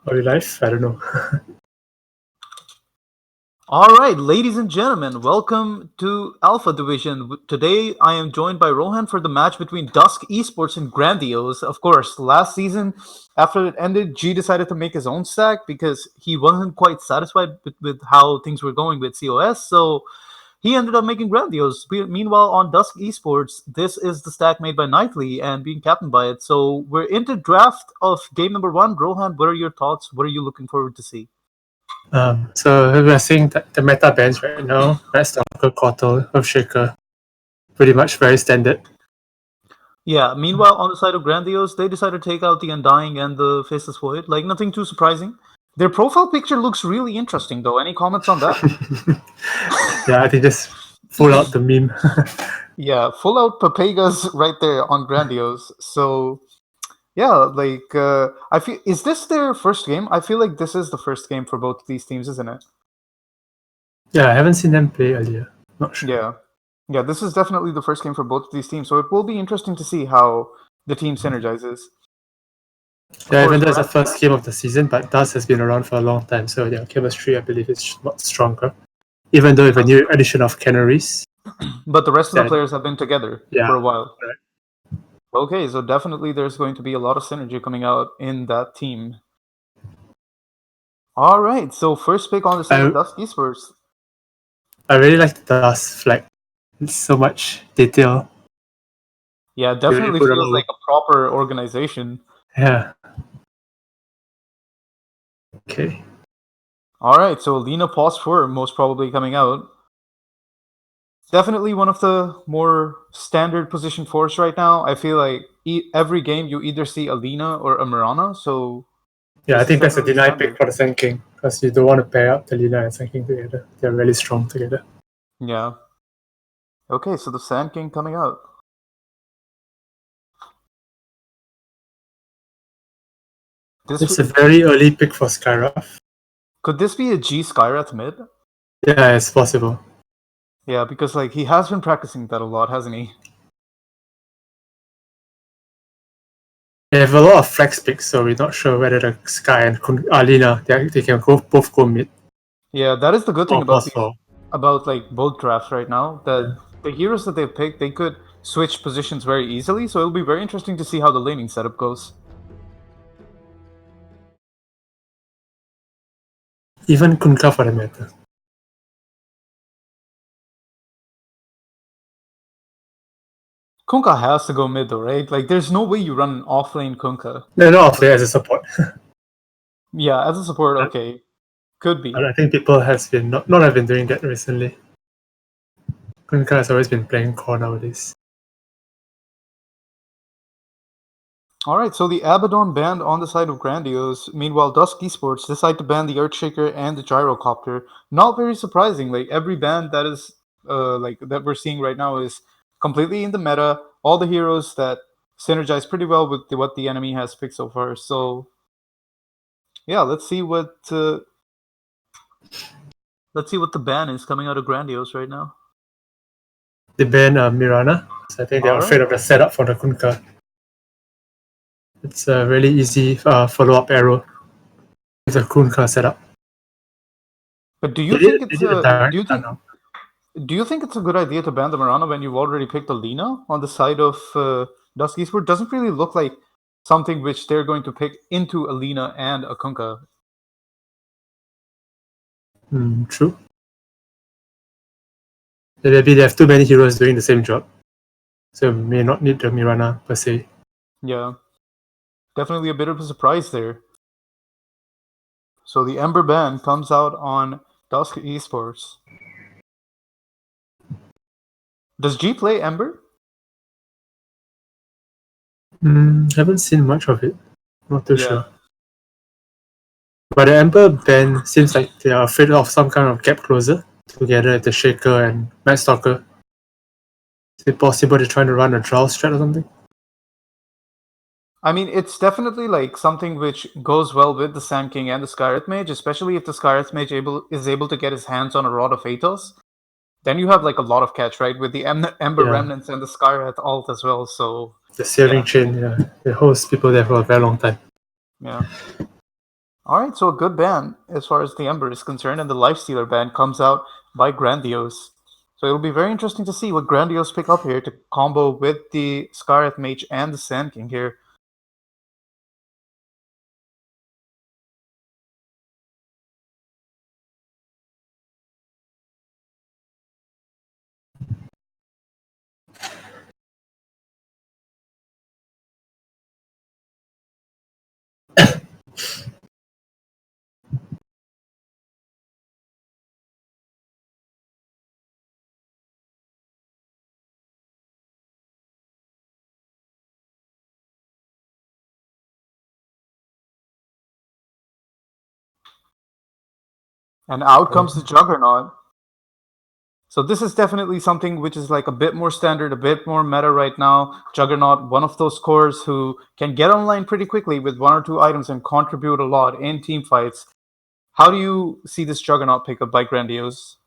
Are we live? I don't know. All right, ladies and gentlemen, welcome to Alpha Division. Today, I am joined by Rohan for the match between DsK Esports and Grandiose. Of course, last season, after it ended, G decided to make his own stack because he wasn't quite satisfied with how things were going with COS, so he ended up making Grandiose. Meanwhile, on DsK Esports, this is the stack made by Nightly and being captained by it. So we're into draft of game number 1. Rohan, what are your thoughts? What are you looking forward to see? So we're seeing the meta bands right now. That's the Quartal, Earthshaker. Pretty much very standard. Yeah, meanwhile, on the side of Grandiose, they decided to take out the Undying and the Faceless Void. Like, nothing too surprising. Their profile picture looks really interesting, though. Any comments on that? Yeah, I think just pull out the meme. Yeah, full out Papegas right there on Grandiose. So, yeah, like, I feel, is this their first game? I feel like this is the first game for both of these teams, isn't it? Yeah, I haven't seen them play earlier. Not sure. Yeah. Yeah, this is definitely the first game for both of these teams. So it will be interesting to see how the team synergizes. Yeah, even though it's the first game of the season, but DsK has been around for a long time, so their chemistry, I believe, is much stronger. Even though with a new addition of Canaries. But the rest of the players have been together for a while. Right. Okay, so definitely there's going to be a lot of synergy coming out in that team. All right, so first pick on the side of DsK Esports. I really like the DsK flag. It's so much detail. Yeah, definitely feels like a proper organization. Yeah. Okay. All right, so Lina Pos 4 most probably coming out. Definitely one of the more standard position 4s right now. I feel like every game you either see a Lina or a Mirana, so... Yeah, I think that's a deny pick for the Sand King, because you don't want to pair up the Lina and Sand King together. They're really strong together. Yeah. Okay, so the Sand King coming out. It's a very early pick for Skyrath. Could this be a G Skyrath mid? Yeah, it's possible. Yeah, because like he has been practicing that a lot, hasn't he? They have a lot of flex picks, so we're not sure whether the Sky and Lina they can both go mid. Yeah, that is the good thing about like both drafts right now. That the heroes that they've picked, they could switch positions very easily. So it'll be very interesting to see how the laning setup goes. Even Kunkka for the matter. Kunkka has to go mid though, right? Like there's no way you run an offlane Kunkka. No, not offlane, as a support. Yeah, as a support, okay. Could be. But I think people have been not have been doing that recently. Kunkka has always been playing core nowadays. Alright, so the Abaddon banned on the side of Grandiose. Meanwhile, DsK Esports decide to ban the Earthshaker and the Gyrocopter. Not very surprising. Like every ban that is that we're seeing right now is completely in the meta. All the heroes that synergize pretty well with what the enemy has picked so far. So yeah, let's see what the ban is coming out of Grandiose right now. They ban Mirana, so I think they're afraid of the setup for the Kunkka. It's a really easy follow-up arrow with the Kunkka setup. But do you think it's do you think it's a good idea to ban the Mirana when you've already picked a Lina on the side of DsK Esports? Doesn't really look like something which they're going to pick into a Lina and a Kunkka. True. Maybe they have too many heroes doing the same job, so may not need the Mirana per se. Yeah, definitely a bit of a surprise there. So the Ember ban comes out on DsK Esports. Does G play Ember? Haven't seen much of it. Not too sure. But the Ember ban seems like they are afraid of some kind of gap closer together with the Shaker and Night Stalker. Is it possible they're trying to run a draw strat or something? I mean, it's definitely like something which goes well with the Sand King and the Skyrath Mage, especially if the Skyrath Mage is able to get his hands on a Rod of Athos. Then you have like a lot of catch, right? With the Ember Remnants and the Skyrath ult as well. So the Searing Chain, it holds people there for a very long time. Yeah. Alright, so a good ban as far as the Ember is concerned, and the Lifestealer ban comes out by Grandiose. So it'll be very interesting to see what Grandiose pick up here to combo with the Scarlet Mage and the Sand King here. And out comes the Juggernaut. So this is definitely something which is like a bit more standard, a bit more meta right now. Juggernaut, one of those cores who can get online pretty quickly with one or two items and contribute a lot in team fights. How do you see this Juggernaut pickup by Grandiose?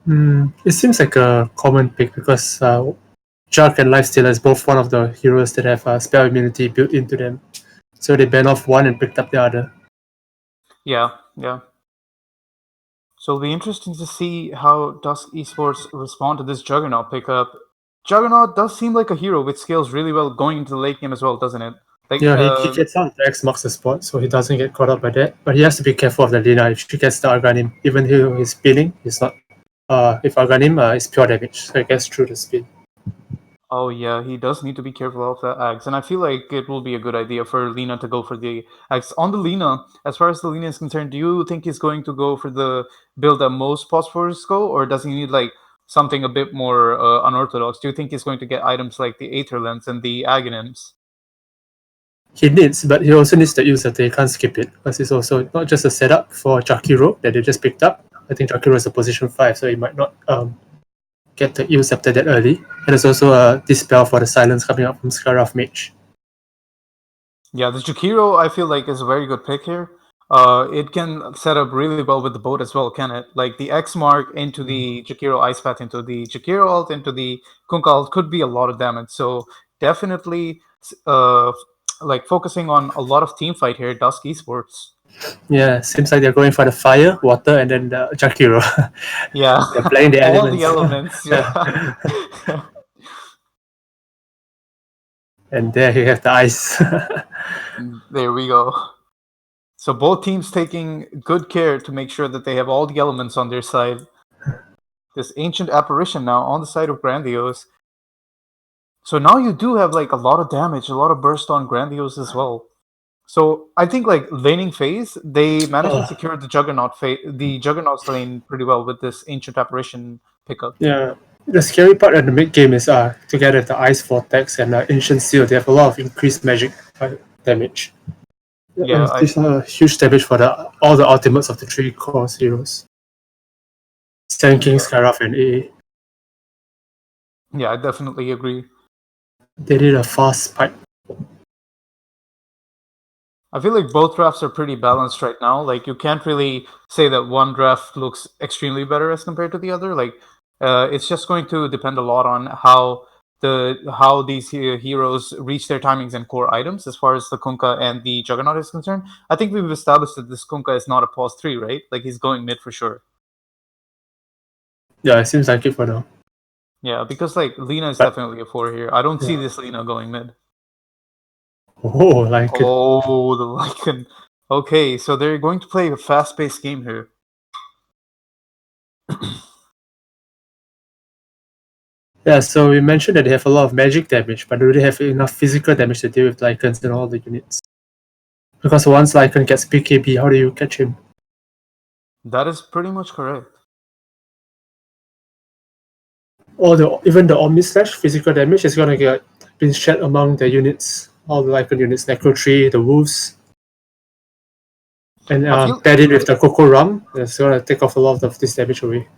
It seems like a common pick because Jug and Lifestealer is both one of the heroes that have spell immunity built into them. So they ban off one and picked up the other. Yeah. So it'll be interesting to see how DsK Esports respond to this Juggernaut pickup. Juggernaut does seem like a hero which scales really well going into the late game as well, doesn't it? Like, Yeah, he gets out the X marks the spot, so he doesn't get caught up by that. But he has to be careful of the Lina. If she gets the Arganim, even though he's spinning, he's not. If Arganim is pure damage, so it gets through the spin. Oh yeah, he does need to be careful of that axe, and I feel like it will be a good idea for Lina to go for the axe. On the Lina, as far as the Lina is concerned, do you think he's going to go for the build that most phosphorus go, or does he need like something a bit more unorthodox? Do you think he's going to get items like the Aether Lens and the Aghanim's? He needs, but he also needs the use that they can't skip it because it's also not just a setup for Jakiro that they just picked up. I think Jakiro is a position 5, so he might not get the use after that early. And there's also a dispel for the silence coming up from Scaraf Mage. Yeah, the Jakiro I feel like is a very good pick here. It can set up really well with the boat as well, can it? Like the X mark into the Jakiro Ice Path into the Jakiro ult into the Kunkka ult could be a lot of damage. So definitely like focusing on a lot of team fight here at DsK Esports. Yeah, seems like they're going for the fire, water, and then the Jakiro. Yeah, they're playing the all elements. the elements. Yeah. And there you have the ice. There we go. So both teams taking good care to make sure that they have all the elements on their side. This ancient apparition now on the side of Grandiose. So now you do have like a lot of damage, a lot of burst on Grandiose as well. So I think like laning phase, they managed to secure the Juggernaut's lane pretty well with this ancient apparition pickup. Yeah. The scary part of the mid game is together with the Ice Vortex and Ancient Seal, they have a lot of increased magic damage. Yeah, These are huge damage for all the ultimates of the 3 core heroes. Sand King, Scaraf, and AA. Yeah, I definitely agree. They did a fast pipe. I feel like both drafts are pretty balanced right now. Like you can't really say that one draft looks extremely better as compared to the other. Like it's just going to depend a lot on how these heroes reach their timings and core items. As far as the Kunkka and the Juggernaut is concerned, I think we've established that this Kunkka is not a pause 3, right? Like he's going mid for sure. Yeah, it seems like it for now. Yeah, because like Lina is definitely a 4 here. I don't see this Lina going mid. Oh, like it. Oh, the Lycan. Okay, so they're going to play a fast-paced game here. Yeah, so we mentioned that they have a lot of magic damage, but do they have enough physical damage to deal with Lycans and all the units? Because once Lycan gets PKB, how do you catch him? That is pretty much correct. Even the Omni Slash physical damage is gonna get been shared among the units, all the Lycan units, Necro Tree, the Wolves. And paired it with the Coco Rum, it's gonna take off a lot of this damage away.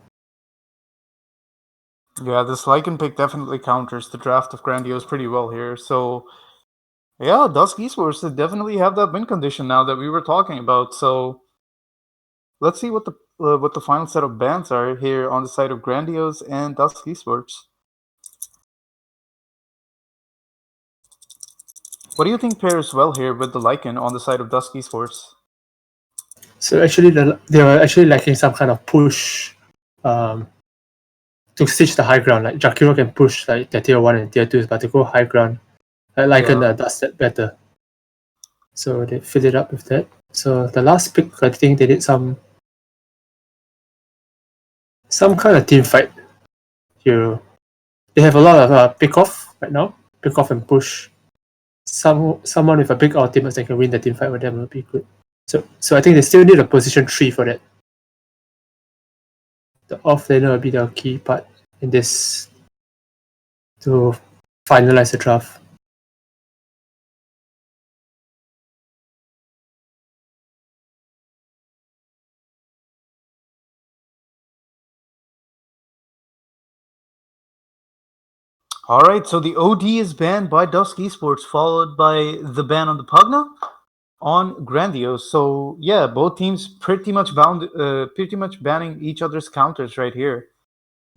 Yeah, this Lycan pick definitely counters the draft of Grandiose pretty well here. So, yeah, DsK Esports definitely have that win condition now that we were talking about. So, let's see what the final set of bans are here on the side of Grandiose and DsK Esports. What do you think pairs well here with the Lycan on the side of DsK Esports? So actually, they were actually lacking some kind of push to stitch the high ground. Like Jakiro can push like their tier 1 and tier 2s, but to go high ground, Lycan does that better. So they filled it up with that. So the last pick, I think they did some kind of team fight here. They have a lot of pick off right now. Pick off and push. Someone with a big ultimate that can win the team fight with them will be good. So I think they still need a position 3 for that. The off laner will be the key part in this to finalize the draft. Alright, so the OD is banned by DsK Esports, followed by the ban on the Pugna on Grandiose. So yeah, both teams pretty much banning each other's counters right here.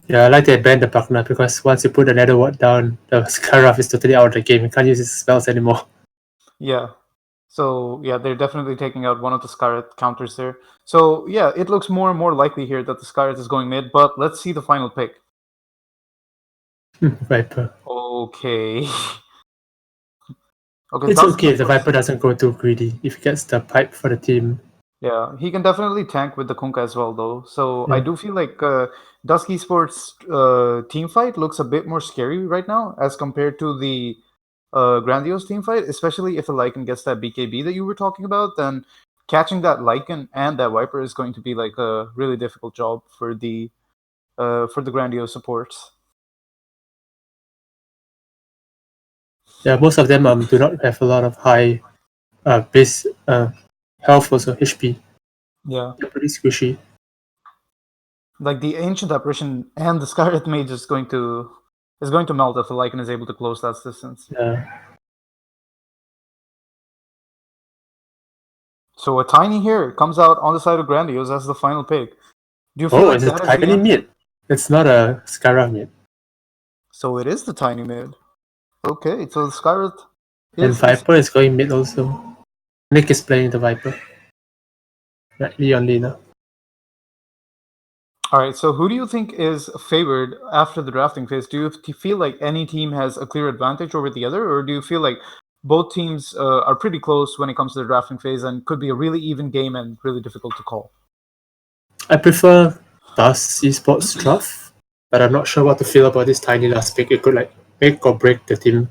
Yeah, I like they banned the Pugna because once you put another ward down, the Scaraf is totally out of the game. You can't use his spells anymore. Yeah. So yeah, they're definitely taking out one of the Scarlet counters there. So yeah, it looks more and more likely here that the Scarlet is going mid, but let's see the final pick. Viper. Okay. It's okay if the Viper doesn't go too greedy. If he gets the pipe for the team. Yeah, he can definitely tank with the Kunkka as well, though. So I do feel like DsK Esports team fight looks a bit more scary right now as compared to the Grandiose team fight, especially if the Lycan gets that BKB that you were talking about. Then catching that Lycan and that Viper is going to be like a really difficult job for the Grandiose supports. Yeah, most of them do not have a lot of high base health, also HP. Yeah, they're pretty squishy. Like the Ancient Apparition and the Scarlet Mage is going to melt if the Lycan is able to close that distance. Yeah. So a Tiny here comes out on the side of Grandiose as the final pick. Do you feel like it's that a is Tiny mid. It's not a Scarab mid. So it is the Tiny mid. Okay, so the Scarlet and Viper is going mid also. Nick is playing the Viper. Rightly on Lina. Alright, so who do you think is favored after the drafting phase? Do you feel like any team has a clear advantage over the other, or do you feel like both teams are pretty close when it comes to the drafting phase and could be a really even game and really difficult to call? I prefer DsK Esports draft, but I'm not sure what to feel about this Tiny last pick. It could like make or break the team.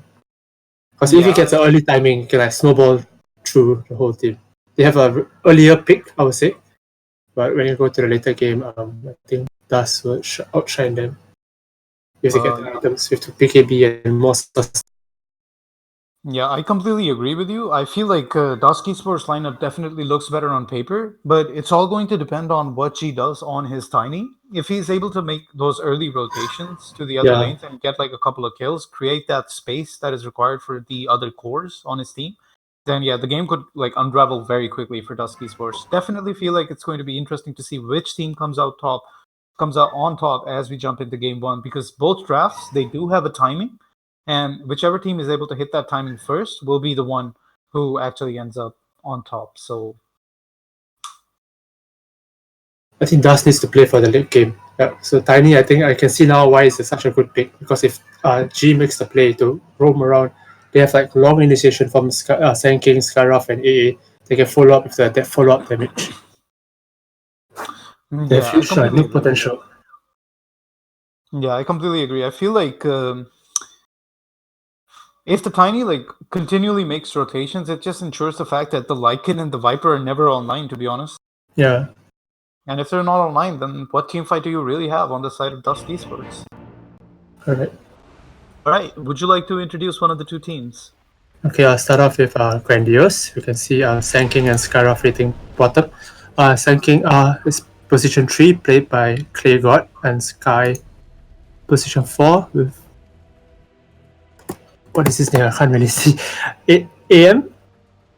Because if he gets an early timing, it can like snowball through the whole team. They have an earlier pick, I would say. But when you go to the later game, I think DsK will outshine them. If they get the items with BKB and more stuff. Yeah, I completely agree with you. I feel like DsK Esports lineup definitely looks better on paper, but it's all going to depend on what G does on his Tiny. If he's able to make those early rotations to the other lanes and get like a couple of kills, create that space that is required for the other cores on his team, then yeah, the game could like unravel very quickly for DsK Esports. Definitely feel like it's going to be interesting to see which team comes out on top as we jump into game one, because both drafts, they do have a timing. And whichever team is able to hit that timing first will be the one who actually ends up on top. So I think DsK needs to play for the late game. Yeah. So Tiny, I think I can see now why it's such a good pick. Because if G makes the play to roam around, they have like long initiation from Sand King, Skyroth, and AA. They can follow up with that follow-up damage. They have huge nuke potential. Yeah, I completely agree. I feel like if the Tiny like continually makes rotations, it just ensures the fact that the Lycan and the Viper are never online, to be honest. Yeah. And if they're not online, then what team fight do you really have on the side of DsK Esports? Correct. Alright, would you like to introduce one of the two teams? Okay, I'll start off with Grandiose. You can see Sand King and Skyroth rating bottom. Sand King is position 3, played by Clay God, and Sky position 4 with what is his name? I can't really see. AM?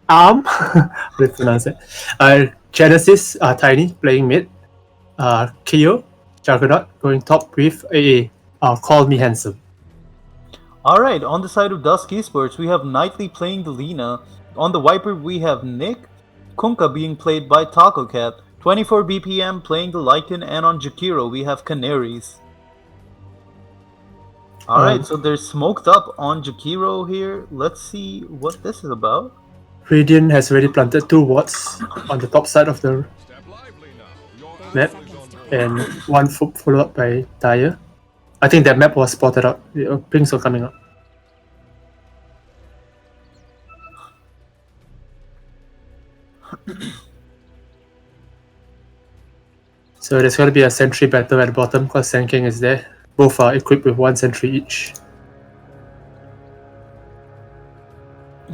Arm? How do you pronounce it? Genesis, Tiny, playing mid. Kyo, Juggernaut, going top with AA. Call Me Handsome. Alright, on the side of DsK Esports, we have Knightley playing the Lina. On the Viper, we have Nick, Kunkka being played by Taco Cat. 24 BPM playing the Lycan, and on Jakiro we have Canaries. Alright, so they're smoked up on Jakiro here. Let's see what this is about. Radiant has already planted 2 wards on the top side of the map, and one followed up by Dire. I think that map was spotted out. Pings are coming up. So there's going to be a sentry battle at the bottom because Sand King is there. Both are equipped with 1 sentry each.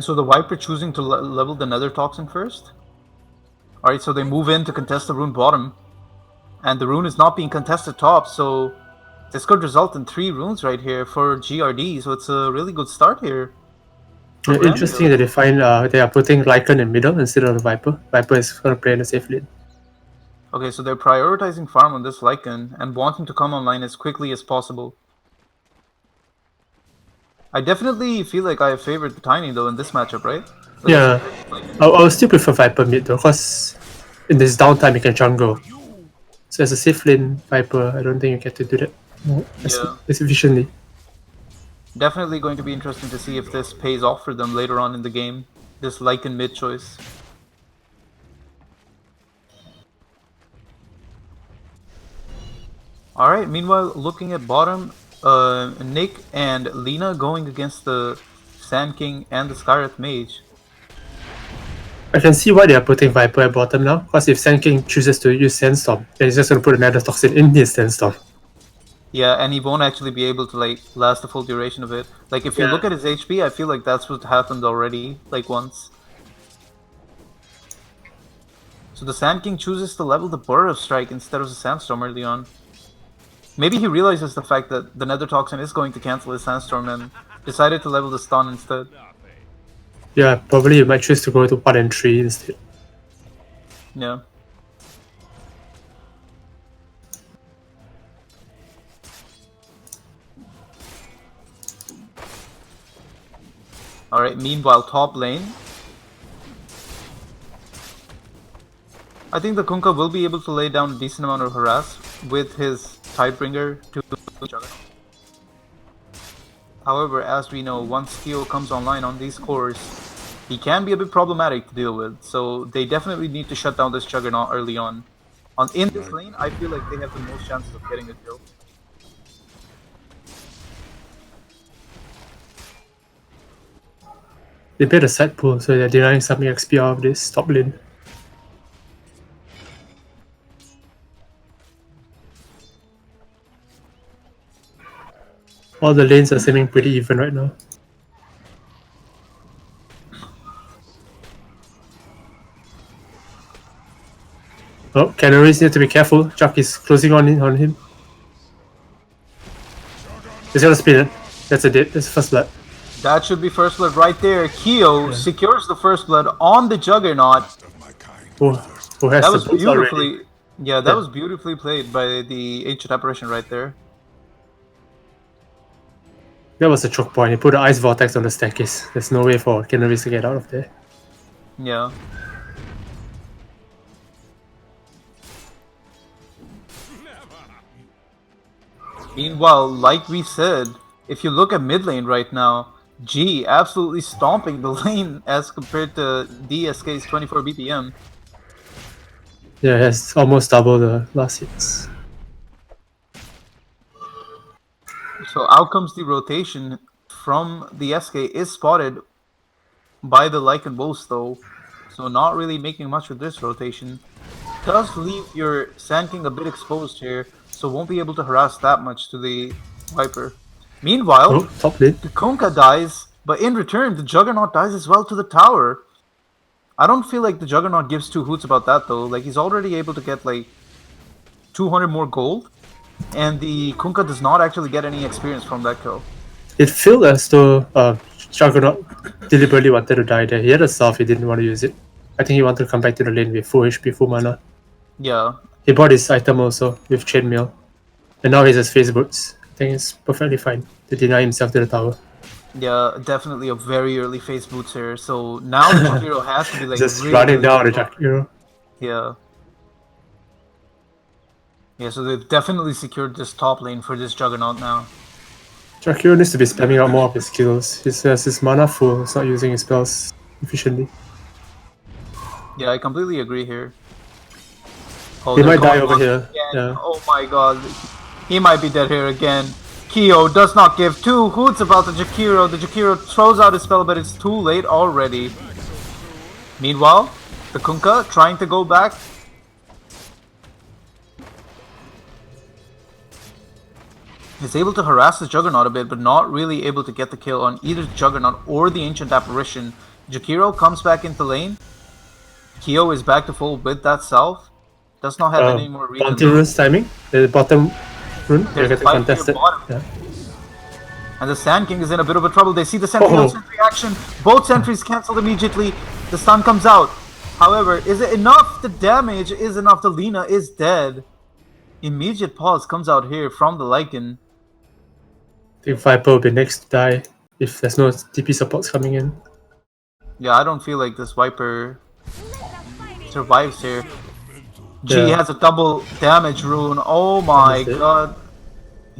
So the Viper choosing to level the Nether Toxin first? Alright, so they move in to contest the rune bottom. And the rune is not being contested top, so this could result in 3 runes right here for GrD, so it's a really good start here. Interesting that they are putting Lycan in middle instead of the Viper. Viper is going to play in the safe lane. Okay, so they're prioritizing farm on this Lycan and wanting to come online as quickly as possible. I definitely feel like I favored the Tiny though in this matchup, right? Like, yeah, I would still prefer Viper mid though, because in this downtime you can jungle. So as a safe lane Viper, I don't think you get to do that as efficiently. Definitely going to be interesting to see if this pays off for them later on in the game. This Lycan mid choice. Alright, meanwhile, looking at bottom, Nick and Lina going against the Sand King and the Skywrath Mage. I can see why they are putting Viper at bottom now, because if Sand King chooses to use Sandstorm, then he's just going to put another Toxin in his Sandstorm. Yeah, and he won't actually be able to like last the full duration of it. Like if you look at his HP, I feel like that's what happened already, like once. So the Sand King chooses to level the Burrow Strike instead of the Sandstorm early on. Maybe he realizes the fact that the Nether Toxin is going to cancel his Sandstorm and decided to level the stun instead. Yeah, probably you might choose to go to 1 and 3 instead. Yeah. Alright, meanwhile, top lane. I think the Kunkka will be able to lay down a decent amount of harass with his Tidebringer to each other. However, as we know, once Kyo comes online on these cores, he can be a bit problematic to deal with, so they definitely need to shut down this Juggernaut early on. In this lane, I feel like they have the most chances of getting a kill. They played a side pull, so they're denying some XP out of this top lane. All the lanes are seeming pretty even right now. Oh, Canaries need to be careful. Chuck is closing on him. He's gonna spin it. That's a dead. That's first blood. That should be first blood right there. Kyo secures the first blood on the Juggernaut. Who has that was the beautifully. already? Yeah, that was beautifully played by the Ancient Apparition right there. That was a choke point. He put an ice vortex on the staircase. There's no way for Canaries to get out of there. Yeah. Meanwhile, like we said, if you look at mid lane right now, G absolutely stomping the lane as compared to DsK's 24 BPM. Yeah, it's almost double the last hits. So out comes the rotation from the SK is spotted by the Lycan Wolves though, so not really making much of this rotation. Does leave your Sand King a bit exposed here, so won't be able to harass that much to the Viper. Meanwhile, top lane. the Kunkka dies, but in return, the Juggernaut dies as well to the tower. I don't feel like the Juggernaut gives two hoots about that though. Like he's already able to get like 200 more gold, and the Kunkka does not actually get any experience from that kill. It felt as though Juggernaut deliberately wanted to die there. He had a self, he didn't want to use it. I think he wanted to come back to the lane with full HP, full mana. Yeah. He bought his item also with chainmail. And now he has face boots. I think it's perfectly fine to deny himself to the tower. Yeah, definitely a very early phase boots here. So now the Jakiro has to be like Just really, running really down the careful. Jakiro. Yeah. Yeah, so they've definitely secured this top lane for this Juggernaut now. Jakiro needs to be spamming out more of his skills. He has his mana full, he's not using his spells efficiently. Yeah, I completely agree here. Oh, He they're might die going over on here. again. Yeah. Oh my god. He might be dead here again. Kyo does not give two hoots about the Jakiro. The Jakiro throws out his spell, but it's too late already. Meanwhile, the Kunkka trying to go back. He's able to harass the Juggernaut a bit, but not really able to get the kill on either Juggernaut or the Ancient Apparition. Jakiro comes back into lane. Kyo is back to full with that self. Does not have any more recon. Bounty runes timing. The bottom rune, they're There's a getting fight here contested. bottom. Yeah. And the Sand King is in a bit of a trouble. They see the sentry on sentry action. Both sentries cancelled immediately. The stun comes out. However, is it enough? The damage is enough. The Lina is dead. Immediate pause comes out here from the Lycan. I think Viper will be next to die if there's no TP supports coming in. Yeah, I don't feel like this Viper survives here. G Yeah. has a double damage rune. Oh my god.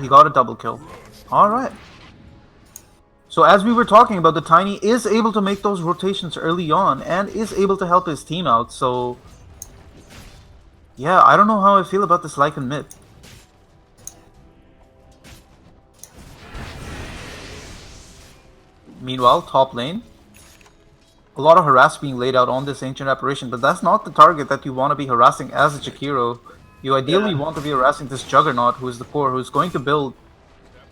He got a double kill. Alright. So as we were talking about, the Tiny is able to make those rotations early on and is able to help his team out. So yeah, I don't know how I feel about this Lycan mid. Meanwhile, top lane. A lot of harass being laid out on this Ancient Apparition, but that's not the target that you want to be harassing as a Jakiro. You ideally want to be harassing this Juggernaut, who is the core, who's going to build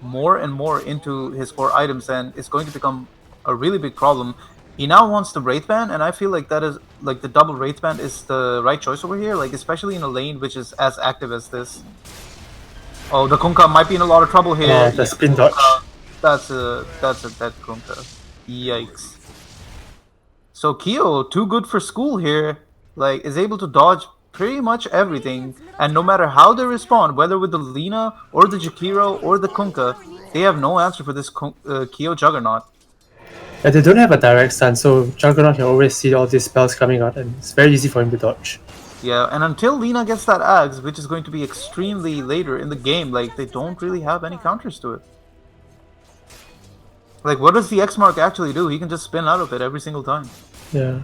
more and more into his core items, and it's going to become a really big problem. He now wants the Wraith Band, and I feel like that is like the double Wraith Band is the right choice over here, like especially in a lane which is as active as this. Oh, the Kunkka might be in a lot of trouble here. Oh, the spin dodge. That's a dead Kunkka. Yikes. So Kyo, too good for school here, like is able to dodge pretty much everything, and no matter how they respond, whether with the Lina or the Jakiro or the Kunkka, they have no answer for this Kyo Juggernaut. Yeah, they don't have a direct stun, so Juggernaut can always see all these spells coming out, and it's very easy for him to dodge. Yeah, and until Lina gets that Axe, which is going to be extremely later in the game, like they don't really have any counters to it. Like, what does the X mark actually do? He can just spin out of it every single time. Yeah.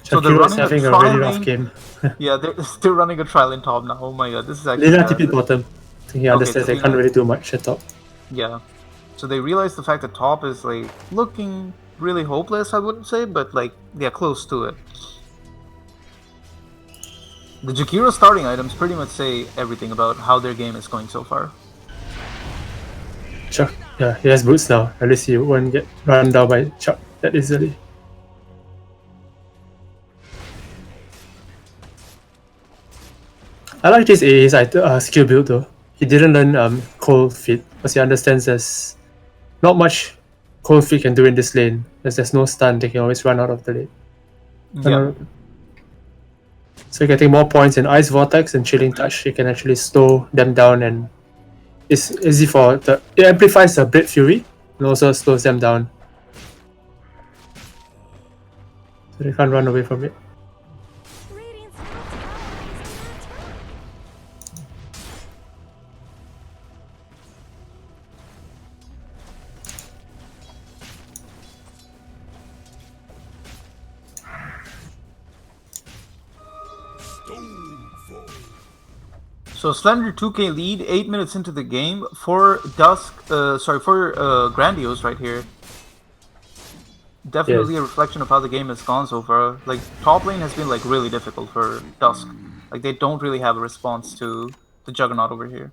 So they're Jakiro's running a having a trial really rough lane. game. Yeah, they're still running a trial in top now. Oh my god, this is actually Lina bad. TP bottom. I think he understands so they can't really do much at top. Yeah. So they realize the fact that top is like looking really hopeless, I wouldn't say, but like yeah, close to it. The Jakiro starting items pretty much say everything about how their game is going so far. Chuck, yeah, he has boots now. At least he won't get run down by Chuck that easily. I like this AA's skill build though. He didn't learn cold feet because he understands there's not much cold feet can do in this lane. As there's no stun, they can always run out of the lane. Yeah. So getting more points in Ice Vortex and Chilling Touch, you can actually slow them down, and it's easy for it amplifies the Blade Fury and also slows them down. So they can't run away from it. So Slender 2k lead, 8 minutes into the game for Grandiose right here. Definitely a reflection of how the game has gone so far. Like top lane has been like really difficult for DsK. Like they don't really have a response to the Juggernaut over here.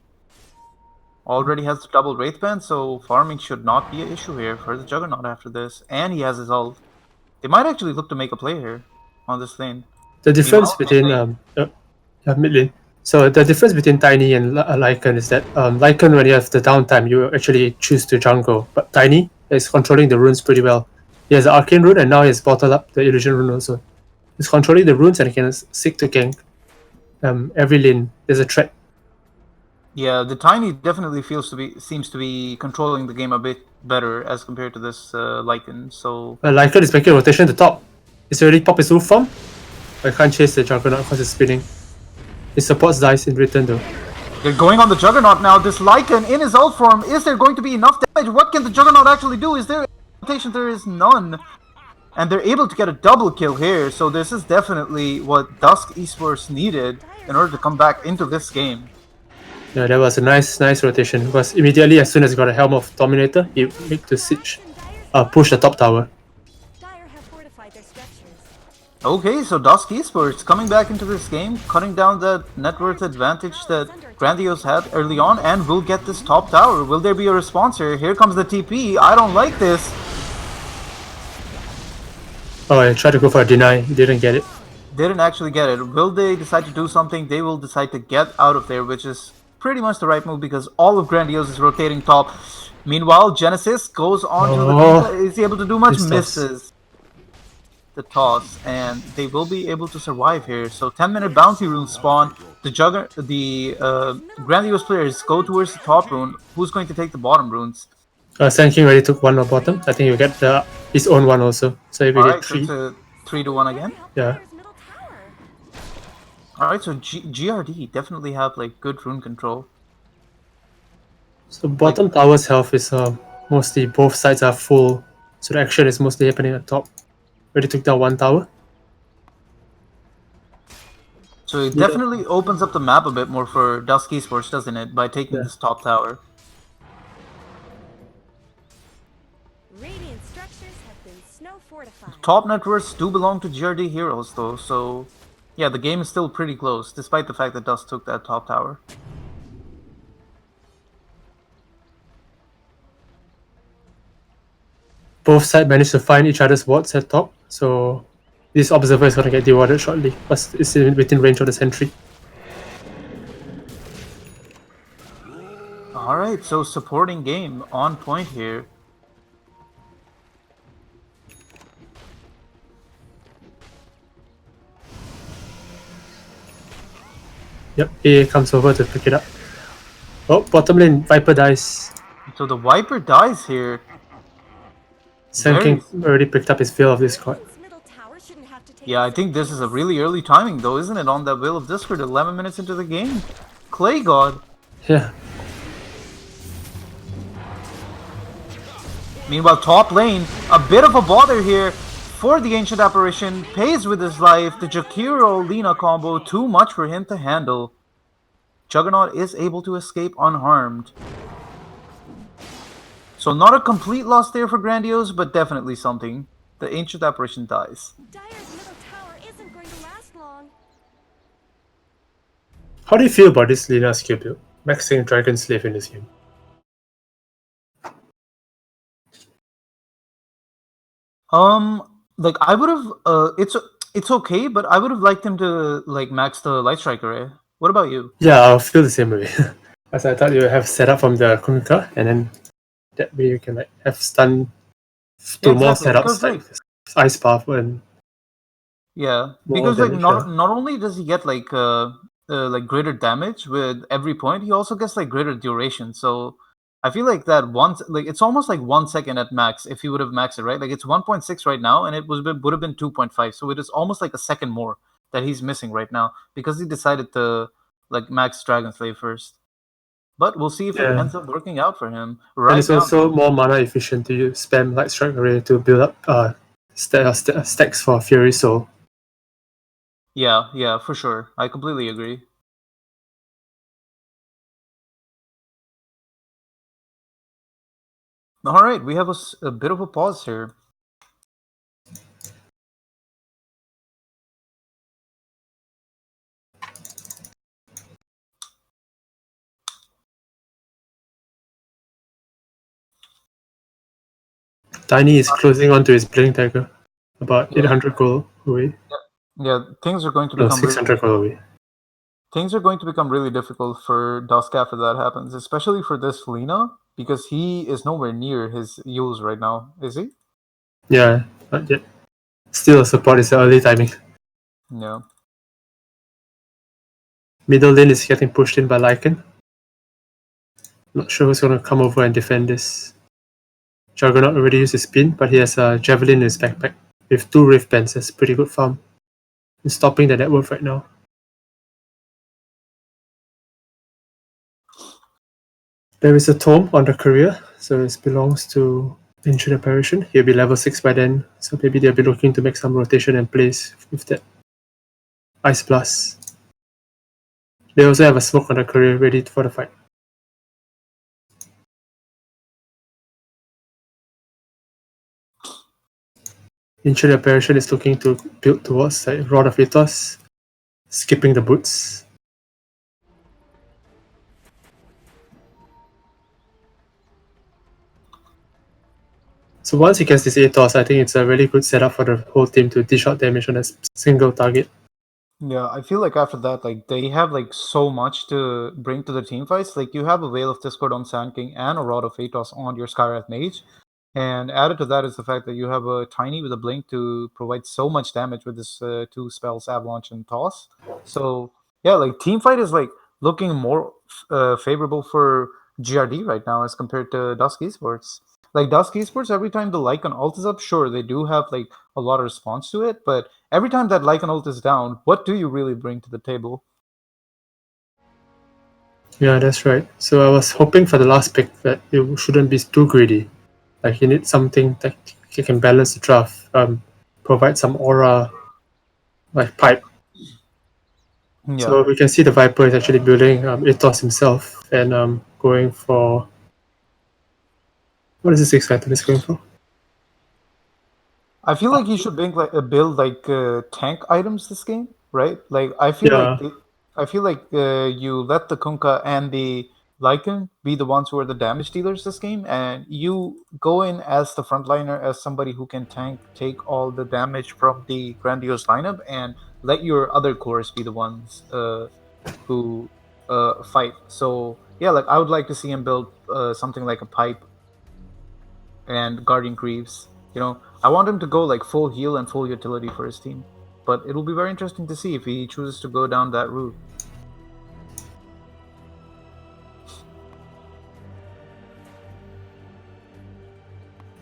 Already has the double Wraith Band, so farming should not be an issue here for the Juggernaut after this. And he has his ult. They might actually look to make a play here on this lane. The difference between mid lane. So the difference between Tiny and Lycan is that Lycan, when you have the downtime, you actually choose to jungle, but Tiny is controlling the runes pretty well. He has the Arcane rune, and now he has bottled up the Illusion rune also. He's controlling the runes, and he can seek to gank every lane. There's a threat. Yeah, the Tiny definitely seems to be controlling the game a bit better as compared to this Lycan. So Lycan is making rotation to top. It's already pop his roof form. I can't chase the Juggernaut because it's spinning. His supports dies in return though. they're going on the Juggernaut now. This Lycan in his ult form. Is there going to be enough damage? What can the Juggernaut actually do? Is there rotation? There is none. And they're able to get a double kill here. So this is definitely what DsK Esports needed in order to come back into this game. Yeah, that was a nice rotation because immediately as soon as he got a Helm of Dominator, he made to push the top tower. Okay, so DsK Esports coming back into this game, cutting down that net worth advantage that Grandiose had early on, and will get this top tower. Will there be a response here? Here comes the TP. I don't like this. Oh, I tried to go for a deny, didn't get it. Didn't actually get it. Will they decide to do something? They will decide to get out of there, which is pretty much the right move because all of Grandiose is rotating top. Meanwhile, Genesis goes on to the... Is he able to do much? Misses the toss, and they will be able to survive here. So 10-minute bounty rune spawn. The Grandiose players go towards the top rune. Who's going to take the bottom runes? Sand King already took one on bottom. I think he'll get his own one also. So if we get 3. So it's a 3-1 again? Yeah. Alright, so GrD definitely have like good rune control. So bottom tower's health is mostly both sides are full. So the action is mostly happening at top. Already took down one tower. So it definitely opens up the map a bit more for DsK Esports, doesn't it? By taking this top tower. Top net worths do belong to GrD heroes though, so yeah, the game is still pretty close, despite the fact that DsK took that top tower. Both sides managed to find each other's wards at top, so this observer is going to get dewarded shortly, because it's within range of the sentry. Alright, so supporting game on point here. Yep, AA comes over to pick it up. Oh, bottom lane, Viper dies. So the Viper dies here. Sand King already picked up his Veil of Discord. Yeah, I think this is a really early timing though, isn't it? On that Veil of Discord, 11 minutes into the game. Clay God. Yeah. Meanwhile, top lane, a bit of a bother here for the Ancient Apparition. Pays with his life. The Jakiro-Lina combo, too much for him to handle. Juggernaut is able to escape unharmed. So not a complete loss there for Grandiose, but definitely something. The Ancient Apparition dies. How do you feel about this Lina skill build? Maxing Dragon Slave in this game. Like I would have, it's okay, but I would have liked him to like max the Light Striker, eh? What about you? Yeah, I'll feel the same way. As I thought you would have set up from the Kunika, and then that way you can like have stun to more setups like Ice Path and because like not only does he get like greater damage with every point, he also gets like greater duration. So I feel like that it's almost like 1 second at max if he would have maxed it, right? Like it's 1.6 right now, and it would have been 2.5. So it is almost like a second more that he's missing right now because he decided to like max Dragon Slave first. But we'll see if it ends up working out for him. Right and it's also more mana efficient to use spam Light Strike Array to build up stacks for Fury Soul. Yeah, for sure. I completely agree. Alright, we have a bit of a pause here. Tiny is closing onto his Blink Dagger. About 800 gold away. Yeah, things are going to become 600 gold away. Things are going to become really difficult for DsK after that happens, especially for this Lina, because he is nowhere near his use right now, is he? Yeah, not yet. Still, support is early timing. Yeah. Middle lane is getting pushed in by Lycan. Not sure who's gonna come over and defend this. Juggernaut already used his spin, but he has a Javelin in his backpack with 2 Rift Bands. That's pretty good farm. He's stopping the net worth right now. There is a Tome on the career, so it belongs to Ancient Apparition. He'll be level 6 by then, so maybe they'll be looking to make some rotation and plays with that. Ice Blast. They also have a Smoke on the career ready for the fight. Ancient Apparition is looking to build towards like Rod of Ethos, skipping the boots. So once he gets this Ethos, I think it's a really good setup for the whole team to dish out damage on a single target. Yeah, I feel like after that, like they have like so much to bring to the team fights. Like you have a Veil of Discord on Sand King and a Rod of Atos on your Skywrath Mage. And added to that is the fact that you have a Tiny with a Blink to provide so much damage with this 2 spells, Avalanche and Toss. So yeah, like team fight is like looking more favorable for GRD right now as compared to DsK Esports. Like DsK Esports, every time the Lycan ult is up, sure, they do have like a lot of response to it, but every time that Lycan ult is down, what do you really bring to the table? Yeah, that's right. So I was hoping for the last pick that it shouldn't be too greedy. Like you need something that you can balance the draft, provide some aura, like pipe. Yeah. So we can see the Viper is actually building Ethos himself and going for, what is this 6 item is going for? I feel like you should build like tank items this game, right? Like I feel Yeah. you let the Kunkka and the Lycan be the ones who are the damage dealers this game, and you go in as the frontliner, as somebody who can take all the damage from the grandiose lineup, and let your other cores be the ones who fight. So yeah, like I would like to see him build something like a pipe and Guardian Greaves. You know, I want him to go like full heal and full utility for his team. But it'll be very interesting to see if he chooses to go down that route.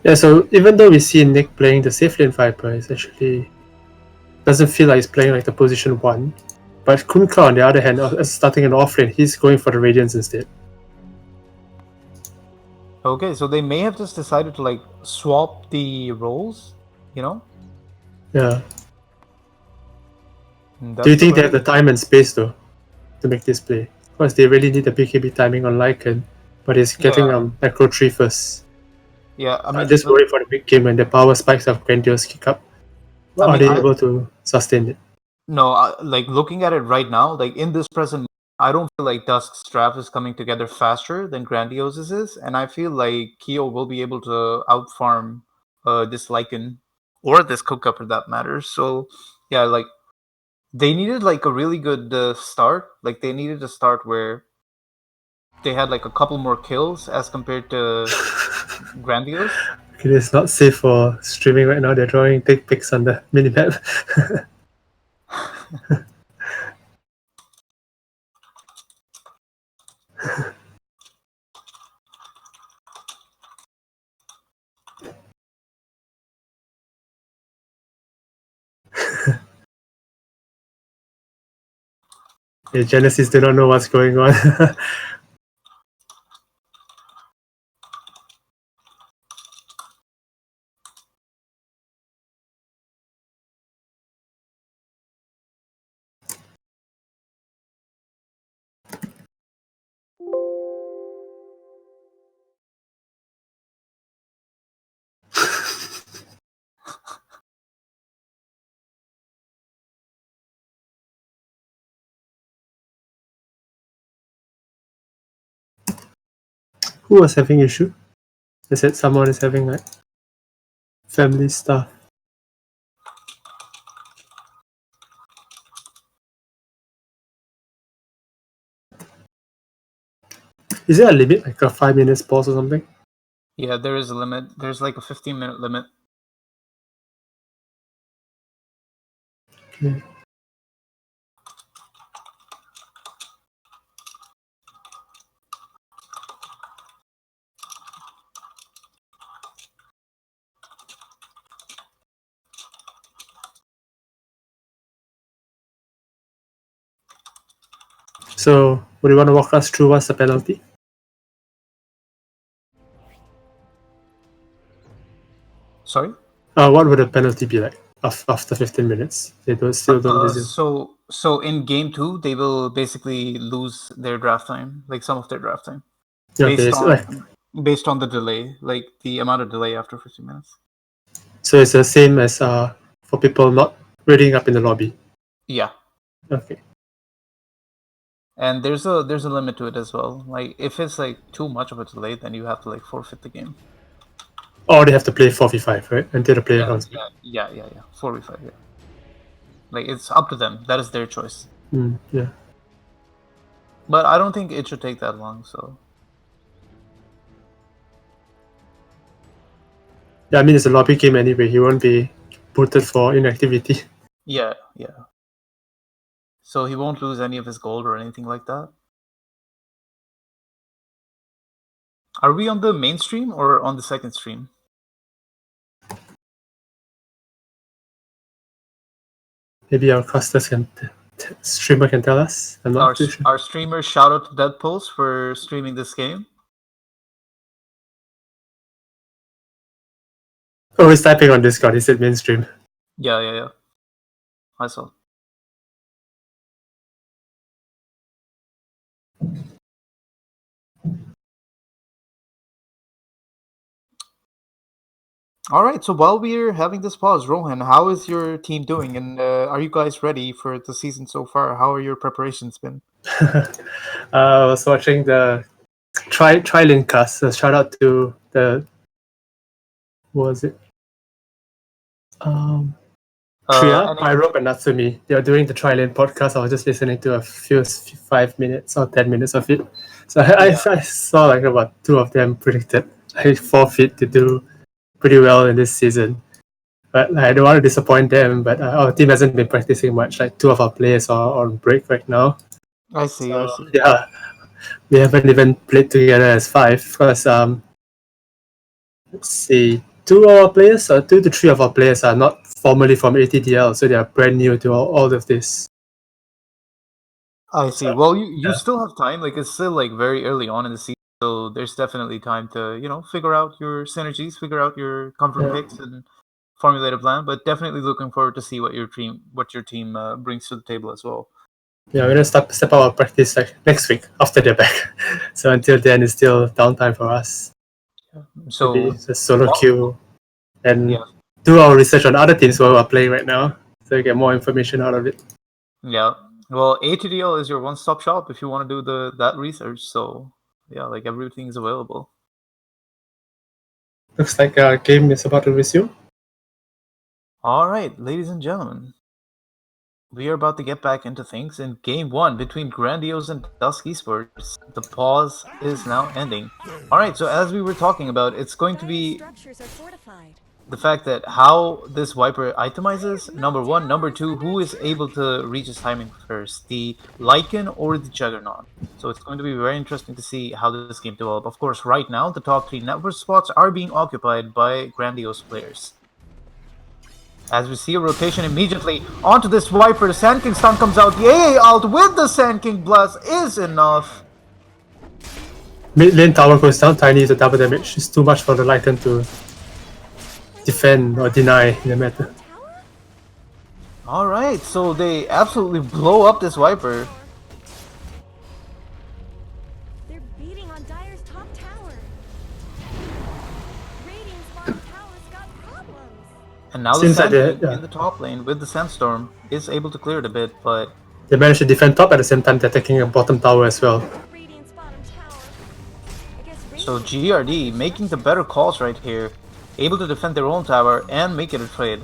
Yeah, so even though we see Nick playing the safe lane Viper, it's actually doesn't feel like he's playing like the position 1. But Kunkka on the other hand, starting an off lane, he's going for the Radiance instead. Okay, so they may have just decided to like swap the roles, you know? Yeah. Do you That's a think they have very the time and space though to make this play? Of course, they really need the BKB timing on Lycan, but he's getting Acro 3 first. yeah. I I mean, just worry for the big game when the power spikes of Grandiose kick up. Are they able to sustain it? No, like looking at it right now, like in this present, I don't feel like DsK's draft is coming together faster than Grandiose's is, and I feel like Keo will be able to outfarm this Lycan or this Kunkka for that matter. So yeah, like they needed like a really good start. Like they needed a start where they had like a couple more kills as compared to Grandiose. Okay, it's not safe for streaming right now. They're drawing big pics on the minimap. Yeah, Genesis do not know what's going on. Who was having issue? They said someone is having like family stuff. Is there a limit, like a 5 minutes pause or something? Yeah, there is a limit. There's like a 15-minute limit. Okay. So, would you want to walk us through what's the penalty? Sorry? What would the penalty be like after 15 minutes? They still don't resume. So in game 2, they will basically lose their draft time, like some of their draft time, Okay, based on the delay, like the amount of delay after 15 minutes. So it's the same as for people not reading up in the lobby. Yeah. Okay. And there's a limit to it as well. Like if it's like too much of a delay, then you have to like forfeit the game. Or they have to play 4v5, right? Until the player comes back. Yeah. 4v5, yeah. Like it's up to them. That is their choice. Yeah. But I don't think it should take that long, so. Yeah, I mean it's a lobby game anyway. He won't be booted for inactivity. Yeah. So he won't lose any of his gold or anything like that. Are we on the main stream or on the second stream? Maybe our casters streamer can tell us. I'm not too sure. Our streamer, shout out to Deadpulse for streaming this game. Oh, he's typing on Discord. He said mainstream. Yeah. I saw. All right, so while we're having this pause, Rohan, how is your team doing? And are you guys ready for the season so far? How are your preparations been? I was watching the Trilin cast. So shout out to the... What was it? Tria, Pyrope, and Natsumi. They were doing the Trilin podcast. I was just listening to a few 5 minutes or 10 minutes of it. So I saw like about 2 of them predicted I forfeit to do pretty well in this season. But I don't want to disappoint them, but our team hasn't been practicing much. Like 2 of our players are on break right now. I see. Yeah, we haven't even played together as 5 because let's see, 2 to 3 of our players are not formally from ATDL, so they are brand new to all of this. I see. Well, you still have time. Like it's still like very early on in the season, so there's definitely time to figure out your synergies, figure out your comfort picks, and formulate a plan. But definitely looking forward to see what your team brings to the table as well. Yeah, we're gonna step out our practice like next week after they're back. So until then, it's still downtime for us. So maybe it's a solo queue and do our research on other teams who are playing right now, so you get more information out of it. Yeah. Well, ATDL is your one-stop shop if you want to do that research. So yeah, like everything is available. Looks like our game is about to resume. All right, ladies and gentlemen, we are about to get back into things in Game 1 between Grandiose and DsK Esports. The pause is now ending. All right, so as we were talking about, it's going to be the fact that how this Viper itemizes, number 1. Number 2, who is able to reach his timing first, the Lycan or the Juggernaut. So it's going to be very interesting to see how this game develops. Of course, right now, the top 3 network spots are being occupied by Grandiose players. As we see a rotation immediately onto this Viper, the Sand King stun comes out. The AA ult with the Sand King blast is enough. Mid lane tower goes down, Tiny is a double damage. It's too much for the Lycan to defend or deny in the meta. Alright, so they absolutely blow up this Viper. They're beating on Dire's top tower. Radiant's bottom tower's got problems. And now the Sand King in the top lane with the Sandstorm is able to clear it a bit, but they managed to defend top at the same time they're taking a bottom tower as well. So GrD making the better calls right here. Able to defend their own tower and make it a trade.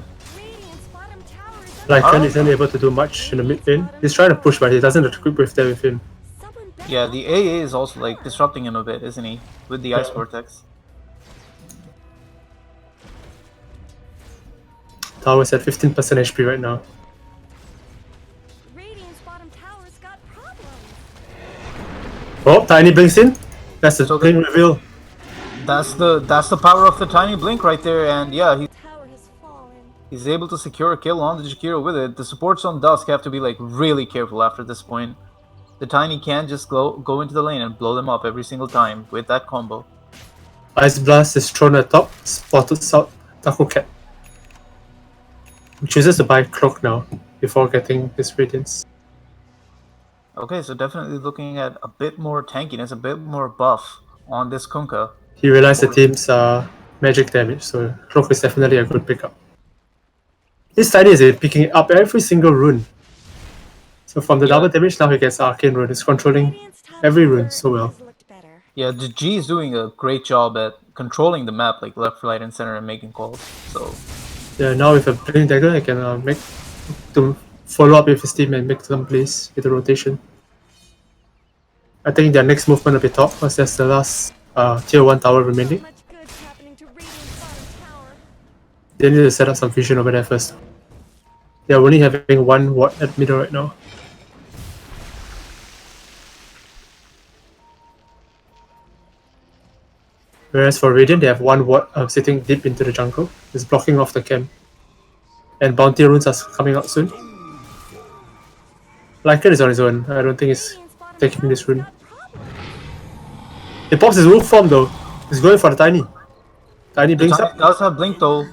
Lycan isn't able to do much in the mid lane. He's trying to push, but he doesn't have to quick with him. Yeah, the AA is also like disrupting him a bit, isn't he? With the Ice Vortex. Tower's at 15% HP right now. Oh, Tiny blinks in. That's the blink reveal. That's the power of the Tiny Blink right there, and yeah, he's able to secure a kill on the Jakiro with it. The supports on DsK have to be like really careful after this point. The Tiny can just go into the lane and blow them up every single time with that combo. Ice Blast is thrown at top, spotted south, Taco Cat. He chooses to buy Cloak now, before getting his Radiance. Okay, so definitely looking at a bit more tankiness, a bit more buff on this Kunkka. He realized the team's magic damage, so Cloak is definitely a good pickup. His Tiny is picking up every single rune. So from the double damage, now he gets Arcane Rune. He's controlling Radiant's top every rune turret so well. has looked better. Yeah, the G is doing a great job at controlling the map, like left, right, and center, and making calls. So Yeah, now with a Blink Dagger, I can make to follow up with his team and make some plays with the rotation. I think their next movement will be top, because that's the last tier 1 tower remaining. Not much good's happening to Radiant's bottom tower. They need to set up some vision over there first. They're only having 1 ward at middle right now. Whereas for Radiant, they have 1 ward sitting deep into the jungle. It's blocking off the camp. And bounty runes are coming out soon. Lycan is on his own. I don't think he's Radiant's bottom taking tower's this rune. got problems. He pops his wolf form though. He's going for the Tiny. Tiny blinks Tiny up. does have Blink though.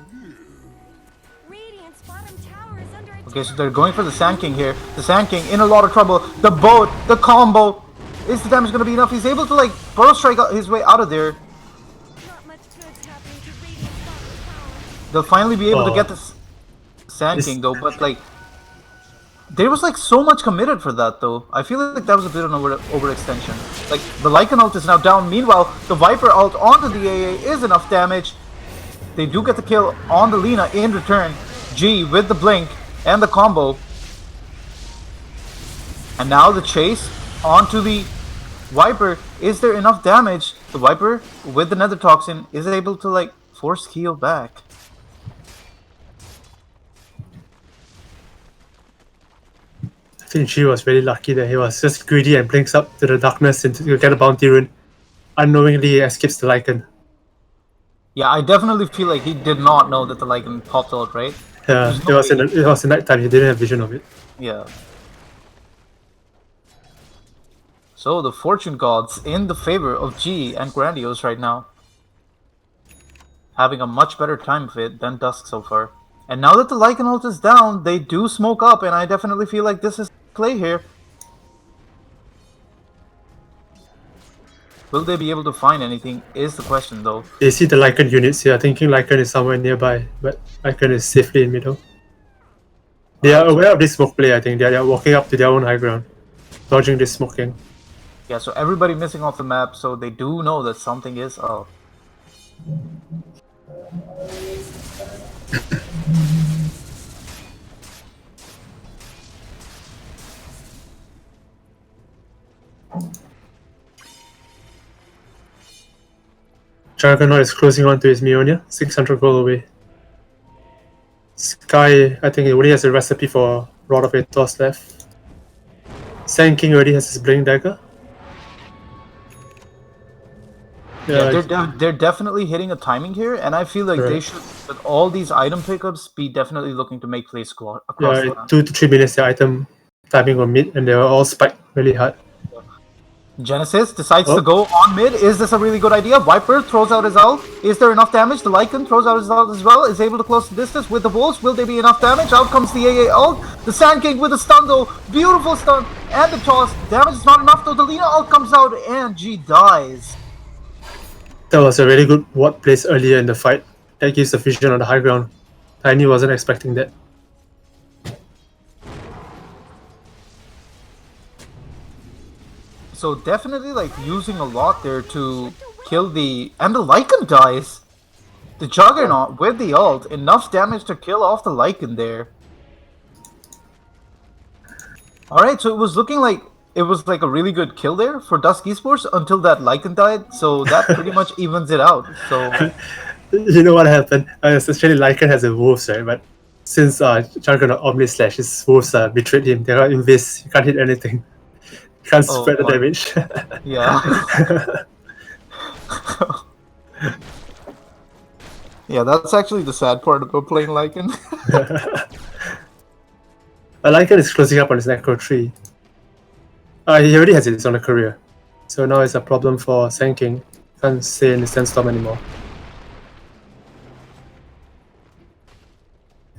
Radiant's bottom tower is under attack. Okay, so they're going for the Sand King here. The Sand King in a lot of trouble. The boat, the combo. Is the damage gonna be enough? He's able to like burrow strike his way out of there. Not much good's happening to Radiant's bottom tower. They'll finally be able to Oh. get this Sand This- King though, but like there was like so much committed for that though. I feel like that was a bit of an overextension. Like the Lycan ult is now down. Meanwhile, the Viper ult onto the AA is enough damage. They do get the kill on the Lina in return. G with the blink and the combo. And now the chase onto the Viper. Is there enough damage? The Viper with the Nether Toxin is able to like force heal back. I think G was really lucky that he was just greedy and blinks up to the darkness and to get a bounty rune. Unknowingly he escapes the Lycan. Yeah, I definitely feel like he did not know that the Lycan popped out, right? Yeah, There's no it was in night time. He didn't have vision of it. Yeah. So the fortune gods in the favor of G and Grandiose right now. Having a much better time of it than DsK so far. And now that the Lycan ult is down, they do smoke up, and I definitely feel like this is play here. Will they be able to find anything is the question though. They see the Lycan units here, thinking Lycan is somewhere nearby, but Lycan is safely in middle. They are aware of this smoke play, I think. They are walking up to their own high ground, dodging this smoking. Yeah, so everybody missing off the map, so they do know that something is up. Juggernaut is closing on to his Mionia, 600 gold away. Sky, I think he only has a recipe for Rod of Atos left. Sand King already has his Blink Dagger. Yeah, they're definitely hitting a timing here, and I feel like they Correct. should, with all these item pickups, be definitely looking to make plays across Yeah, the map. 2 to 3 minutes the item timing on mid, and they were all spiked really hard. Genesis decides Oh. to go on mid. Is this a really good idea? Viper throws out his ult. Is there enough damage? The Lycan throws out his ult as well. Is able to close the distance with the wolves. Will there be enough damage? Out comes the AA ult. The Sand King with a stun though. Beautiful stun. And the toss. Damage is not enough though. The Lina ult comes out and G dies. That was a really good ward place earlier in the fight. That gives the vision on the high ground. Tiny wasn't expecting that. So definitely like using a lot there to kill the... And the Lycan dies. The Juggernaut with the ult. Enough damage to kill off the Lycan there. Alright, so it was looking like it was like a really good kill there for DsK Esports until that Lycan died. So that pretty much evens it out. So You know what happened? Especially Lycan has a wolves, right? But since Juggernaut Omni Slash, his wolves betrayed him. They are invis. You can't hit anything. You can't Oh, spread the my. damage. yeah. Yeah, that's actually the sad part about playing Lycan. Lycan is closing up on his Necro tree. He already has it on a career. So now it's a problem for Sanking. Can't stay in the sandstorm anymore.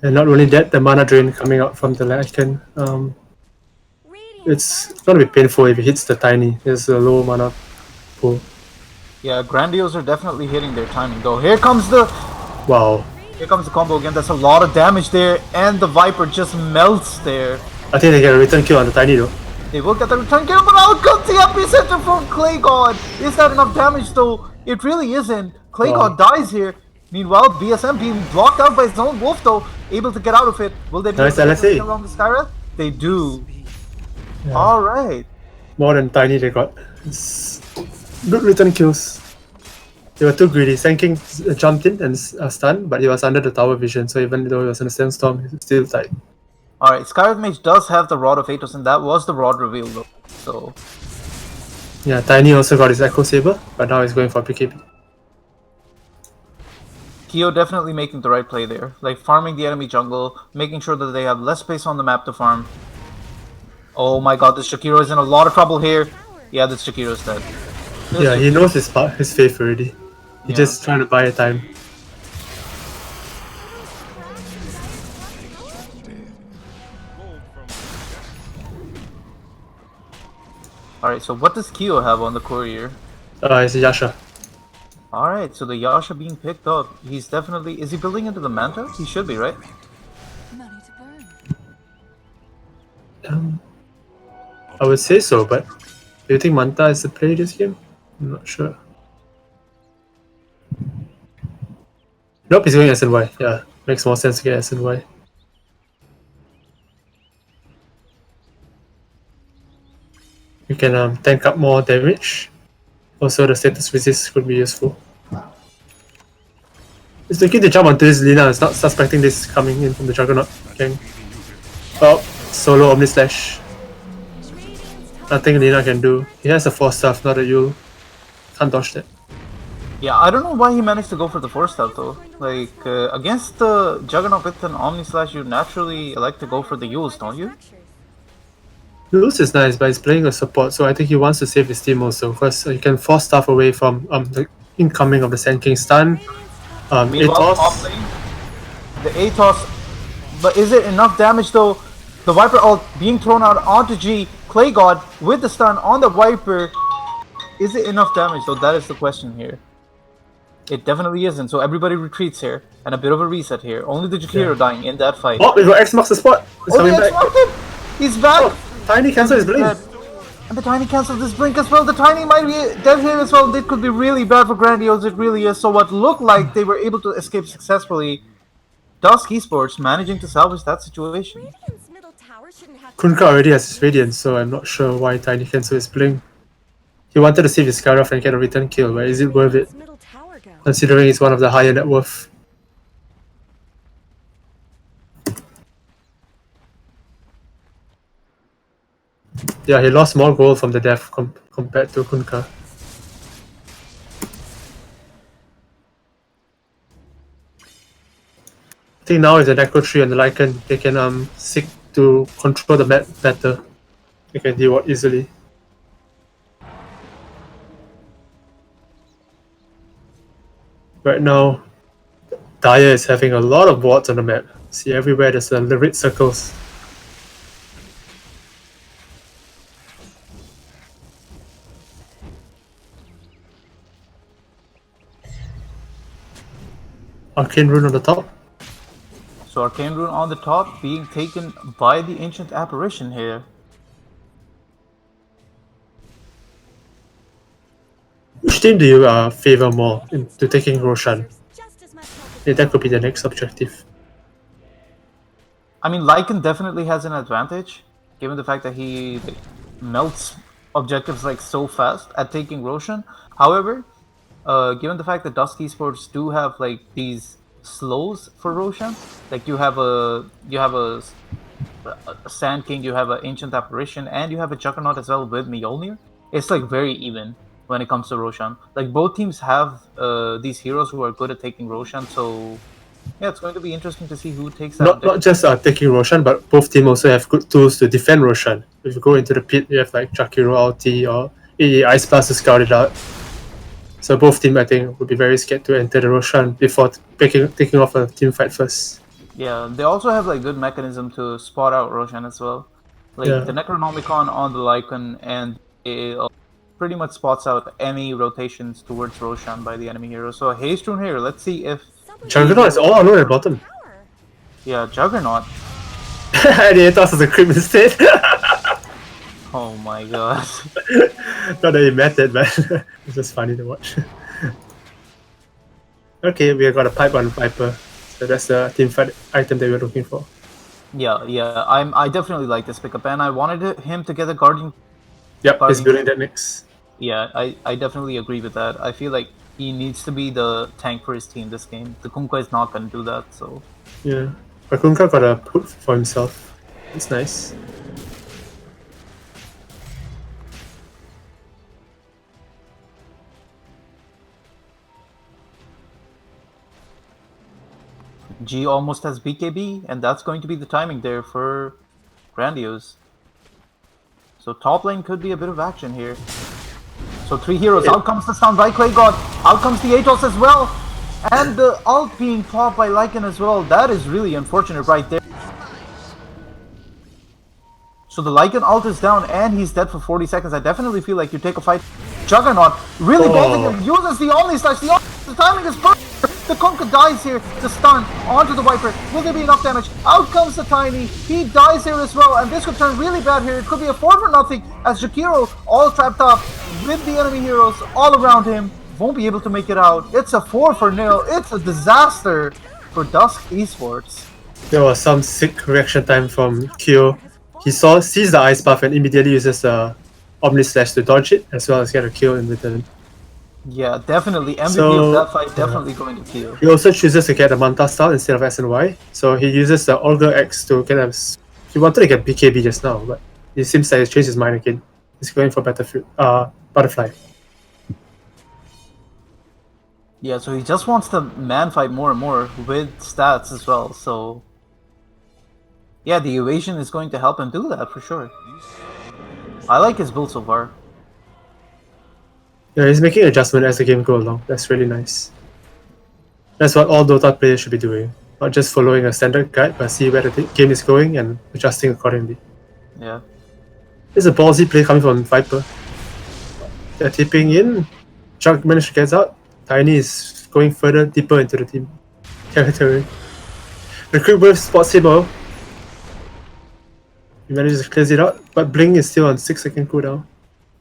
And not only that, the mana drain coming out from the Lycan. It's gonna be painful if it hits the tiny. There's a low mana pool. Yeah, Grandios are definitely hitting their timing though. Here comes the combo again. That's a lot of damage there, and the Viper just melts there. I think they get a return kill on the tiny though. They will get the return kill, but out comes the epicenter from Clay God. Is that enough damage though? It really isn't. Clay God dies here. Meanwhile, BSM being blocked out by his own wolf though, able to get out of it. Will they be able to get the kill on the Skyra? They do. Yeah. Alright. More than tiny they got. It's good return kills. They were too greedy. Sanking jumped in and stunned, but he was under the tower vision, so even though he was in a sandstorm, he still died. Alright, Scarlet Mage does have the Rod of Atos, and that was the Rod reveal though. So yeah, Tiny also got his Echo Saber, but now he's going for BKB. Kyo definitely making the right play there. Like farming the enemy jungle, making sure that they have less space on the map to farm. Oh my god, this Shakiro is in a lot of trouble here. Yeah, this Shakiro's dead. Yeah, he knows his fate already. He's just trying to buy a time. Alright, so what does Kyo have on the courier? It's a Yasha. Alright, so the Yasha being picked up. He's definitely... Is he building into the Manta? He should be, right? I would say so, but do you think Manta is the play this game? I'm not sure. Nope, he's going SNY. Yeah, makes more sense to get SNY. You can tank up more damage. Also, the status resist could be useful. It's looking to jump onto this Lina. It's not suspecting this coming in from the Juggernaut gang. Oh, solo Omni Slash. Nothing Lina can do. He has a 4-staff, not a Yule. Can't dodge that. Yeah, I don't know why he managed to go for the 4-staff though. Like, against the Juggernaut with an Omni Slash, you naturally like to go for the Yules, don't you? Yules is nice, but he's playing a support, so I think he wants to save his team also, because he can force stuff away from the incoming of the Sand King stun. Atos. The Atos, but is it enough damage though? The Viper ult being thrown out onto G. Clay God with the stun on the Viper. Is it enough damage though? That is the question here. It definitely isn't, so everybody retreats here, and a bit of a reset here. Only the Jakiro dying in that fight. Oh, we got X marks the spot! He's coming back! He's back! Oh, Tiny cancelled his blink! And the Tiny cancelled his blink as well. The Tiny might be dead here as well. It could be really bad for Grandiose, it really is. So what looked like they were able to escape successfully, DsK Esports managing to salvage that situation. Kunkka already has his Radiance, so I'm not sure why Tiny cancelled his blink. He wanted to save his Skyroff and get a return kill, but is it worth it? Considering he's one of the higher net worth. Yeah, he lost more gold from the death compared to Kunkka. I think now with the Necro Tree and the Lycan, they can seek to control the map better. They can deal easily. Right now, Daya is having a lot of wards on the map. See, everywhere there's the red circles. Arcane Rune on the top. So Arcane Rune on the top being taken by the Ancient Apparition here. Which team do you favor more into taking Roshan? Yeah, that could be the next objective. I mean, Lycan definitely has an advantage, given the fact that he melts objectives like so fast at taking Roshan. However, given the fact that DsK Esports do have like these slows for Roshan, like you have a Sand King, you have an Ancient Apparition, and you have a Juggernaut as well with Mjolnir. It's like very even when it comes to Roshan. Like both teams have these heroes who are good at taking Roshan, so yeah, it's going to be interesting to see who takes that. Not just taking Roshan, but both teams also have good tools to defend Roshan. if you go into the pit, you have like Jakiro ulti or AA Ice Blast to scout it out. So both teams, I think, would be very scared to enter the Roshan before taking off a team fight first. Yeah, they also have like good mechanism to spot out Roshan as well. Like the Necronomicon on the Lycan and it pretty much spots out any rotations towards Roshan by the enemy hero. So Haste Rune here, let's see if Juggernaut is all alone at bottom. yeah, Juggernaut. And he tosses a creep instead. Oh my god. Not that he meant it, but it's just funny to watch. Okay, we got a pipe on Viper. So that's the team fight item that we were looking for. Yeah, I definitely like this pickup, and I wanted him to get a Guardian. Yep, he's building that next. Yeah, I definitely agree with that. I feel like he needs to be the tank for his team this game. The Kunkka is not going to do that, so... Yeah, but Kunkka got a put for himself. It's nice. G almost has BKB, and that's going to be the timing there for Grandiose. So top lane could be a bit of action here. So 3 heroes, out comes the stun by Clay God, out comes the Atos as well, and the ult being popped by Lycan as well. That is really unfortunate right there. So the Lycan ult is down and he's dead for 40 seconds. I definitely feel like you take a fight. Juggernaut really bolting him, uses the Omni Slash, the timing is perfect. The Kunkka dies here, the stun onto the Viper. Will there be enough damage? Out comes the Tiny, he dies here as well, and this could turn really bad here. It could be a 4-0 as Jakiro all trapped up with the enemy heroes all around him. Won't be able to make it out. It's a 4-0. It's a disaster for DsK Esports. There was some sick reaction time from Kyo. He sees the ice buff and immediately uses the Omni Slash to dodge it as well as get a kill in return. Yeah, definitely. MVP of that fight definitely going to kill. He also chooses to get the Manta style instead of S and Y. So he uses the Augur X to get a... He wanted to get BKB just now, but it seems like he's changed his mind again. He's going for Butterfly. Yeah, so he just wants to man fight more and more with stats as well, so... Yeah, the evasion is going to help him do that for sure. I like his build so far. Yeah, he's making adjustment as the game goes along. That's really nice. That's what all Dota players should be doing. Not just following a standard guide, but see where the game is going and adjusting accordingly. Yeah. There's a ballsy play coming from Viper. They're tipping in. Chuck managed to get out. Tiny is going further, deeper into the team territory. The Quick Burst spots him all. He manages to clear it out, but Blink is still on 6-second cooldown.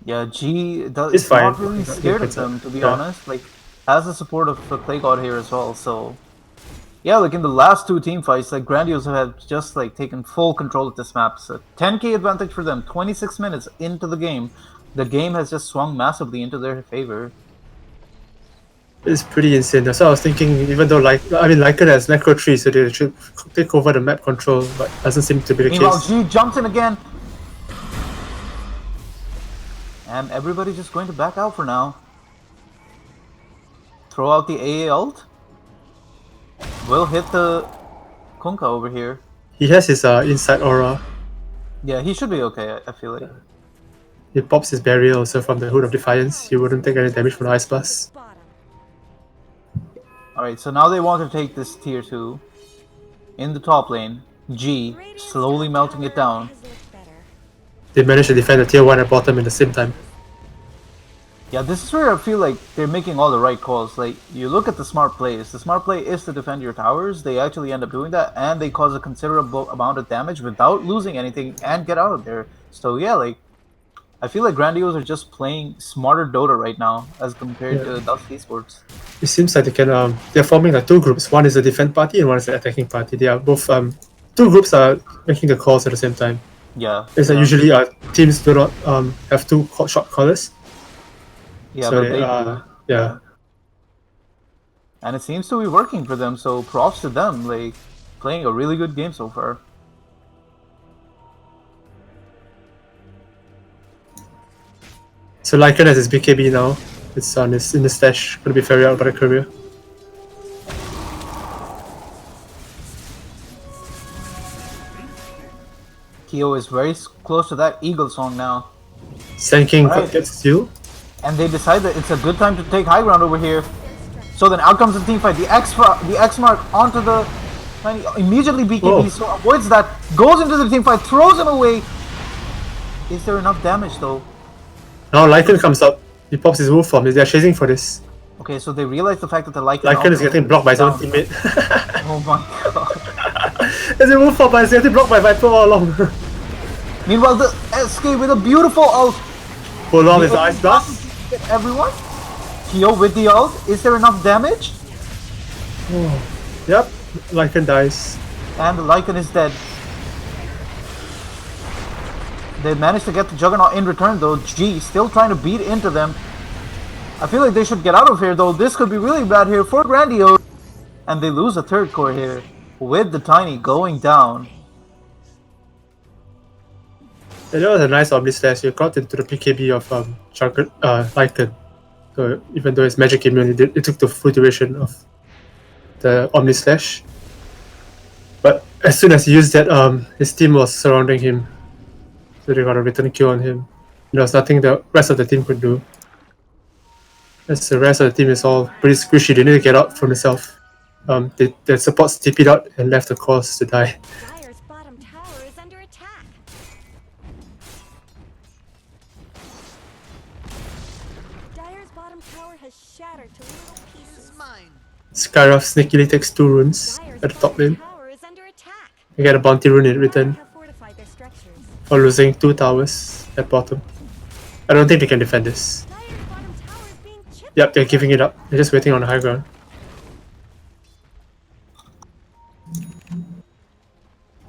Yeah, G is fine. not really scared of them, to be honest. Like, has the support of the Clay God here as well, so... Yeah, like in the last 2 team fights, like Grandiose have just like taken full control of this map. So 10k advantage for them, 26 minutes into the game. The game has just swung massively into their favor. It's pretty insane. So I was thinking, even though Lycan has Necro 3, so they should take over the map control, but doesn't seem to be the Meanwhile, case. G jumps in again. And everybody's just going to back out for now. Throw out the AA ult. Will hit the Kunkka over here. He has his inside aura. Yeah, he should be okay, I feel like. He pops his barrier also from the Hood of Defiance. He wouldn't take any damage from the Ice Blast. Alright, so now they want to take this tier 2. In the top lane, G slowly melting it down. They managed to defend the tier 1 at bottom at the same time. Yeah, this is where I feel like they're making all the right calls. Like, you look at the smart plays. The smart play is to defend your towers. They actually end up doing that, and they cause a considerable amount of damage without losing anything and get out of there. So yeah, like, I feel like Grandiose are just playing smarter Dota right now as compared to DsK Esports. It seems like they're forming like 2 groups. One is the defense party and one is the attacking party. They are both 2 groups are making the calls at the same time. Yeah. It's like usually teams do not have 2 shot callers. Yeah, so but yeah. And it seems to be working for them, so props to them, like, playing a really good game so far. So Lycan has his BKB now. It's in the stash, gonna be ferried out by the courier. Kyo is very close to that Eagle song now. Sand King Alright. gets steal. And they decide that it's a good time to take high ground over here. So then out comes the team fight. The X mark onto the Tiny. Immediately BKB so avoids that. Goes into the team fight. Throws him away. Is there enough damage though? Now Lycan comes up. He pops his wolf form. They're chasing for this. Okay, so they realize the fact that the Lycan is getting blocked by his own teammate. Oh my god. There's a wolf form, but he's getting blocked by Viper all along. Meanwhile, the SK with a beautiful ult. Pull on his Ice Blast. Everyone. Kyo with the ult. Is there enough damage? Yep, Lycan dies. And the Lycan is dead. They managed to get the Juggernaut in return though. G still trying to beat into them. I feel like they should get out of here though. This could be really bad here for Grandiose. And they lose a third core here. With the Tiny going down. Yeah, that was a nice Omni Slash. You got into the PKB of Lycan. So even though his magic immune, it took the full duration of the Omni Slash. But as soon as he used that, his team was surrounding him. So they got a return kill on him. There was nothing the rest of the team could do. As the rest of the team is all pretty squishy, they need to get out from themselves. Their supports TP'd out and left the cores to die. Dire's bottom tower is under attack. Dire's bottom tower has shattered to little pieces. Skyroth sneakily takes 2 runes Dire's at the top lane. tower is under attack. They get a bounty rune in return Have fortified their structures. for losing 2 towers at bottom. I don't think they can defend this. Dire's bottom tower is being chipped. Yep, they're giving it up. They're just waiting on the high ground.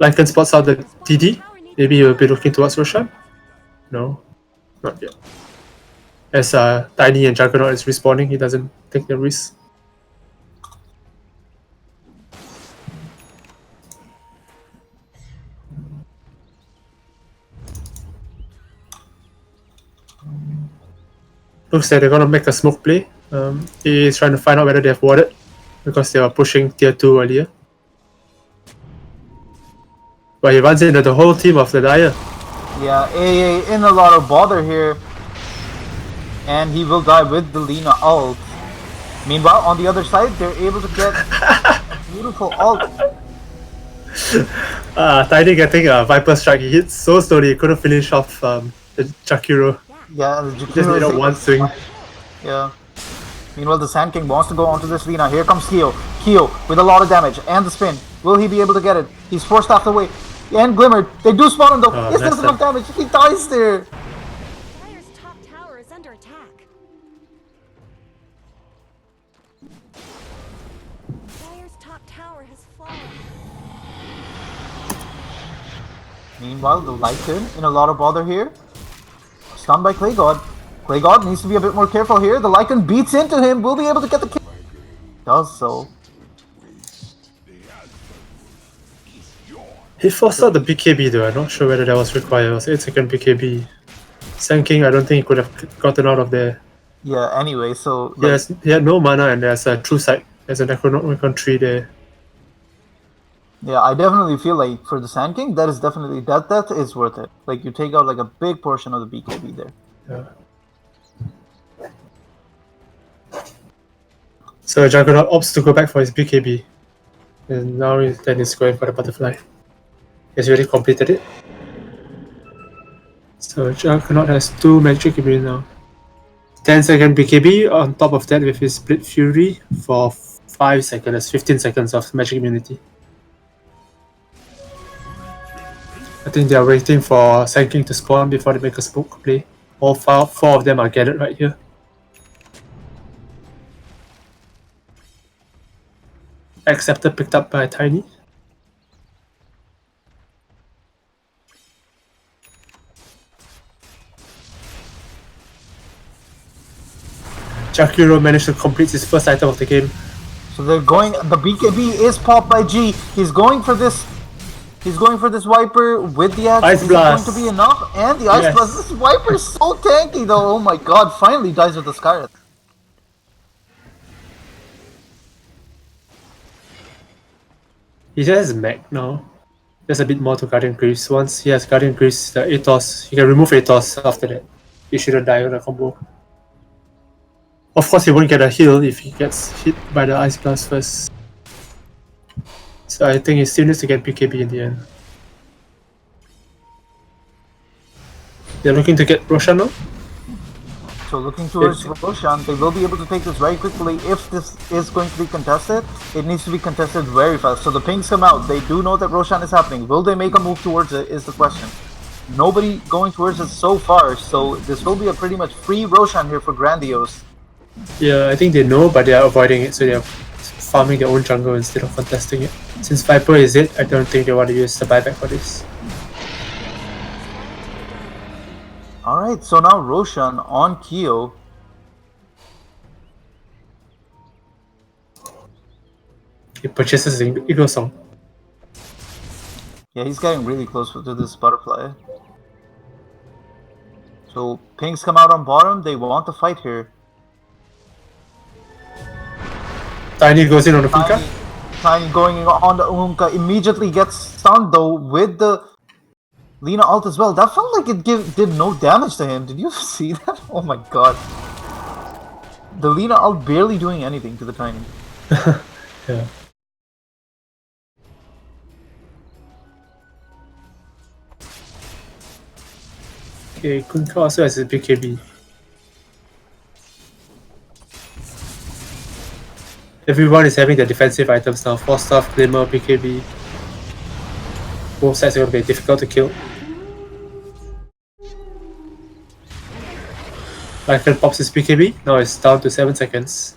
Lycan spots out the DD. Maybe he'll be looking towards Roshan. No, not yet. As Tiny and Juggernaut is respawning, he doesn't take the risk. Looks like they're gonna make a smoke play. He is trying to find out whether they have warded because they were pushing tier 2 earlier. But he runs into the whole team of the Dire. Yeah, AA in a lot of bother here. And he will die with the Lina ult. Meanwhile, on the other side, they're able to get a beautiful ult. Tiny getting a Viper Strike. He hits so slowly he couldn't finish off the Jakiro. Yeah, the Just Jakiro made a is- one swing. Yeah. Meanwhile, the Sand King wants to go onto this Lina. Here comes Kyo. Kyo with a lot of damage and the spin. Will he be able to get it? He's forced out the way. And Glimmer. They do spawn him though. Oh, Is there nice enough damage? He dies there. Dire's top tower is under attack. Dire's top tower has fallen. Meanwhile, the Lycan in a lot of bother here. Stunned by Clay God. Clay God needs to be a bit more careful here. The Lycan beats into him. Will be able to get the kill. Does so. He forced out the BKB though. I'm not sure whether that was required. It was 8-second BKB. Sand King, I don't think he could have gotten out of there. Yeah, anyway, so... like, He had no mana and there's a true sight. There's a Necronomicon tree there. yeah, I definitely feel like for the Sand King, that is definitely... That is worth it. Like, you take out like a big portion of the BKB there. Yeah. So Juggernaut opts to go back for his BKB. And now he's going for the butterfly. He's already completed it. So Juggernaut has 2 magic immune now. 10-second BKB on top of that with his Split Fury for 5 seconds. That's 15 seconds of magic immunity. I think they are waiting for Sand King to spawn before they make a smoke play. All 4 of them are gathered right here. Acceptor picked up by Tiny. Jakiro managed to complete his first item of the game. So they're going... The BKB is popped by G. He's going for this... He's going for this Viper with the axe. Ice Is Blast. it going to be enough? And the Ice Yes. Blast. This Viper is so tanky though. Oh my god. Finally dies with the Skyrath. He just has Mech now. there's a bit more to Guardian Greaves. Once he has Guardian Greaves, the Atos, he can remove Atos after that. He shouldn't die on a combo. Of course, he won't get a heal if he gets hit by the Ice Blast first. So I think he still needs to get BKB in the end. They're looking to get Roshan now? So looking towards Roshan, they will be able to take this very quickly. If this is going to be contested, it needs to be contested very fast. So the pings come out. They do know that Roshan is happening. Will they make a move towards it is the question. Nobody going towards it so far, so this will be a pretty much free Roshan here for Grandiose. Yeah, I think they know, but they are avoiding it, so they are farming their own jungle instead of contesting it. Since Viper is it, I don't think they want to use the buyback for this. Alright, so now Roshan on Kyo. He purchases the Eagle Song. Yeah, he's getting really close to this butterfly. So pings come out on bottom, they want to fight here. Tiny goes in on the Funka. Tiny going on the Unka, immediately gets stunned though with the Lina ult as well. That felt like it did no damage to him. Did you see that? Oh my god. The Lina ult barely doing anything to the Tiny. Yeah. Okay, Kunka also has a BKB. Everyone is having their defensive items now. Force Staff, Glimmer, BKB. Both sides are going to be difficult to kill. Michael pops his BKB. Now it's down to 7 seconds.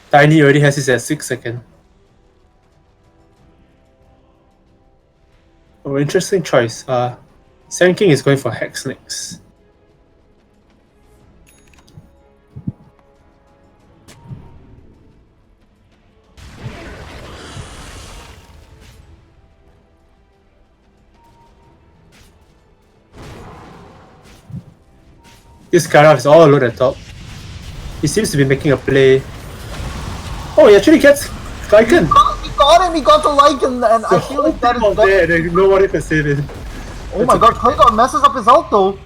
Tiny already has his at 6 seconds. Oh, interesting choice. Sand King is going for Hex next. This Karaf is all alone at top. He seems to be making a play. Oh, he actually gets Lycan! He got him! He got the Lycan! And I feel like that is... there, nobody can save it. Oh my god, Claygon messes up his ult though.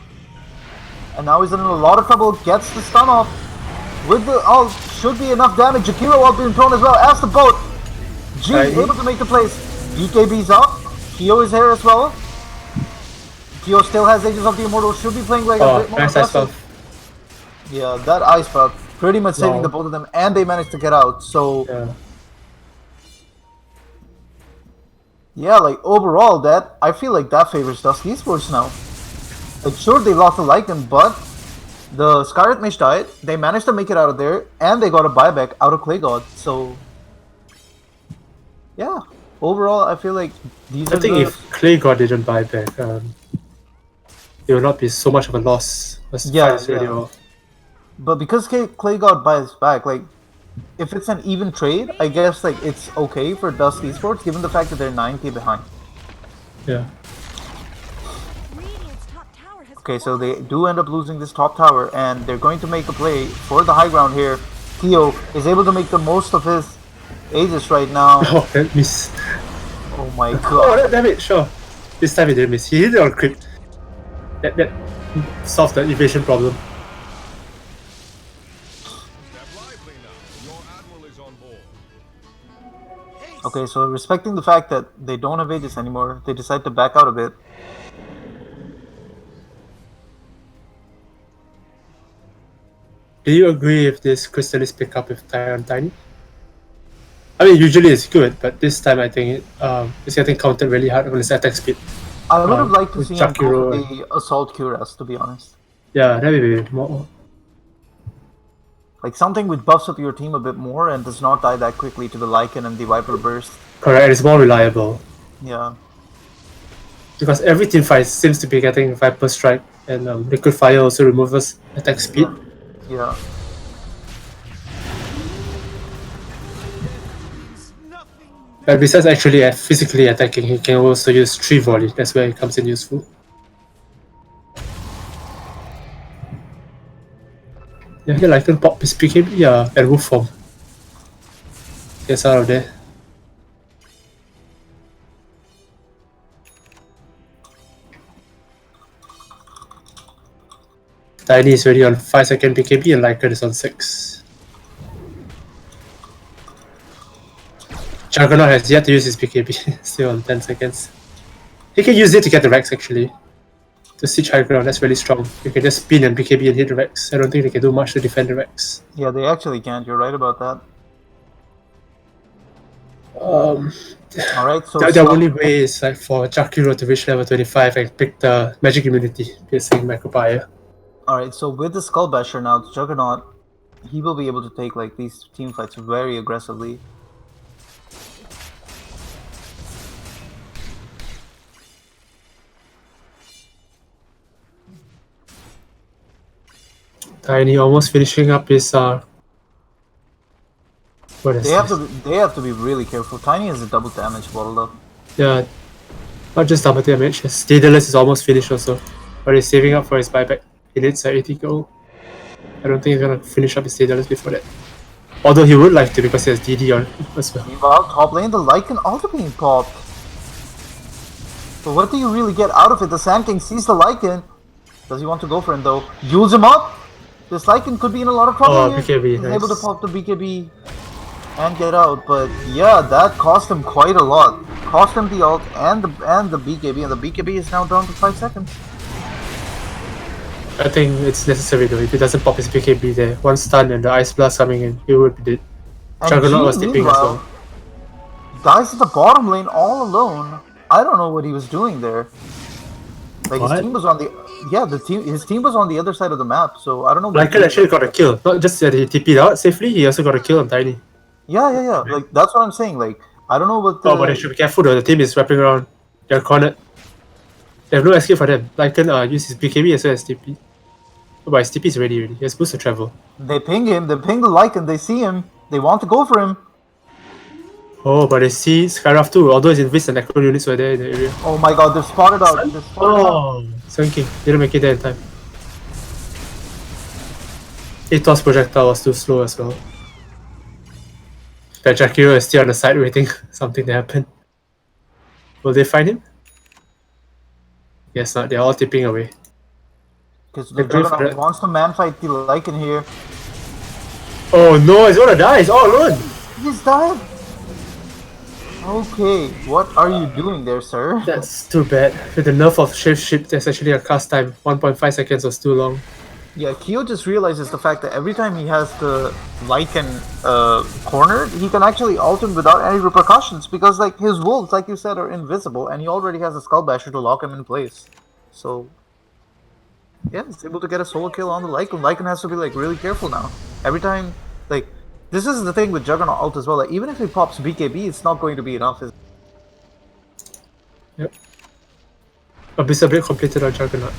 And now he's in a lot of trouble, gets the stun off. With the ult, should be enough damage. Jakiro ult being thrown as well, as the boat. G able to make the plays. BKB's up. Kyo is here as well. Kyo still has Ages of the Immortal, should be playing like a bit more aggressive. Yeah, that Ice Puff pretty much saving the both of them, and they managed to get out, so... Yeah, like overall, that I feel like that favors DsK Esports now. Like sure, they lost the Lycan, but the Scarlet Mage died, they managed to make it out of there, and they got a buyback out of Clay God, so... Yeah, overall, I feel like these are I think if Clay God didn't buy back, it would not be so much of a loss. But because Clay God buys back, like, if it's an even trade, I guess like it's okay for DsK Esports, given the fact that they're 9k behind. Yeah. Okay, so they do end up losing this top tower, and they're going to make a play for the high ground here. Kyo is able to make the most of his Aegis right now. Oh, that miss. Oh my god. Oh, that damage, sure. This time he didn't miss. He hit it on crit. That solved the evasion problem. Okay, so respecting the fact that they don't have Aegis anymore, they decide to back out a bit. Do you agree if this Crystallis pick up with Tiny? I mean, usually it's good, but this time I think it's getting countered really hard on his attack speed. I would have liked to see him go for the Assault Cuirass, to be honest. Yeah, that would be more... Like something which buffs up your team a bit more and does not die that quickly to the Lycan and the Viper Burst. Correct, it's more reliable. Yeah. Because every team fight seems to be getting Viper Strike, and Liquid Fire also removes attack speed. Yeah. But besides actually physically attacking, he can also use 3 volley. That's where it comes in useful. Yeah, I can pop his BKB, and Wolf form. Gets out of there. Tiny is already on 5-second BKB and Lycan is on 6. Juggernaut has yet to use his BKB, still on 10 seconds. He can use it to get the Rex actually. To siege high ground, that's really strong. You can just spin and BKB and hit the Rex. I don't think they can do much to defend the Rex. Yeah, they actually can't. You're right about that. Alright, so The only way is like for Jakiro to reach level 25 and pick the magic immunity, piercing Macropire. Alright, so with the Skull Basher now, Juggernaut, he will be able to take like these team fights very aggressively. Tiny almost finishing up his what is They this? have to be really careful. Tiny has a double damage bottled up. Yeah, not just double damage. His Daedalus is almost finished also, but he's saving up for his buyback. He needs 80 gold. I don't think he's gonna finish up his Daedalus before that. Although he would like to because he has DD on as well. Meanwhile, top lane, the Lycan also being popped. So what do you really get out of it? The Sand King sees the Lycan. Does he want to go for him though? Use him up! This Lycan could be in a lot of trouble Oh, here. BKB, He's nice. able to pop the BKB and get out, but yeah, that cost him quite a lot. Cost him the ult and the BKB, and the BKB is now down to 5 seconds. I think it's necessary though. If he doesn't pop his BKB there, one stun and the Ice Blast coming in, he would be dead. And Juggernaut was G, tipping as meanwhile, well. guys at the bottom lane all alone. I don't know what he was doing there. Like What? his team was on the his team was on the other side of the map, so I don't know. Lycan actually got a kill. Not just that he TP'd out safely, he also got a kill on Tiny. Yeah. Like that's what I'm saying. Like I don't know what the. Oh, but they should be careful though. The team is wrapping around. They're cornered. They have no escape for them. Lycan use his BKB as well as TP. Oh, but his TP is ready. He has boost to travel. They ping him. They ping the Lycan. They see him. They want to go for him. Oh, but they see Skyraft too. Although his Invis and Necro units were there in the area. Oh my god, they're spotted out. They're spotted out. Oh, Sun King didn't make it there in time. Atos projectile was too slow as well. That Jakiro is still on the side waiting something to happen. Will they find him? Yes, not. They're all tipping away. Because the They're going for Juggernaut it. wants to man fight the Lycan here. Oh no, he's gonna die. He's all alone. He's died. Okay, what are you doing there, sir? That's too bad. With the nerf of Shift, there's actually a cast time. 1.5 seconds was too long. Yeah, Kyo just realizes the fact that every time he has the Lycan cornered, he can actually ult him without any repercussions because like his wolves, like you said, are invisible and he already has a Skull Basher to lock him in place. So yeah, he's able to get a solo kill on the Lycan. Lycan has to be like really careful now. Every time, like, this is the thing with Juggernaut ult as well. Like, even if he pops BKB, it's not going to be enough. Yep. Abyss a bit completed on Juggernaut.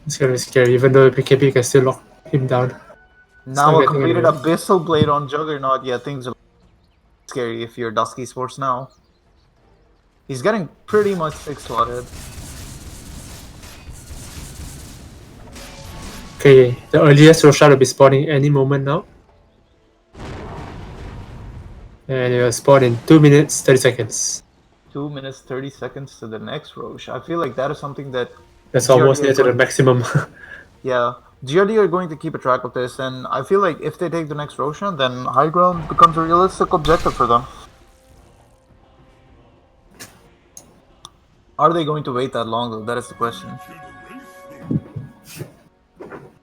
It's gonna be scary, even though BKB can still lock him down. Now not a getting completed anywhere. Abyssal Blade on Juggernaut. Yeah, things are scary if you're DsK Sports now. He's getting pretty much 6-slotted. Okay, the earliest Roshan will be spawning any moment now. And it will spawn in 2 minutes 30 seconds. 2 minutes 30 seconds to the next Roche. I feel like that is something that That's GRD almost are near to the going- maximum. Yeah, GRD are going to keep a track of this, and I feel like if they take the next Roshan, then high ground becomes a realistic objective for them. Are they going to wait that long though? That is the question.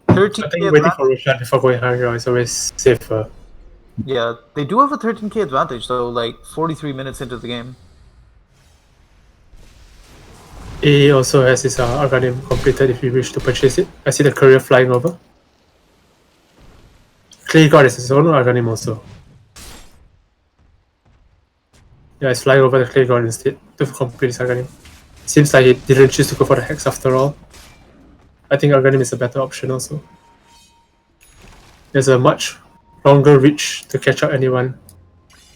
13k I think waiting advantage. for Roshan before going high ground is always safer. Yeah, they do have a 13k advantage though, like 43 minutes into the game. A also has his Arcanim completed if you wish to purchase it. I see the courier flying over. Clay God is his own Arcanim also. Yeah, it's flying over the Clay God instead to complete his Arcanim. Seems like he didn't choose to go for the Hex after all. I think Arcanim is a better option also. There's a much longer reach to catch up anyone.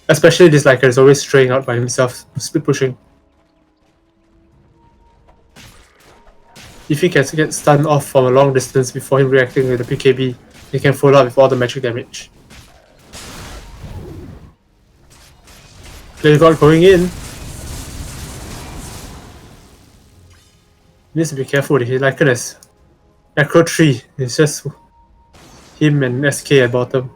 Especially this Lycan is always straying out by himself, split pushing. If he can get stunned off from a long distance before him reacting with the PKB, he can follow up with all the magic damage. Clay God going in. He needs to be careful. He Lycan is Necro 3. It's just him and SK at bottom.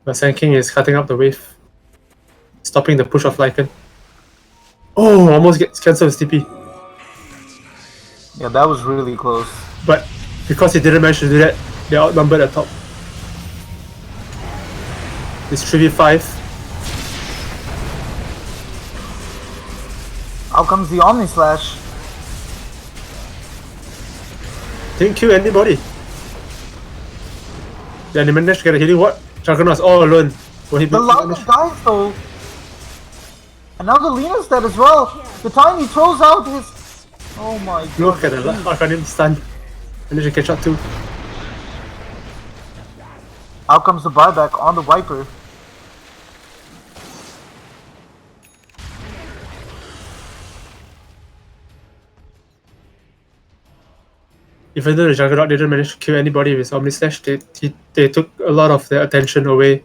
But Sand King is cutting up the wave. Stopping the push of Lycan. Oh, almost gets cancelled with TP. Yeah, that was really close. But because he didn't manage to do that, they're outnumbered at top. It's 3v5. Out comes the Omni Slash. Didn't kill anybody. Then he managed to get a healing ward. Juggernaut's all alone. The Lycan dies though. And now the Lena's dead as well. The Tiny throws out his... Oh my god. Look at the luck on him stun. Managed to catch up too. Out comes the buyback on the Viper. Even though the Juggernaut didn't manage to kill anybody with Omni Slash, they took a lot of their attention away.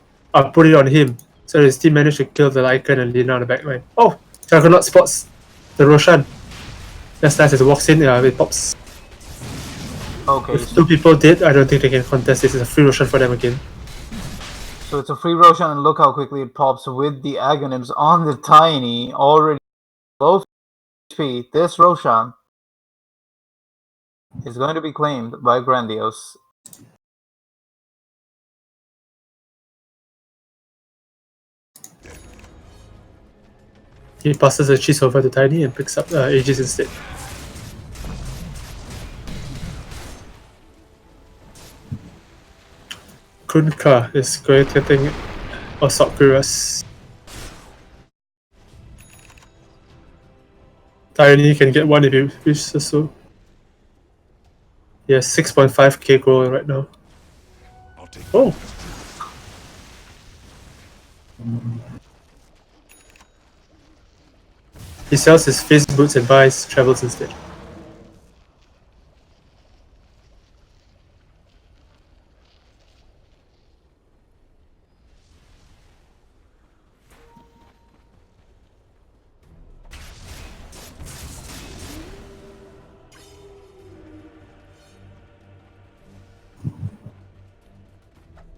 Put it on him. So his team managed to kill the Lycan and Lina on the backline. Oh! Juggernaut spots the Roshan. That's nice as it walks in, it pops. Okay. If two people dead, I don't think they can contest this. It's a free Roshan for them again. So it's a free Roshan and look how quickly it pops with the Aghanims on the Tiny. Already low HP. This Roshan is going to be claimed by Grandiose. He passes the cheese over to Tiny and picks up Aegis instead. Kunka is getting Assault Cuirass. Tiny can get one if he wishes so. He has 6.5k gold right now. Oh! He sells his face boots and buys travels instead.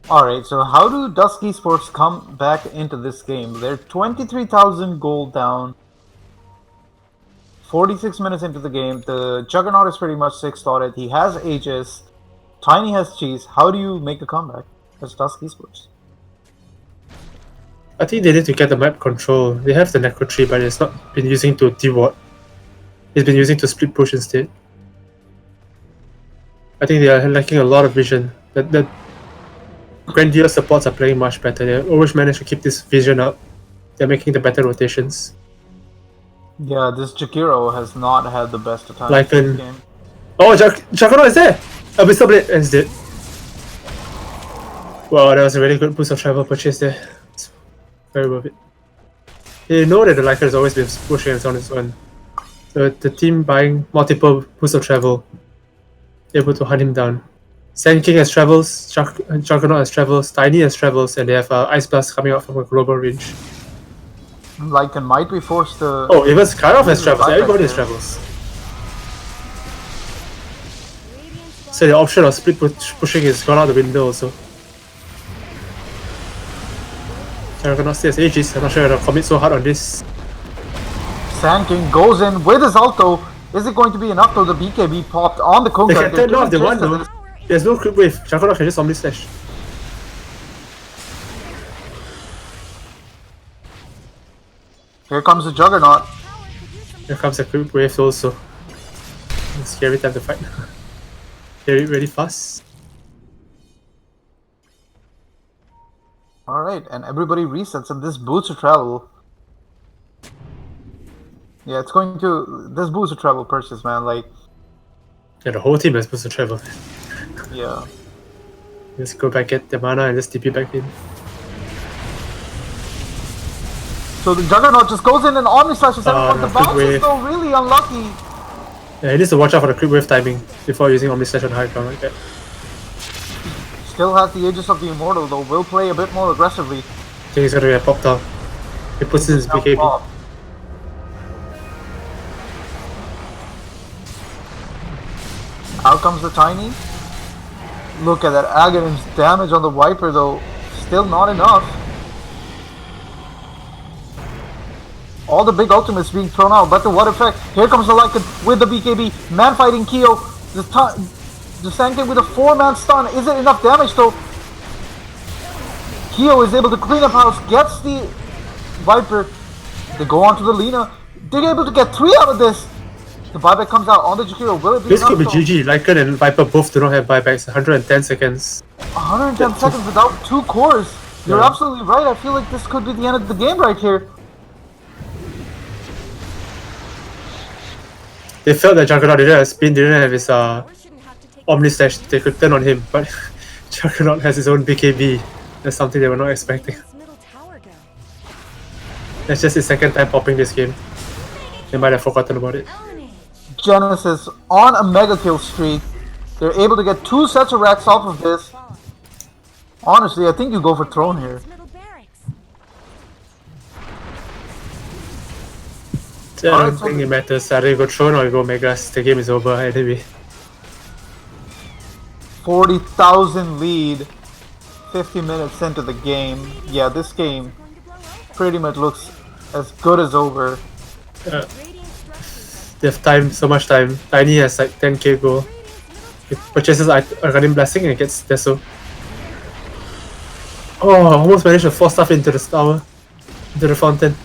Alright, so how do DsK Esports come back into this game? They're 23,000 gold down. 46 minutes into the game. The Juggernaut is pretty much 6-slotted. He has Aegis. Tiny has cheese. How do you make a comeback as DsK Esports? I think they need to get the map control. They have the Necro tree, but it's not been using to D-ward. It's been using to split push instead. I think they are lacking a lot of vision. The Grandiose supports are playing much better. They always manage to keep this vision up. They're making the better rotations. Yeah, this Jakiro has not had the best of times Like in this game. Oh, Juggernaut is there! Abyssal Blade ends it. Wow, that was a really good boost of travel purchase there. It's very worth it. They know that the Lycan has always been pushing us on its own. So the team buying multiple boosts of travel, able to hunt him down. Sand King has travels, Juggernaut has travels, Tiny has travels, and they have Ice Blast coming out from a global range. Lycan might be forced to... Oh, even Skyroff has travels, everybody has travels. So the option of split pushing is gone out the window also. Juggernaut still has Aegis, I'm not sure if I'll commit so hard on this. Sand King goes in with his Alto. Is it going to be enough though? The BKB popped on the They Konga. can turn off the one though. There's no creep wave, Juggernaut can just Omni Slash. Here comes the Juggernaut. Here comes a creep wave also. It's scary time to fight. Get it really fast. Alright, and everybody resets and this boots of travel. Yeah, it's going to... This boots of travel purchase, man, like... Yeah, the whole team is supposed to travel. Yeah. Just go back, get the mana and just TP back in. So the Juggernaut just goes in and Omni Slashes everyone. no, The bounce wave. is though really unlucky. Yeah, he needs to watch out for the creep wave timing before using Omni Slash on high ground like that. Still has the Aegis of the Immortal though, will play a bit more aggressively. I think he's gonna get popped off. He puts in his Now BKB. pop. Out comes the Tiny. Look at that Aghanim's damage on the Viper though. Still not enough. All the big ultimates being thrown out, but to what effect? Here comes the Lycan with the BKB. Man fighting Kyo. The Sanctum with a 4-man stun. Is it enough damage though? Kyo is able to clean up house, gets the Viper. They go on to the Lina. They're able to get 3 out of this. The buyback comes out on the Jakiro. Will it be This enough? could be GG. Lycan and Viper both do not have buybacks. 110 seconds. 110 seconds without 2 cores. You're Yeah. absolutely right. I feel like this could be the end of the game right here. They felt that Juggernaut didn't have spin, didn't have his Or shouldn't have to take Omni Slash. They could turn on him, but Juggernaut has his own BKB. That's something they were not expecting. this middle tower go. That's just his second time popping this game. They might have forgotten about it. Ownage. Genesis on a mega kill streak. They're able to get 2 sets of racks off of this. Honestly, I think you go for throne here. This middle barracks. I don't think it matters. Either you go Throne or you go Megas. The game is over anyway. 40,000 lead. 50 minutes into the game. Yeah, this game Going to blow over. pretty much looks as good as over. Radiant structures They have time, so much time. Tiny has like 10k gold. He purchases Arcanium Blessing and he gets Deso. Oh, almost managed to force stuff into the tower. Into the fountain.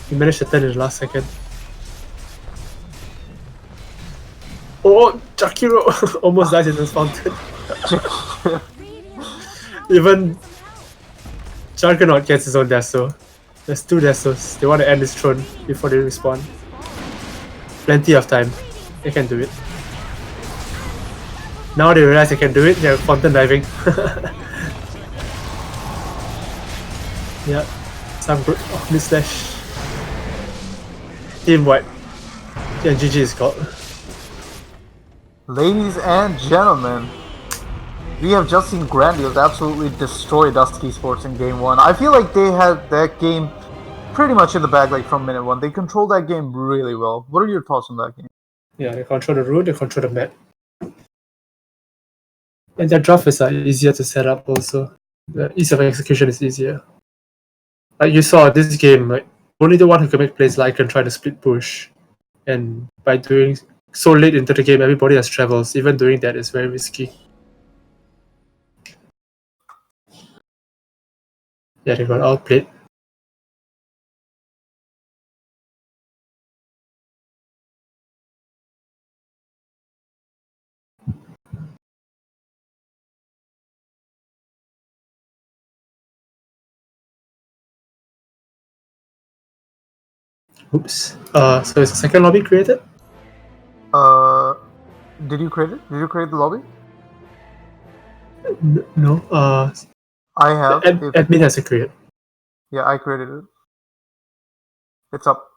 He managed to turn in the last second. Oh, Jakiro almost dies in this fountain. Even Juggernaut gets his own Deso. There's 2 Desos. They want to end this throne before they respawn. Plenty of time. They can do it. Now they realize they can do it, they're fountain diving. Yeah, some good Omni Slash. Team wipe. Yeah, GG is called. Ladies and gentlemen, we have just seen Grandiose absolutely destroy DsK Esports in game 1. I feel like they had that game pretty much in the bag like from minute 1. They controlled that game really well. What are your thoughts on that game? Yeah, they control the route, they control the map. And their draft is easier to set up also. The ease of execution is easier. Like you saw this game, like only the one who can make plays like can try to split push. And by doing so late into the game, everybody has travels. Even doing that is very risky. Yeah, they got outplayed. Oops. So is the second lobby created? Did you create it? Did you create the lobby? No. I have. Admin has to create. Yeah, I created it. It's up.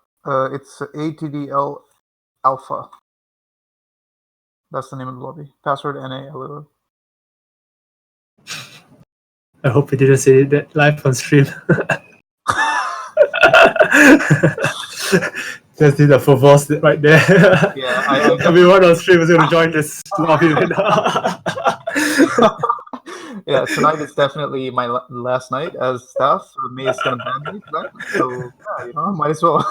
It's ATDL Alpha. That's the name of the lobby. Password NALO. I hope you didn't say that live on stream. Just did a full voice right there. Yeah, I Everyone on stream is going to join this lobby right now. yeah, tonight is definitely my last night as staff. So May is gonna ban me tonight. So yeah, you know, might as well.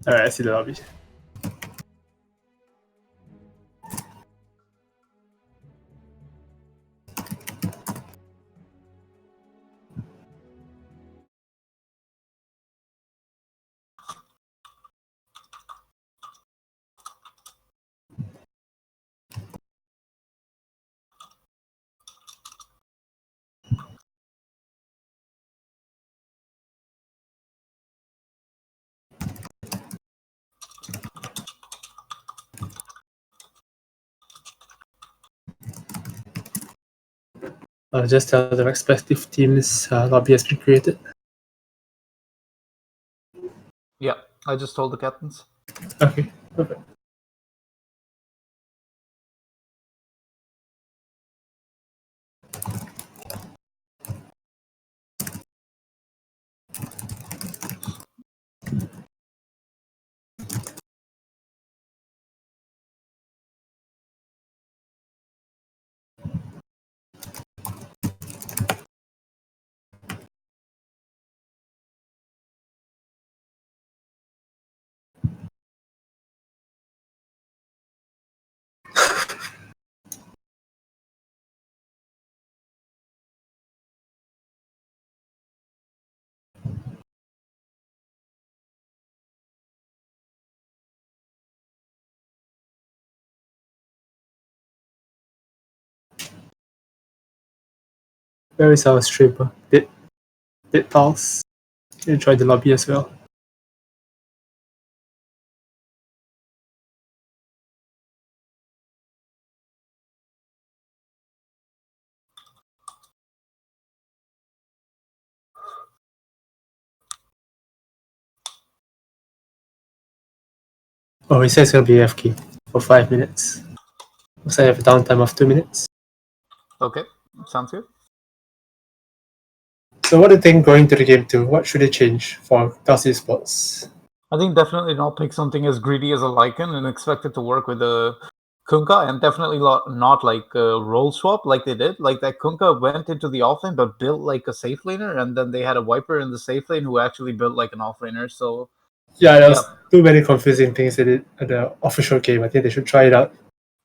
Alright, I see the lobby. I'll just tell the respective teams lobby has been created. Yeah, I just told the captains. Okay, perfect. Where is our streamer? Did Pulse? You join the lobby as well. Oh, he says he'll be AFK for 5 minutes. Looks like I have a downtime of 2 minutes. Okay, sounds good. So what do you think going to the game 2? What should they change for DsK Esports? I think definitely not pick something as greedy as a Lycan and expect it to work with the Kunkka, and definitely not like a role swap like they did. Like that Kunkka went into the offlane but built like a safe laner, and then they had a Viper in the safe lane who actually built like an offlaner. So Yeah, there's too many confusing things in it at the official game. I think they should try it out.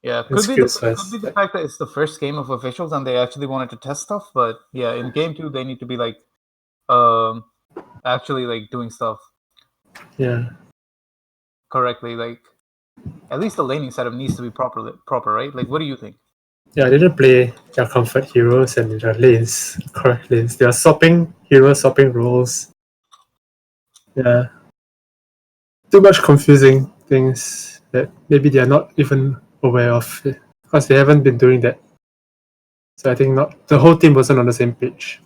yeah, in could be the skills first. fact that it's the first game of officials and they actually wanted to test stuff. But yeah, in game 2 they need to be like actually like doing stuff Yeah. correctly. Like at least the laning setup needs to be proper, right? Like what do you think? Yeah, they didn't play their comfort heroes and their lanes, correct lanes. They are swapping heroes, swapping roles. Yeah. Too much confusing things that maybe they are not even aware of because they haven't been doing that. So I think not the whole team wasn't on the same page.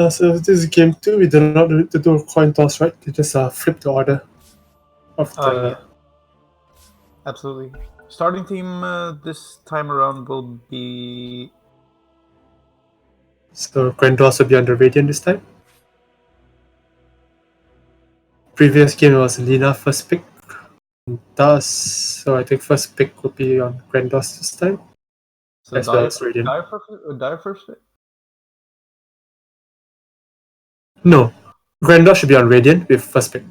So this is game 2. We do not need to do a coin toss, right? They just flip the order of the. Yeah, absolutely. Starting team this time around will be So Grandos will be on the Radiant this time. Previous game was Lina first pick. So I think first pick would be on Grandos this time. so As well as Radiant. Dire first pick? No. Grandos should be on Radiant with first pick.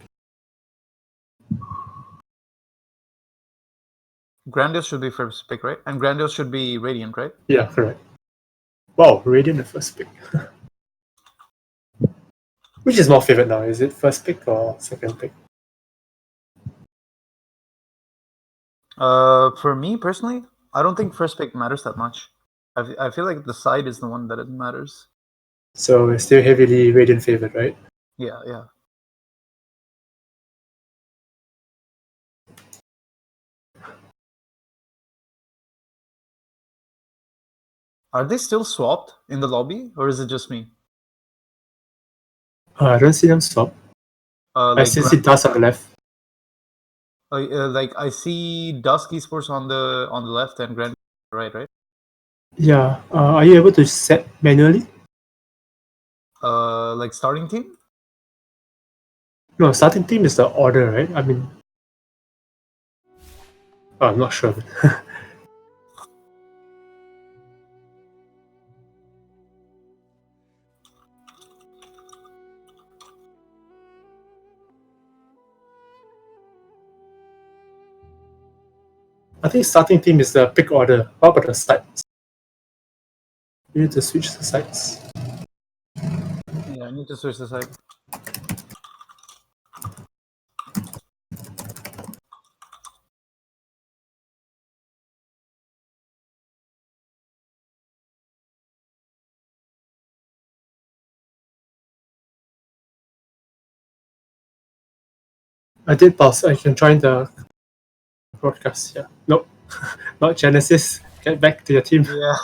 Grandiose should be first pick, right? And Grandiose should be Radiant, right? Yeah, correct. Wow, Radiant the first pick. Which is more favorite now? Is it first pick or second pick? For me personally, I don't think first pick matters that much. I feel like the side is the one that it matters. So it's still heavily Radiant favored, right? Yeah, yeah. Are they still swapped in the lobby, or is it just me? I don't see them swap. I Like still see Dust on the left. like I see DsK Esports on the left and Grand right. Yeah. Are you able to set manually? Like starting team. No, starting team is the order, right? I mean, I'm not sure. I think starting team is the pick order. What about the sides? You need to switch the sides. Yeah, I need to switch the side. I did pause. I can join the broadcast. Yeah. Nope. Not Genesis. Get back to your team. Yeah.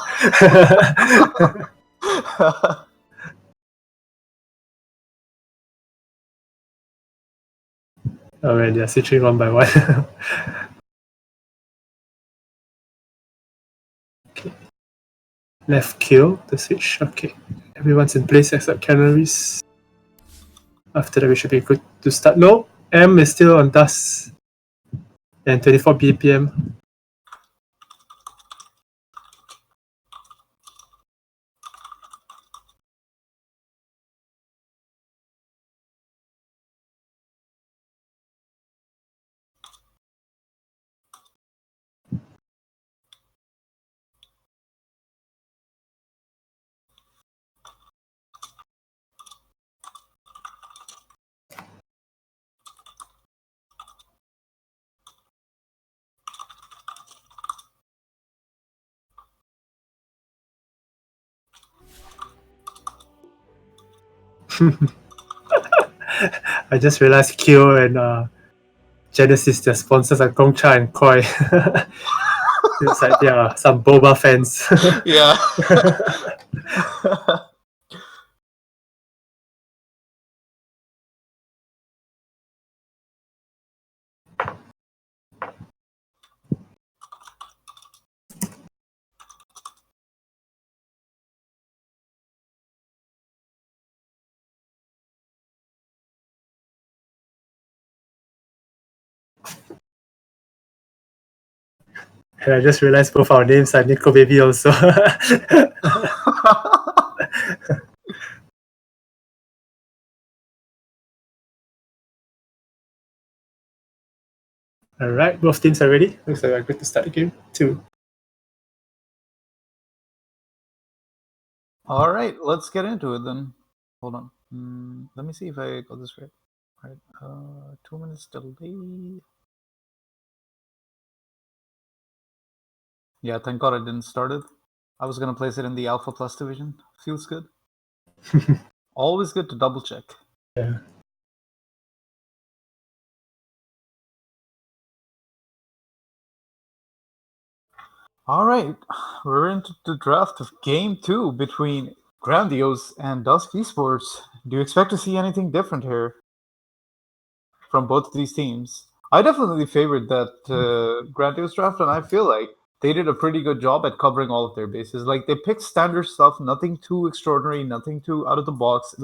Oh man, they're switching one by one. Okay. Left kill to switch. Okay. Everyone's in place except calories. After that, we should be good to start. No, M is still on dust. And 24 BPM. I just realized Kyo and Genesis, their sponsors are Gongcha and Koi. It's like they are some boba fans. Yeah. And I just realized both our names are Nico Baby also. Alright, both teams are ready. Looks like we're good to start the game. 2. All right, let's get into it then. Hold on. Let me see if I got this right. All right, 2 minutes delay. Yeah, thank God I didn't start it. I was gonna place it in the Alpha Plus division. Feels good. Always good to double check. Yeah. All right, we're into the draft of Game 2 between Grandiose and DsK Esports. Do you expect to see anything different here from both of these teams? I definitely favored that Grandiose draft, and I feel like they did a pretty good job at covering all of their bases. Like, they picked standard stuff, nothing too extraordinary, nothing too out of the box.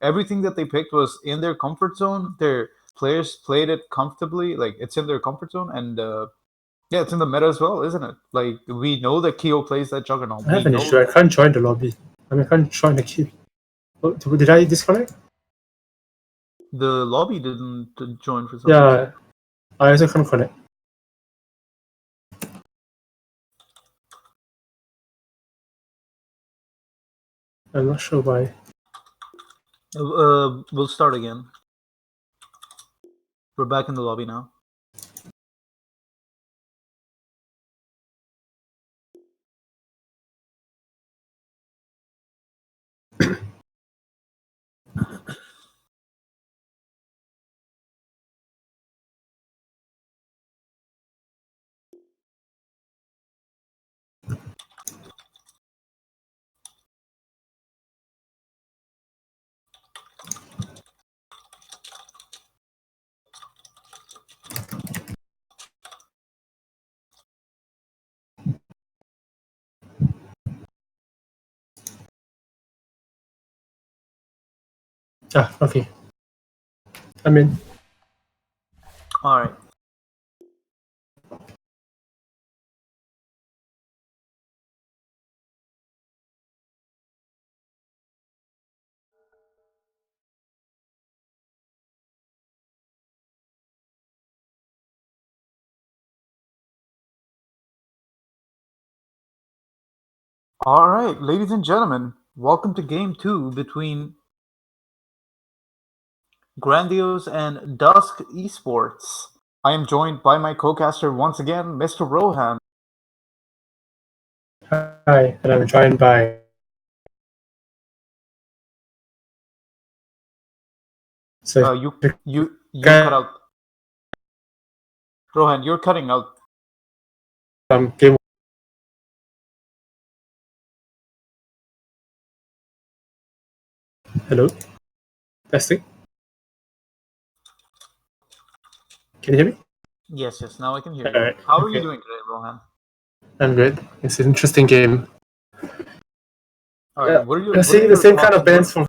Everything that they picked was in their comfort zone. Their players played it comfortably, like it's in their comfort zone, and yeah, it's in the meta as well, isn't it? Like, we know that Keo plays that Juggernaut. I have an issue. I can't join the lobby. I can't join the queue. Oh, did I disconnect? The lobby didn't join for some Yeah, reason. I also can't connect. I'm not sure why. We'll start again. We're back in the lobby now. Ah, okay. I'm in. All right. All right, ladies and gentlemen, welcome to Game 2 between Grandiose and DsK Esports. I am joined by my co-caster once again, Mr. Rohan. Hi, and I'm joined by. So You cut out. Rohan, you're cutting out. game Hello? Testing? Can you hear me? Yes, now I can hear you. Alright, How are you okay. doing today, Rohan? I'm good. It's an interesting game. All right, Yeah, what are we're seeing the your same kind thoughts of bands from.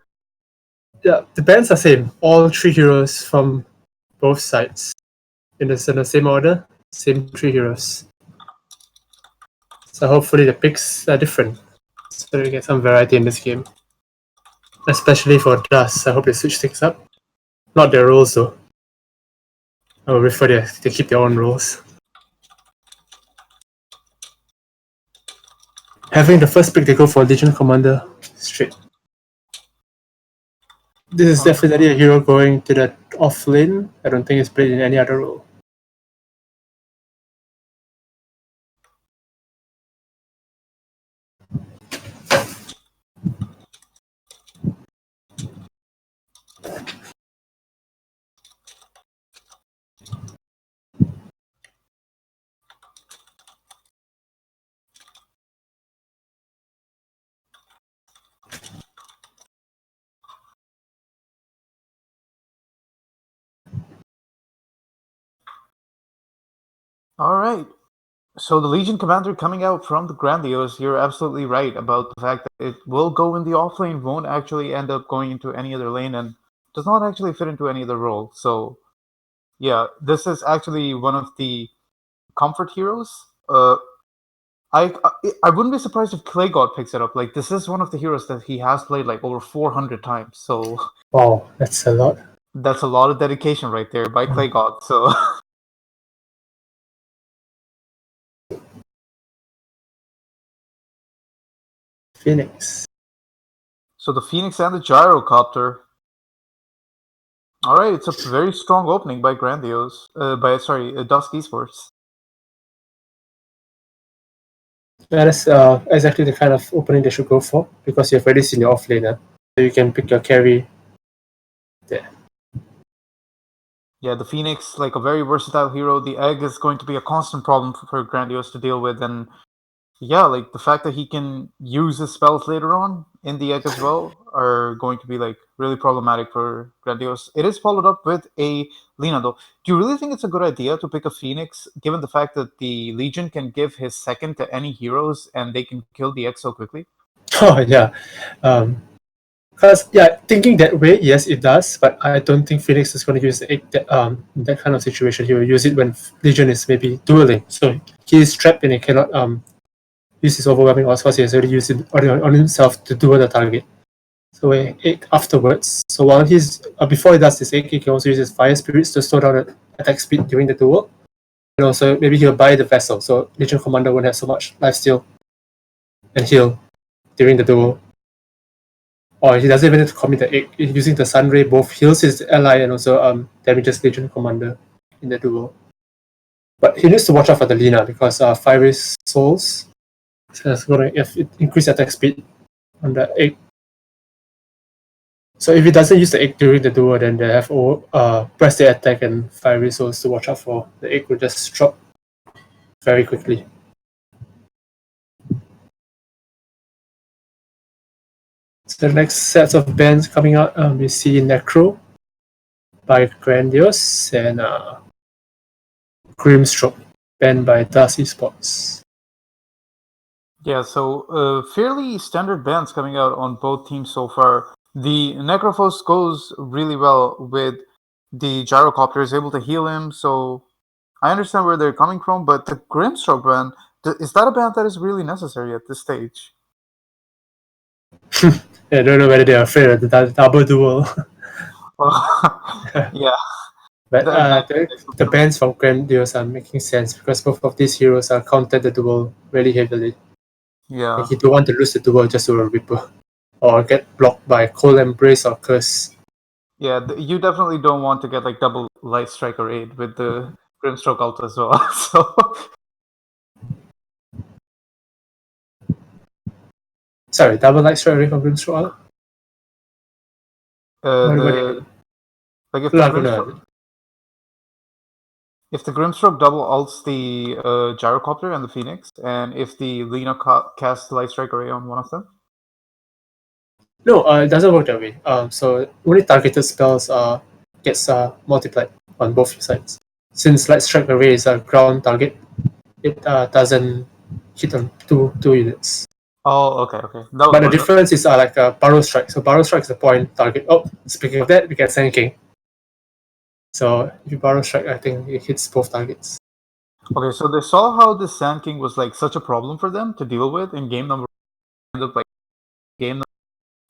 Yeah, the bands are same. All 3 heroes from both sides. In the same order, same 3 heroes. So hopefully the picks are different. So we get some variety in this game. Especially for DsK. I hope they switch things up. Not their roles though. I would prefer they keep their own roles. Having the first pick, they go for Legion Commander straight. This is definitely a hero going to the off lane. I don't think it's played in any other role. All right. So the Legion Commander coming out from the Grandiose, you're absolutely right about the fact that it will go in the off lane, won't actually end up going into any other lane, and does not actually fit into any other role. So, yeah, this is actually one of the comfort heroes. I wouldn't be surprised if Clay God picks it up. Like, this is one of the heroes that he has played like over 400 times. So Wow, that's a lot. that's a lot of dedication right there by Clay God. So Phoenix. so the Phoenix and the Gyrocopter. All right, it's a very strong opening by Grandiose. DsK Esports. That's exactly the kind of opening they should go for because you've already seen your off laner. So you can pick your carry there. Yeah, the Phoenix, like a very versatile hero. The egg is going to be a constant problem for Grandiose to deal with, and yeah, like the fact that he can use his spells later on in the egg as well are going to be like really problematic for Grandiose. It is followed up with a Lina though. Do you really think it's a good idea to pick a Phoenix, given the fact that the Legion can give his second to any heroes and they can kill the egg so quickly? Oh yeah, because thinking that way, yes, it does. But I don't think Phoenix is going to use the egg in that kind of situation. He will use it when Legion is maybe dueling. So he is trapped and he cannot use his overwhelming odds because he has already used it on himself to duel the target. So egg afterwards. So while he's before he does this egg, he can also use his fire spirits to slow down the attack speed during the duel. And also maybe he'll buy the vessel, so Legion Commander won't have so much lifesteal and heal during the duel. Or he doesn't even have to commit the egg. Using the Sunray both heals his ally and also damages Legion Commander in the duel. But he needs to watch out for the Lina because Fiery Souls is going to increase attack speed on the egg. So if he doesn't use the egg during the duel, then they have press the attack and Fiery Souls to watch out for. The egg will just drop very quickly. So the next set of bands coming out, we see Necro by Grandiose and Grimstroke banned by DsK Esports. Yeah, so fairly standard bans coming out on both teams so far. The Necrophos goes really well with the Gyrocopter, is able to heal him, so I understand where they're coming from, but the Grimstroke ban, is that a ban that is really necessary at this stage? I don't know whether they're afraid of the double duel. Yeah. But the bans from Grandiose are making sense because both of these heroes are countered the duel really heavily. Yeah. Like you don't want to lose the duel just to a Reaper or get blocked by Cold Embrace or Curse. Yeah, you definitely don't want to get like double Light Striker aid with the Grimstroke ult as well. So Sorry, double Light Strike away from Grimstroke? like if the Grimstroke double ults the Gyrocopter and the Phoenix, and if the Lina casts Light Strike Array on one of them. No, it doesn't work that way. So only targeted spells gets multiplied on both sides. Since Light Strike Array is a ground target, it doesn't hit on two units. Oh, okay. But the difference is like a Burrow Strike. So Burrow Strike is a point target. Oh, speaking of that, we get Sand King. So if you Burrow Strike, I think it hits both targets. Okay, so they saw how the Sand King was like such a problem for them to deal with in game number.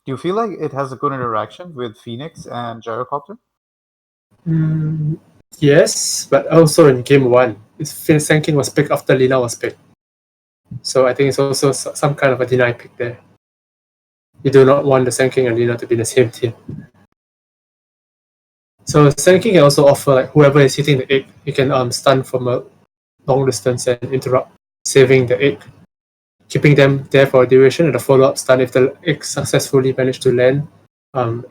Do you feel like it has a good interaction with Phoenix and Gyrocopter? Yes, but also in game 1, Sand King was picked after Lina was picked. So I think it's also some kind of a deny pick there. You do not want the Sand King and Lina to be in the same team. So Sand King can also offer like whoever is hitting the egg, you can stun from a long distance and interrupt, saving the egg, keeping them there for a duration and a follow-up stun if the egg successfully managed to land,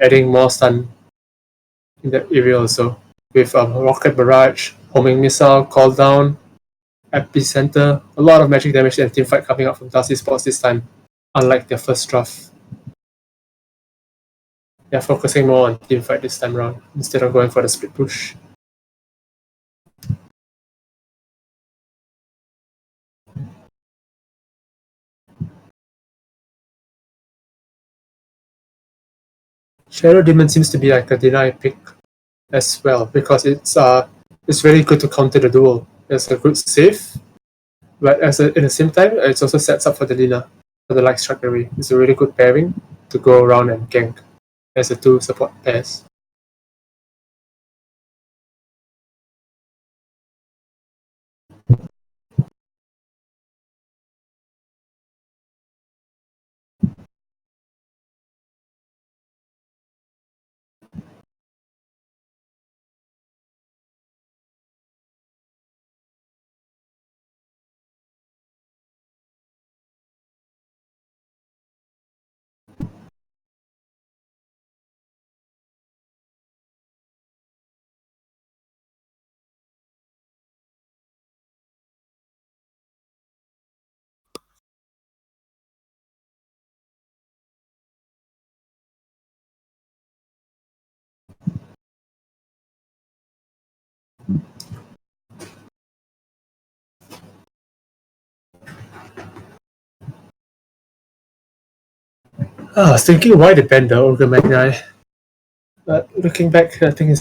adding more stun in that area also. With Rocket Barrage, Homing Missile, Call Down, Epicenter, a lot of magic damage and teamfight coming out from DsK Esports this time, unlike their first draft. They're focusing more on teamfight this time around instead of going for the split push. Shadow Demon seems to be like a deny pick as well because it's very good to counter the duel. It's a good save, but in the same time, it also sets up for the Lina for the Light Strike Array. It's a really good pairing to go around and gank as the two support pairs. I was thinking why the ban the Ogre Magni. But looking back, I think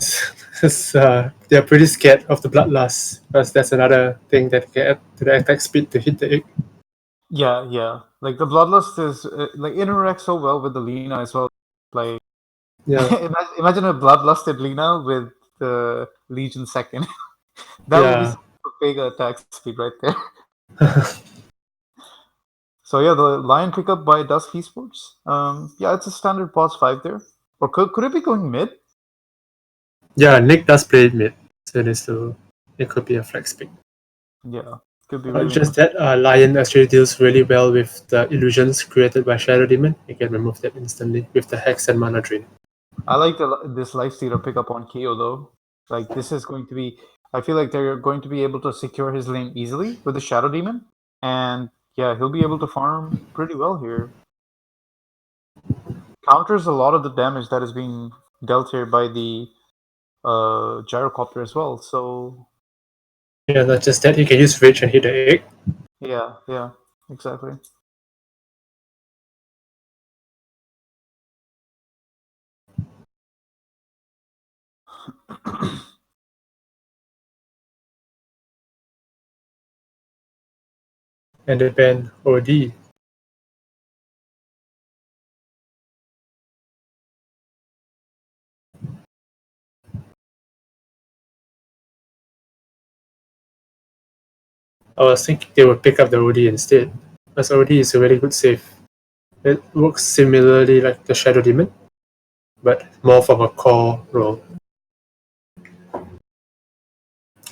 they're pretty scared of the Bloodlust because that's another thing that can add to the attack speed to hit the egg. Yeah. Like the Bloodlust is like interacts so well with the Lina as well. Like, yeah, imagine a Bloodlusted Lina with the Legion second. That would be such a big attack speed right there. So yeah, the Lion pickup by DsK Esports. Yeah, it's a standard pause 5 there. Or could it be going mid? Yeah, Nick does play mid, so it could be a flex pick. Yeah, could be really just that Lion actually deals really well with the illusions created by Shadow Demon. You can remove that instantly with the Hex and Mana Drain. I like this Lifestealer pickup on KO though. Like this is going to be. I feel like they're going to be able to secure his lane easily with the Shadow Demon, and yeah, he'll be able to farm pretty well here. Counters a lot of the damage that is being dealt here by the Gyrocopter as well. So yeah, not just that, he can use Rage and hit the egg. Yeah, exactly. And the ban OD. I was thinking they would pick up the OD instead, because OD is a really good save. It works similarly like the Shadow Demon, but more from a core role.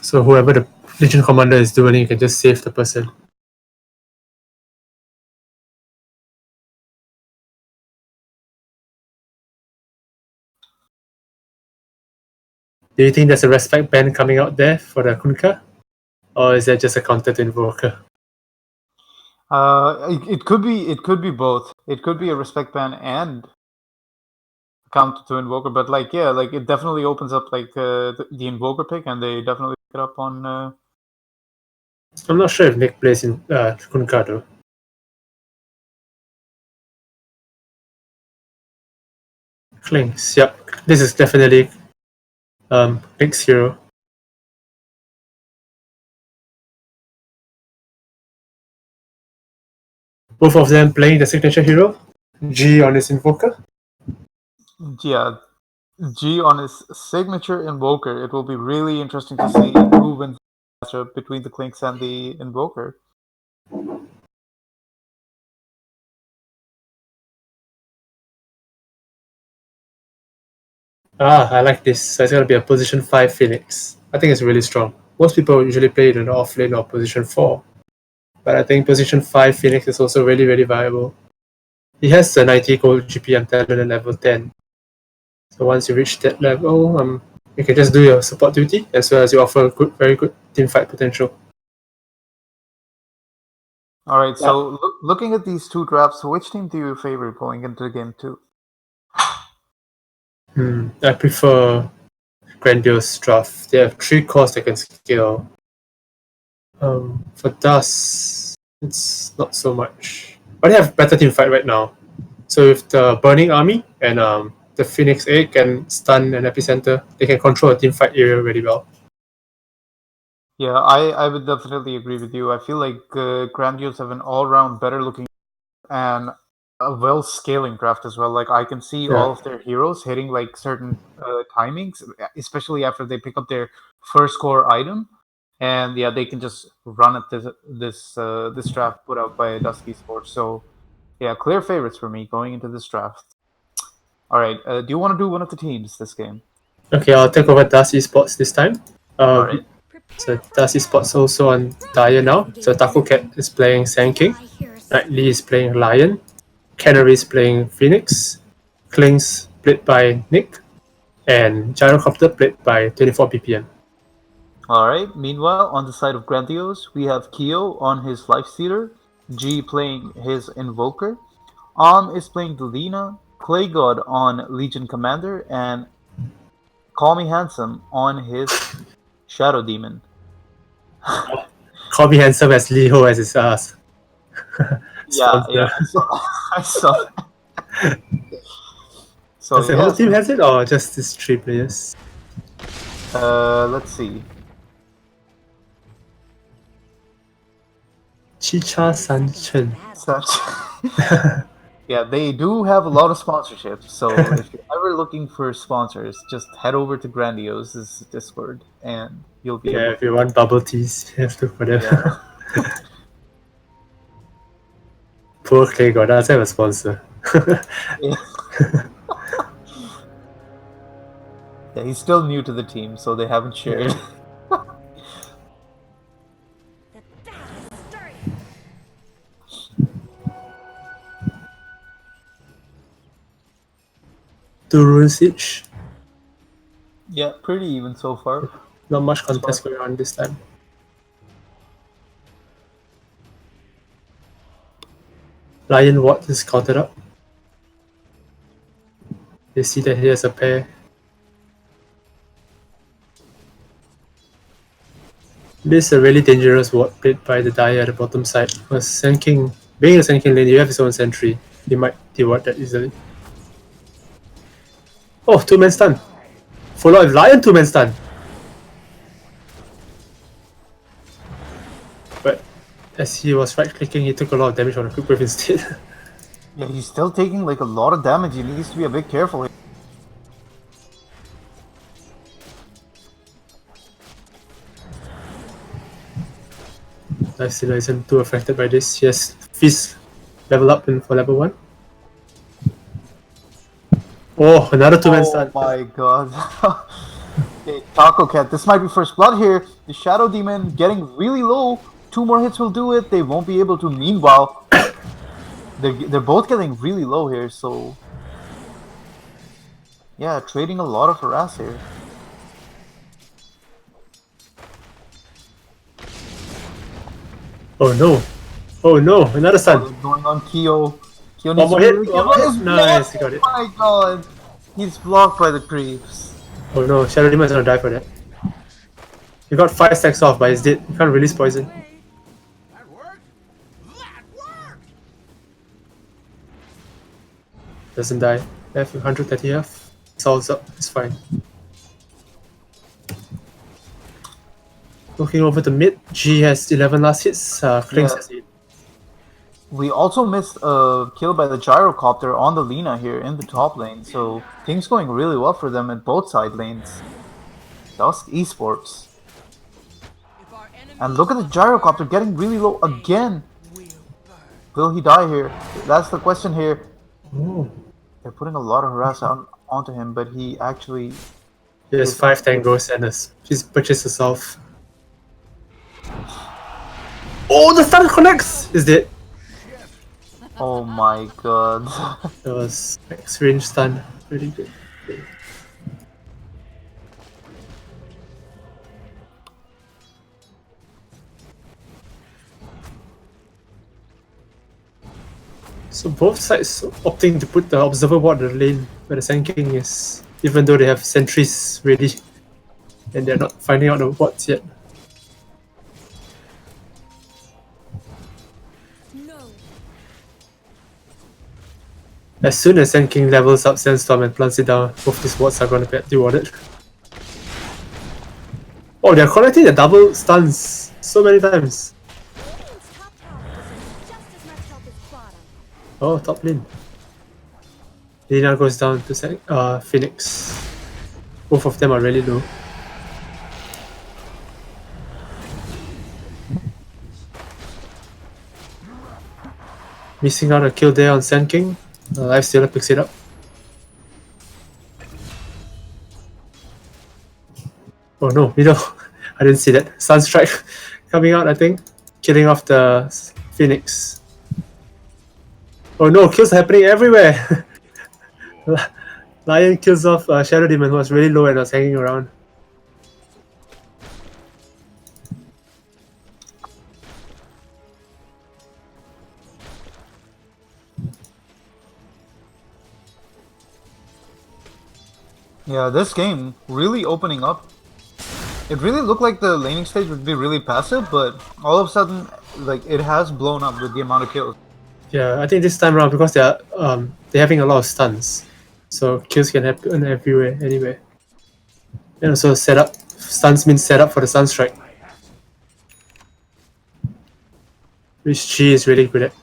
So whoever the Legion Commander is doing, you can just save the person. Do you think there's a respect ban coming out there for the Kunkka? Or is that just a counter to Invoker? It could be both. It could be a respect ban and counter to Invoker, but like yeah, like it definitely opens up like the Invoker pick, and they definitely pick it up on. I'm not sure if Nick plays in Kunkka though. Clinks, yep. This is definitely Nick's hero. Both of them playing the signature hero. G on his Invoker. Yeah, G on his signature Invoker. It will be really interesting to see who wins the matchup between the Clinks and the Invoker. I like this. So it's going to be a position 5 Phoenix. I think it's really strong. Most people usually play it in the off lane or position 4. But I think position 5 Phoenix is also really, really viable. He has a 90 gold GP and talent at level 10. So once you reach that level, you can just do your support duty as well as you offer good, very good team fight potential. Alright, so looking at these two drafts, which team do you favor going into game 2? I prefer Grandiose draft. They have 3 cores they can scale. For Dust, it's not so much. But they have better team fight right now. So with the Burning Army and the Phoenix Egg can stun an epicenter, they can control a team fight area really well. Yeah, I would definitely agree with you. I feel like Grandiose have an all-round better looking and a well-scaling draft as well. Like I can see all of their heroes hitting like certain timings, especially after they pick up their first core item, and yeah, they can just run at this draft put out by DsK Sports. So yeah, clear favorites for me going into this draft. All right, do you want to do one of the teams this game? Okay, I'll take over DsK Esports this time. All right. So DsK Esports also on Dire now. So Taco Cat is playing Sand King, Nightly is playing Lion, Canary is playing Phoenix, Klings played by Nick, and Gyrocopter played by 24 BPM. Alright, meanwhile, on the side of Grandiose, we have Kyo on his Lifestealer, G playing his Invoker, is playing Delina, Clay God on Legion Commander, and Call Me Handsome on his Shadow Demon. Call Me Handsome as Liho as his ass. Yeah, I saw that. So, does the whole team has it or just these 3 players? Let's see. Chicha Sanchen. Yeah, they do have a lot of sponsorships, so if you're ever looking for sponsors, just head over to Grandiose's Discord and you'll be able if you want bubble teas, you have to for them. Yeah. Poor Clay God doesn't have a sponsor. Yeah, he's still new to the team, so they haven't shared. Two runes each. Yeah, pretty even so far. Not much contest going on this time. Lion Watt is counted up. You see that he has a pair. This is a really dangerous ward played by the Dire at the bottom side. Because Sand King, being a Sand King lane, you have his own sentry. He might deward that easily. Oh, 2-man stun. Follow with Lion 2-man stun. But as he was right clicking, he took a lot of damage on the quick wave instead. Yeah, he's still taking like a lot of damage. He needs to be a bit careful here. Lifestealer isn't too affected by this. Yes, Fizz level up for level 1. Oh, another 2-man stun. Oh my god. Okay, Taco Cat, this might be first blood here. The Shadow Demon getting really low. 2 more hits will do it. They won't be able to. Meanwhile, they're both getting really low here, so... Yeah, trading a lot of harass here. Oh no. Oh no, another stun. Going on Kyo. Kyo One needs more to hit. really careful. Nice, he got it. Oh my god. He's blocked by the creeps. Oh no, Shadow Demon is gonna die for that. He got 5 stacks off, but he's dead. He can't release poison. That worked. That worked. Doesn't die. F 130 health. Solves up. It's fine. Looking over the mid, G has 11 last hits. Clinks Yeah. has 8. We also missed a kill by the gyrocopter on the Lina here in the top lane, so things going really well for them in both side lanes. DsK Esports. And look at the gyrocopter getting really low again. Will he die here? That's the question here. Oh. They're putting a lot of harass onto him, but he actually... He has 5 tangos and he's purchased herself. Oh, the stun connects! Is dead. Oh my god. That was max range stun. Really good. So both sides opting to put the observer ward in the lane where the Sand King is, even though they have sentries ready and they're not finding out the wards yet. No. As soon as Sand King levels up Sandstorm and plants it down, both these wards are going to get rewarded. Oh, they're collecting the double stuns so many times. Radiant's top tower deserves just as much help as bottom. Oh, top lane. Lina goes down to Phoenix. Both of them are really low. Missing out a kill there on Sand King. Lifestealer picks it up. Oh no, middle. I didn't see that. Sunstrike coming out, I think. Killing off the Phoenix. Oh no, kills happening everywhere! Lion kills off Shadow Demon, who was really low and was hanging around. Yeah, this game really opening up. It really looked like the laning stage would be really passive, but all of a sudden, like, it has blown up with the amount of kills. Yeah, I think this time around because they're having a lot of stuns, so kills can happen everywhere, anywhere. And also setup stuns means setup for the Sunstrike, which G is really good at.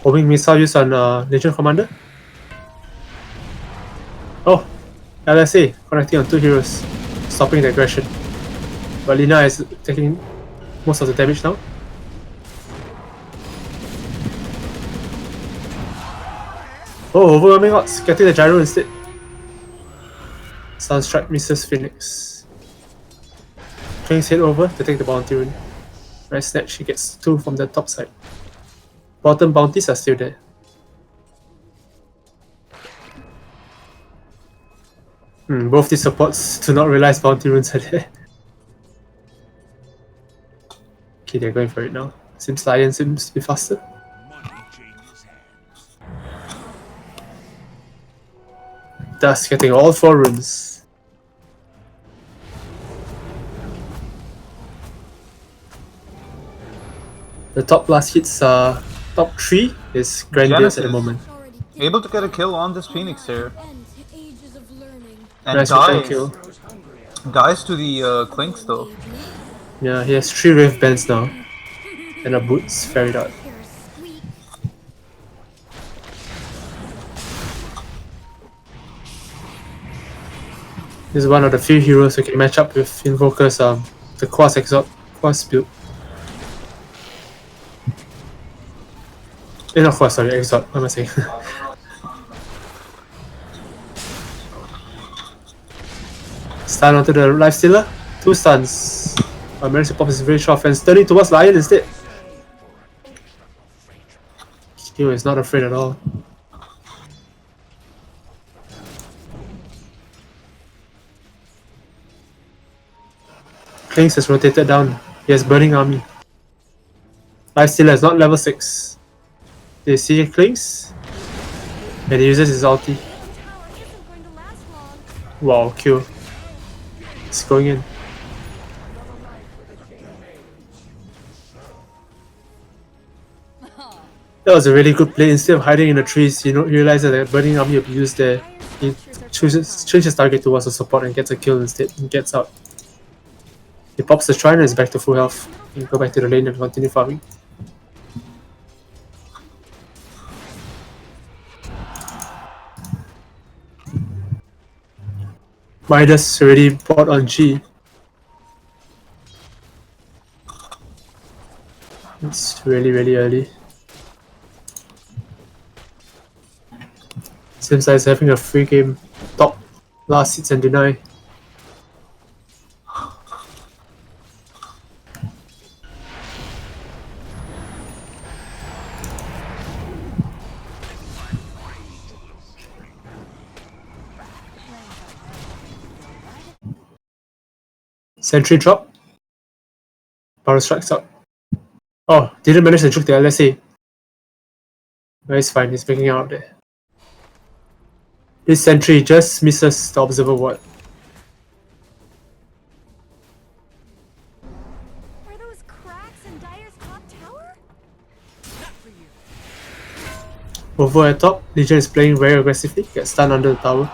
Homing missile use on Legion Commander. Oh, LSA connecting on 2 heroes, stopping the aggression. But Lina is taking most of the damage now. Oh, overwhelming odds, getting the gyro instead. Sunstrike misses Phoenix. King's head over to take the bounty rune. Nice snatch, he gets 2 from the top side. Bottom bounties are still there. Both these supports do not realize bounty runes are there. Okay, they're going for it now. Seems Lion seems to be faster. DsK getting all 4 runes. The top last hits are top 3 is Grandiose at the Genesis. moment. Able to get a kill on this Phoenix here. Ages of learning. And Nice dies, kill. dies to the Clinks though. Yeah, he has 3 Wave Bands now. And a Boots Fairy Dart. This is one of the few heroes who can match up with Invoker's the Quas Exalt, Quas build. Not Quas, sorry, Exalt, what am I saying? Stun onto the Lifestealer, 2 stuns. Managed to pop his range offense, turning towards Lion instead. He is not afraid at all. Kings has rotated down. He has Burning Army. Lifestealer is not level 6. They see Klings, and he uses his ulti. Tower isn't going to last long. Wow, kill. It's going in. That was a really good play. Instead of hiding in the trees, he realized that the Burning Army will be used there. He changes his target towards the support and gets a kill instead and gets out. He pops the Shrine and is back to full health. He can go back to the lane and continue farming. Midas already bought on G. It's really early. Seems like it's having a free game. Top, last hits and deny. Sentry drop. Power strikes up. Oh, didn't manage to juke the LSA. But it's fine, he's making out there. This sentry just misses the observer ward. Are those cracks in Dyer's top tower? Over at top, Legion is playing very aggressively, gets stunned under the tower.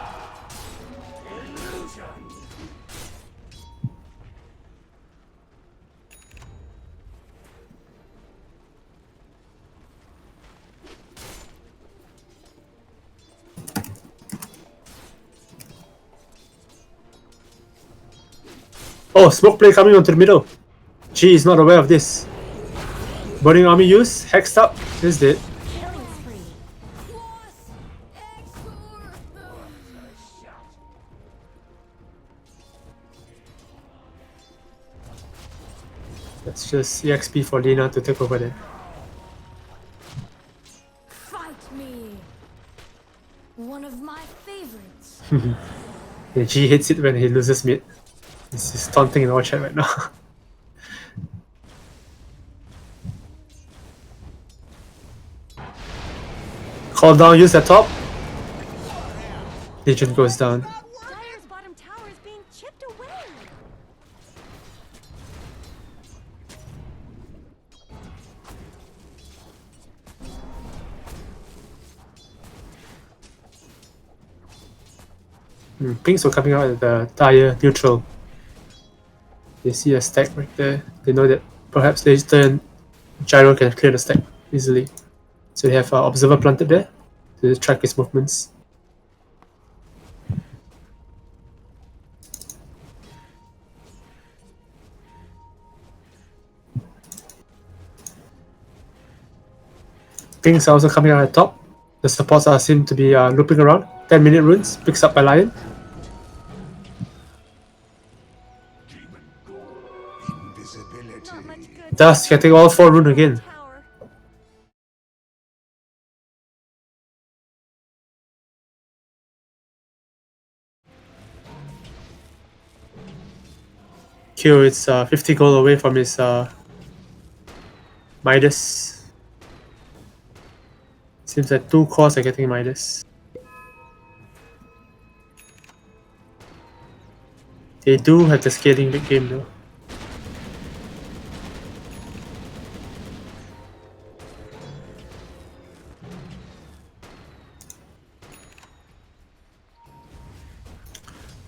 Oh, smoke play coming onto the middle. G is not aware of this. Burning Army use, hexed up, is dead. Killing spree. That's just EXP for Lina to take over there. Fight me. One of my favorites. Yeah, G hits it when he loses mid. This is taunting in our chat right now. Call down, use the top. Legion goes down. Dyer's bottom tower is being chipped away. Pinks were coming out at the tire neutral. They see a stack right there. They know that perhaps later and Gyro can clear the stack easily. So they have Observer planted there to track his movements. Pinks are also coming out at top. The supports are seem to be looping around. 10-minute runes, picks up by Lion. Invisibility. Not much good. DsK getting all 4 rune again. Tower. Q, it's 50 gold away from his Midas. Seems like 2 cores are getting Midas. They do have the scaling big game though.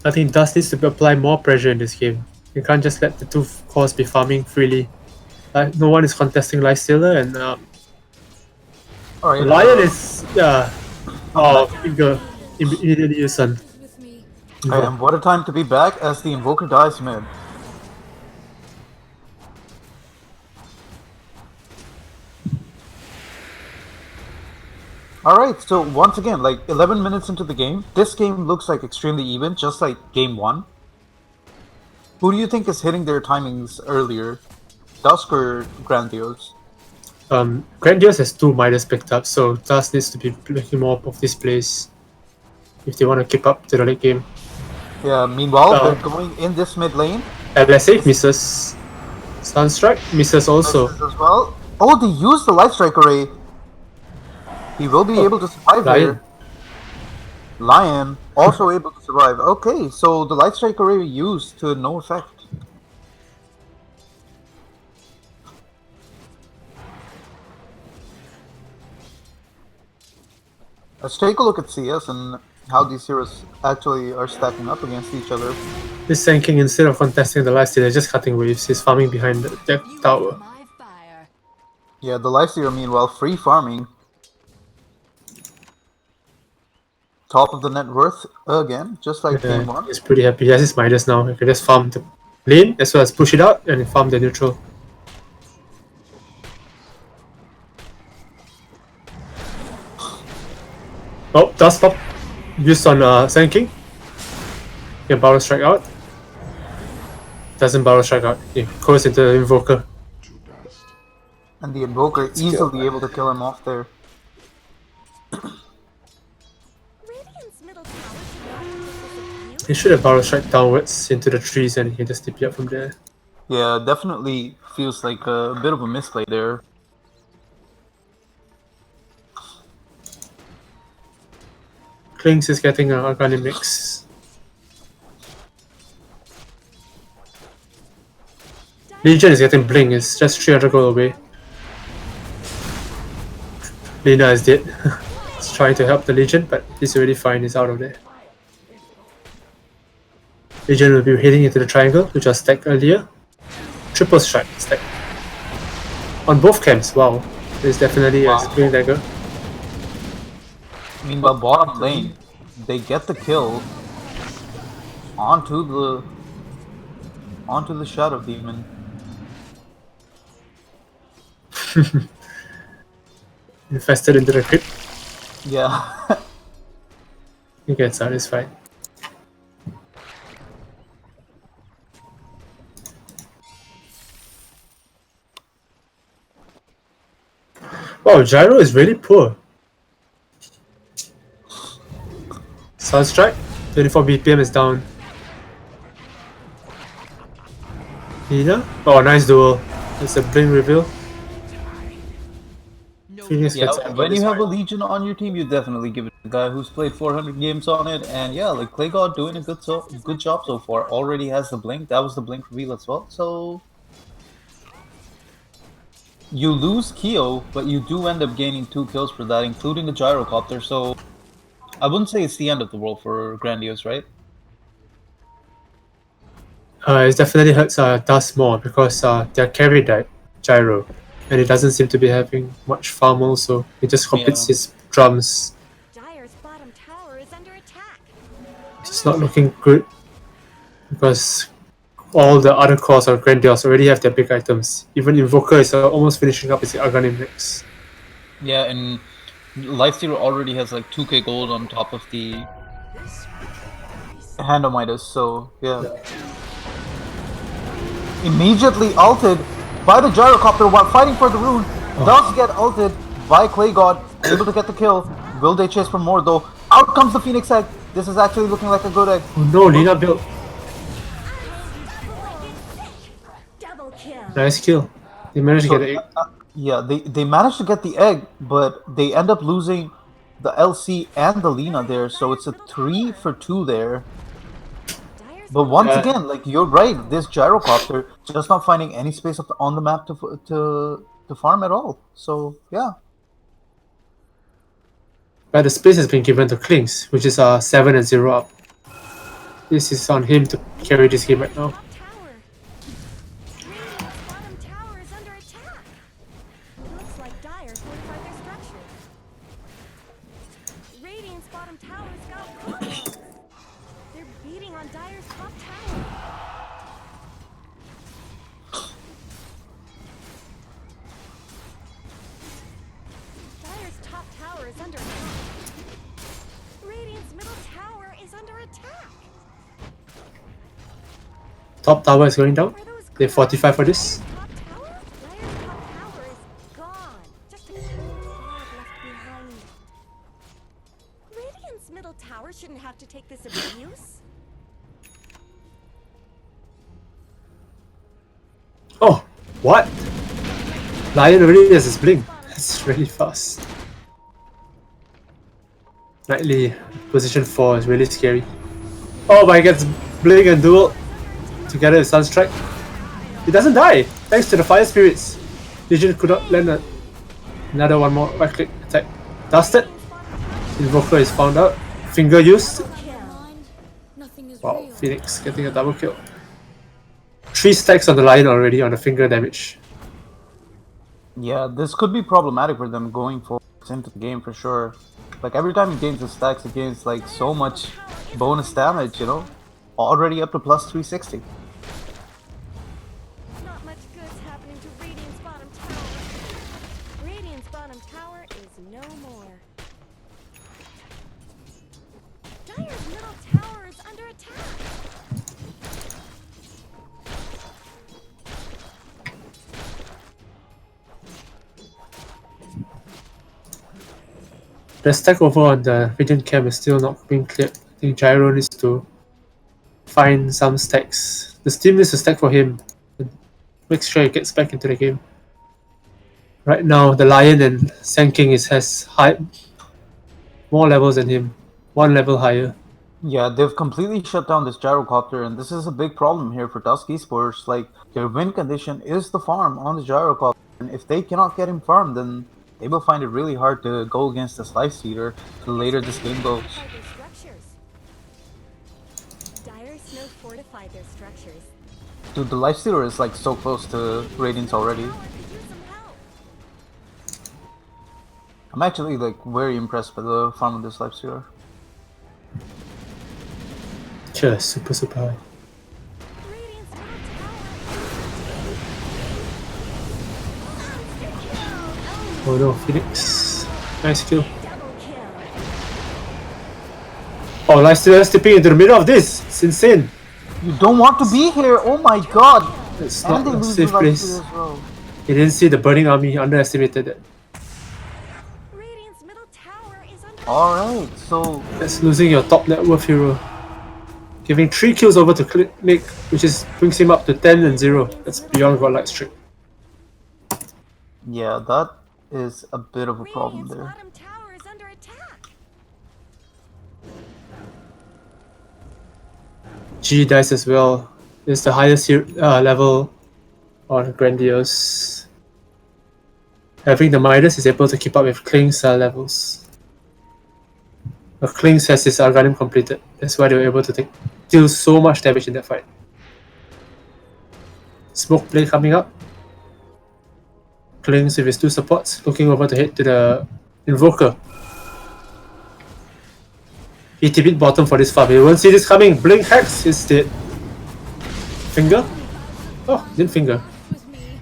I think Dust needs to apply more pressure in this game. You can't just let the 2 cores be farming freely. No one is contesting Lifestealer and Alright. Lion is immediately use Sun. And what a time to be back as the Invoker dies mid. Alright, so once again, like 11 minutes into the game, this game looks like extremely even, just like game 1. Who do you think is hitting their timings earlier? Dusk or Grandiose? Grandiose has 2 Midas picked up, so Dust needs to be making more of these plays if they want to keep up to the late game. Yeah, meanwhile, they're going in this mid lane. LSA misses. Sunstrike misses also. Misses as well. Oh, they used the light strike array. He will be able to survive Lion. here. Lion also able to survive. Okay, so the light strike array used to no effect. Let's take a look at CS and how these heroes actually are stacking up against each other. This Sand King, instead of contesting the lifesteal, is just cutting waves. He's farming behind the tower. My fire. Yeah, the Lifestealer meanwhile free farming. Top of the net worth again, just like game one. He's pretty happy. He has his Midas now. He can just farm the lane as well as push it out and farm the neutral. Oh, Dust Pop used on Sand King. Can Barrel Strike out. Doesn't Barrel Strike out. He goes into the Invoker. And the Invoker easily able to kill him off there. Radiant's middle tower should not be this He should have Barrel Strike downwards into the trees and he can just TP up from there. Yeah, definitely feels like a bit of a misplay there. Klings is getting an Arcane mix. Legion is getting Bling. It's just 300 gold away. Lina is dead. He's trying to help the Legion, but he's already fine. He's out of there. Legion will be heading into the triangle, which was stacked earlier. Triple strike stack. On both camps, wow. There's definitely a Spring Dagger. Meanwhile, bottom lane, they get the kill onto the Shadow Demon. Infested into the crypt. Yeah. He gets out, it's fine. Wow, Gyro is really poor. Sunstrike, 24 BPM is down. Lina? Oh, nice duel. It's a Blink reveal. Phoenix Yeah, gets out, when it's you have a fine. Legion on your team, you definitely give it to the guy who's played 400 games on it. And yeah, like Clay God doing a good job so far. Already has the Blink. That was the Blink reveal as well. So you lose Keo, but you do end up gaining 2 kills for that, including the Gyrocopter. So I wouldn't say it's the end of the world for Grandiose, right? It definitely hurts Dust more because their carry died, Gyro. And he doesn't seem to be having much farm also. He just completes his drums. Dire's bottom tower is under attack. It's not looking good because all the other cores of Grandiose already have their big items. Even Invoker is almost finishing up his Arcane mix. Yeah, and Lifestealer already has like 2k gold on top of the Hand of Midas, so yeah. Immediately ulted by the Gyrocopter while fighting for the rune. Does get ulted by Clay God, able to get the kill. Will they chase for more though? Out comes the Phoenix Egg. This is actually looking like a good egg. Oh no, Lina built. Double kill. Nice kill. They managed to get it. Yeah, they managed to get the egg, but they end up losing the LC and the Lina there, so it's a 3 for 2 there. But once again, like you're right, this Gyrocopter just not finding any space on the map to farm at all. So yeah. But the space has been given to Klings, which is 7 and 0 up. This is on him to carry this game right now. Tower. Radiant's bottom tower is under attack. It looks like Dire fortified their structure. Radiant's bottom tower's got problems. They're beating on Dire's top tower. Dire's top tower is under attack. Radiant's middle tower is under attack. Top tower is going down. Are those They 45 for this. Dire's top tower? Dire's top tower is gone. Just a cold fog left behind. Radiant's middle tower shouldn't have to take this abuse. What? Lion already has his blink. That's really fast. Nightly position 4 is really scary. Oh, but he gets blink and duel together with Sunstrike. He doesn't die thanks to the fire spirits. Legion could not land another one more right click attack. Dusted. Invoker is found out. Finger used. Wow, Phoenix getting a double kill. 3 stacks on the Lion already on the finger damage. Yeah, this could be problematic for them going forward into the game for sure. Like every time he gains the stacks, he gains like so much bonus damage, you know? Already up to plus 360. Not much good's happening to Radiant's bottom tower. Radiant's bottom tower is no more. Dire's middle tower is under attack. The stack over on the Radiant camp is still not being cleared. I think Gyro needs to find some stacks. The team needs to stack for him. Make sure he gets back into the game. Right now, the Lion and Sand King has more levels than him. 1 level higher. Yeah, they've completely shut down this gyrocopter, and this is a big problem here for DsK Esports. Like, their win condition is the farm on the gyrocopter, and if they cannot get him farmed, then they will find it really hard to go against this Lifestealer the later this game goes. Their structures. Dire's no fortified their structures. Dude, the Lifestealer is like so close to Radiance already. Tower could use some help. I'm actually like very impressed by the farm of this Lifestealer. Sure, super high. Radiant's middle tower. Oh no, Phoenix. Nice kill. Double kill. Oh, Lifestealer stepping into the middle of this. It's insane. You don't want to be here! Oh my god! It's And not they a lose safe the place. Lifestealer as well. He didn't see the burning army, underestimated it. Radiant's middle tower is under Alright, so That's losing your top net worth hero. Giving 3 kills over to Nick, which brings him up to 10 and 0. That's beyond Godlike streak. yeah, that is a bit of a problem Radiant's there. bottom tower is under attack. G dice as well. It's the highest level on Grandiose. Having the Midas is able to keep up with Kling's levels. But Kling's has his Arganium completed. That's why they were able to deal so much damage in that fight. Smoke play coming up. Kling's with his 2 supports looking over to head to the Invoker. He TP'd bottom for this farm. You won't see this coming. Blink Hex is dead. Finger? Oh, didn't finger. With me.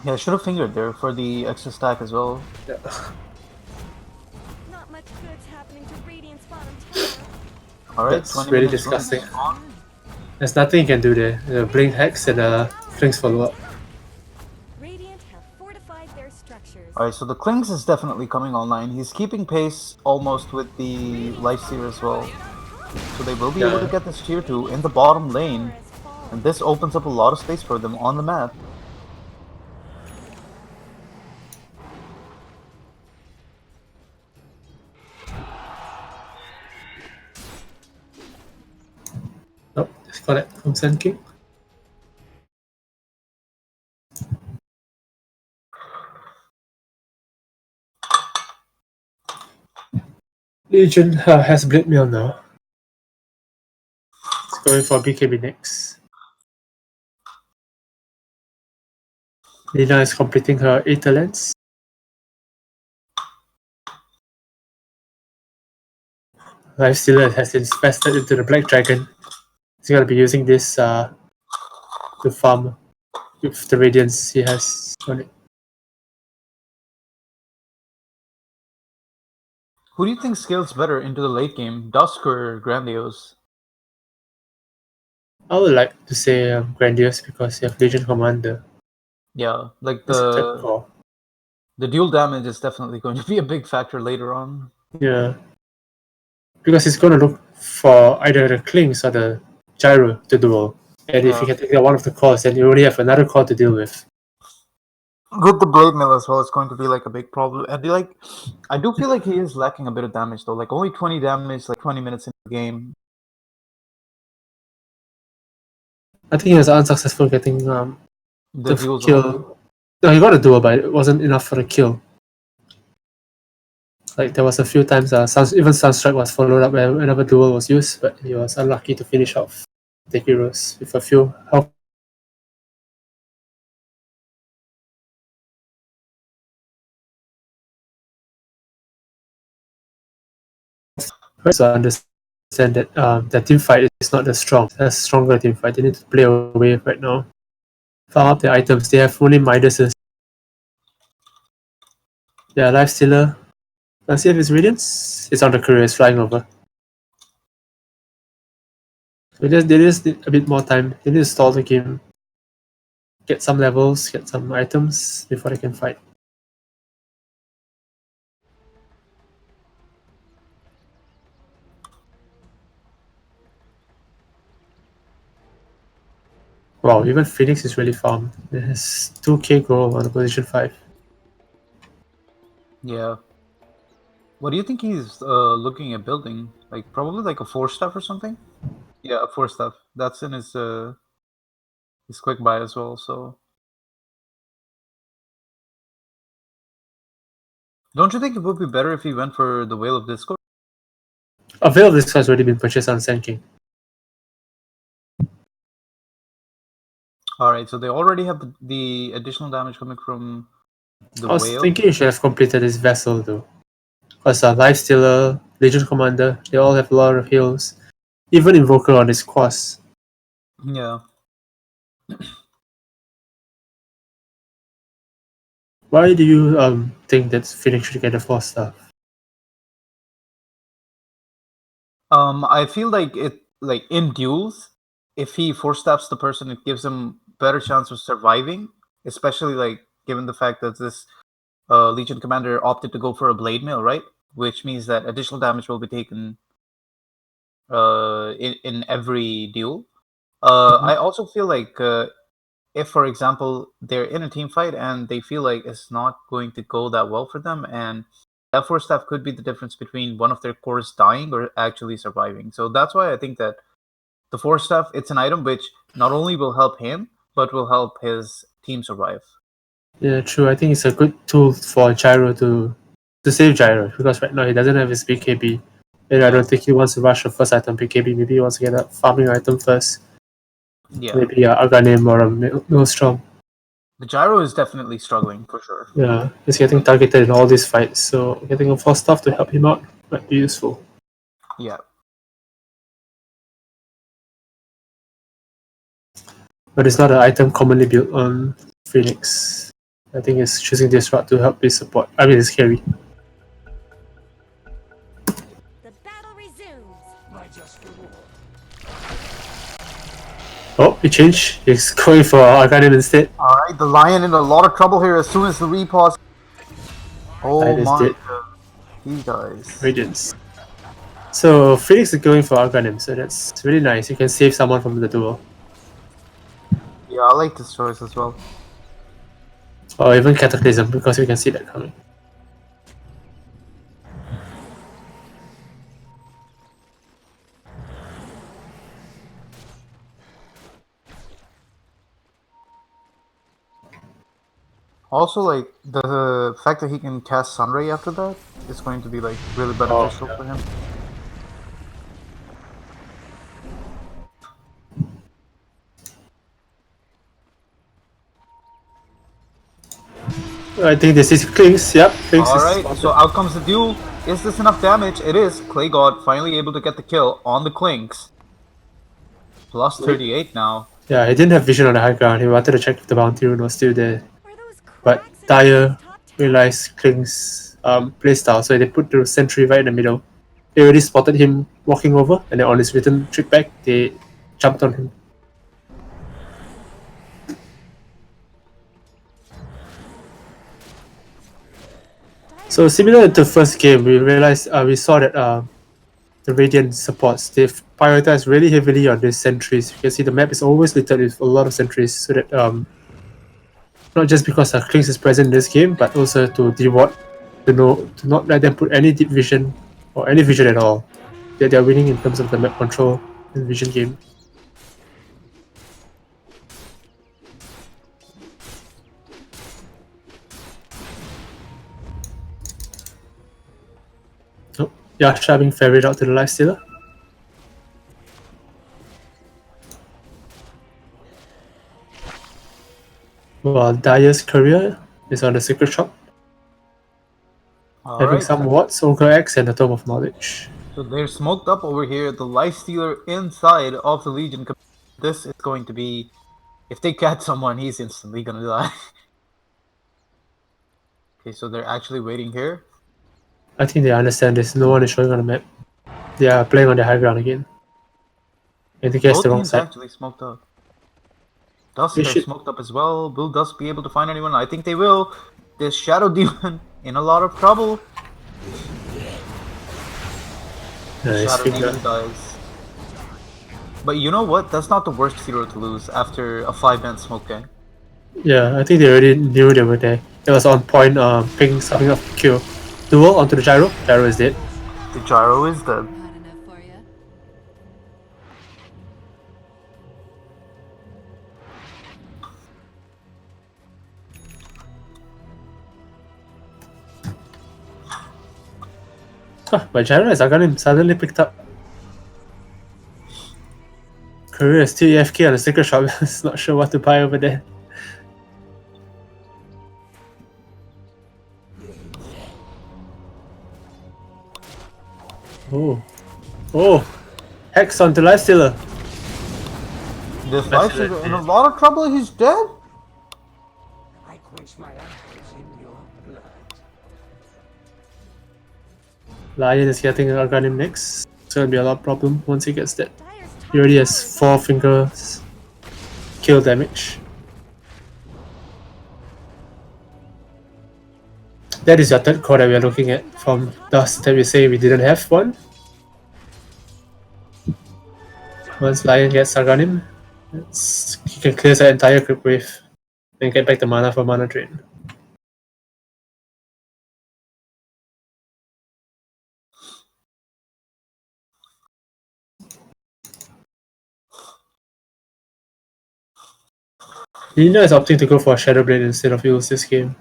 Yeah, I should have fingered there for the extra stack as well. Yeah. Not much good's happening to Radiant's bottom tower. Alright, That's 20 really minutes disgusting. on. There's nothing you can do there. Blink Hex and Kling's follow up. Radiant have fortified their structures. Alright, so the Klings is definitely coming online. He's keeping pace almost with the Lifestealer as well. So they will be able to get this tier 2 in the bottom lane. Tower has fallen. And this opens up a lot of space for them on the map. Nope, disconnect from Sand King. Legion has Blade Mail now. It's going for BKB next. Lina is completing her Aether Lens. Lifestealer has invested into the Black Dragon. He's gonna be using this to farm with the Radiance he has on it. Who do you think scales better into the late game, DsK or Grandiose? I would like to say Grandiose because you have Legion Commander. Yeah, like That's a type call. the dual damage is definitely going to be a big factor later on. Yeah. Because he's gonna look for either the Klings or the Gyro to duel. And if you can take one of the cores, then you only have another core to deal with. With the blade mill as well, it's going to be like a big problem. And I do feel like he is lacking a bit of damage though. Like only 20 damage, like 20 minutes in the game. I think he was unsuccessful getting The the duels kill. No, he got a duel, but it wasn't enough for the kill. Like there was a few times even Sunstrike was followed up whenever duel was used, but he was unlucky to finish off the heroes with a few health. So I understand that the team fight is not as strong. It's a stronger team fight. They need to play away right now. Farm up their items. They have only Midases. Yeah, Life Stealer. Let's see if it's Radiance. It's on the courier. It's flying over. They just need a bit more time. They need to stall the game. Get some levels, get some items before they can fight. Wow, even Phoenix is really farmed. It has 2k gold on the position 5. Yeah. What do you think he's looking at building? Like probably like a 4-staff or something? Yeah, a 4-staff. That's in his quick buy as well, so. Don't you think it would be better if he went for the Whale of Discord? A Veil of this has already been purchased on Sand King. Alright, so they already have the additional damage coming from the I was Whale. thinking you should have completed this vessel though. Because Life Stealer, Legion Commander, they all have a lot of heals. Even Invoker on his quest. Yeah. Why do you think that Phoenix should get a 4-star? I feel like in duels, if he 4-staffs the person, it gives him better chance of surviving, especially like given the fact that this Legion Commander opted to go for a Blade Mail, right? Which means that additional damage will be taken in every duel. I also feel like if, for example, they're in a team fight and they feel like it's not going to go that well for them, and that 4-staff could be the difference between one of their cores dying or actually surviving. So that's why I think that the 4-staff, it's an item which not only will help him, but will help his team survive. Yeah, true. I think it's a good tool for Gyro to save Gyro, because right now he doesn't have his BKB. And I don't think he wants to rush the first item BKB. Maybe he wants to get a farming item first. Yeah. Maybe a Aghanim or a Maelstrom. The Gyro is definitely struggling, for sure. Yeah, he's getting targeted in all these fights, so getting a 4-staff to help him out might be useful. Yeah. But it's not an item commonly built on Phoenix. I think it's choosing this route to help his support. I mean, it's carry. The battle resumes. Oh, he changed. He's going for Aghanim instead. Alright, the Lion in a lot of trouble here as soon as the repause. Oh That is my dead. god. He dies. Radiance. So Phoenix is going for Aghanim, so that's really nice. You can save someone from the duel. Yeah, I like this choice as well. Or even Cataclysm, because you can see that coming. Also, like, the fact that he can cast Sunray after that is going to be, like, really beneficial for him. I think this is Klings. Yep, Klings Alright, is so out comes the duel. Is this enough damage? It is. Clay God finally able to get the kill on the Clinks. Plus 38 now. Yeah, he didn't have vision on the high ground. He wanted to check if the bounty rune was still there. Are those But cracks in Dyer the top tower? realized Kling's playstyle, so they put the sentry right in the middle. They already spotted him walking over, and then on his return trip back, they jumped on him. So similar to the first game, we realized we saw that the Radiant supports, they've prioritize really heavily on these sentries. You can see the map is always littered with a lot of sentries, so that not just because Klings is present in this game, but also to DWOD, to not let them put any deep vision or any vision at all. That they're winning in terms of the map control and vision game. Oh, Yasha being ferried out to the lifestealer. While Dyer's career is on the secret shop, having Alright, some Watts, Ogre X, and the Tome of Knowledge. so they're smoked up over here. The Lifestealer inside of the Legion. This is going to be... If they catch someone, he's instantly gonna die. Okay, so they're actually waiting here. I think they understand this. No one is showing on the map. They are playing on the high ground again. And they guess Both the wrong teams side. actually smoked up. Dusk They are should- smoked up as well. Will Dusk be able to find anyone? I think they will. This Shadow Demon in a lot of trouble. Nice Shadow figure. Demon dies. But you know what? That's not the worst hero to lose after a 5-man smoke gang. Yeah, I think they already knew they were there. It was on point, ping something up kill. Duel onto the gyro. Gyro is dead. The Gyro is dead. Not enough for you. But gyro has Aganim suddenly picked up. Career is still AFK on the secret shop. It's not sure what to buy over there. Oh. Oh! Hex onto Lifestealer. This Lifestealer in a lot of trouble. He's dead. I quench my eyes in your blood. Lion is getting Aganim next. It's gonna be a lot of problem once he gets that. Dyer's top He already tower has is 4 fingers kill damage. That is your third core that we are looking at from Dust that we say we didn't have one. Once Lion gets Sarganim, he can clear the entire creep wave and get back the mana for mana drain. Lina is opting to go for a Shadow Blade instead of use this game.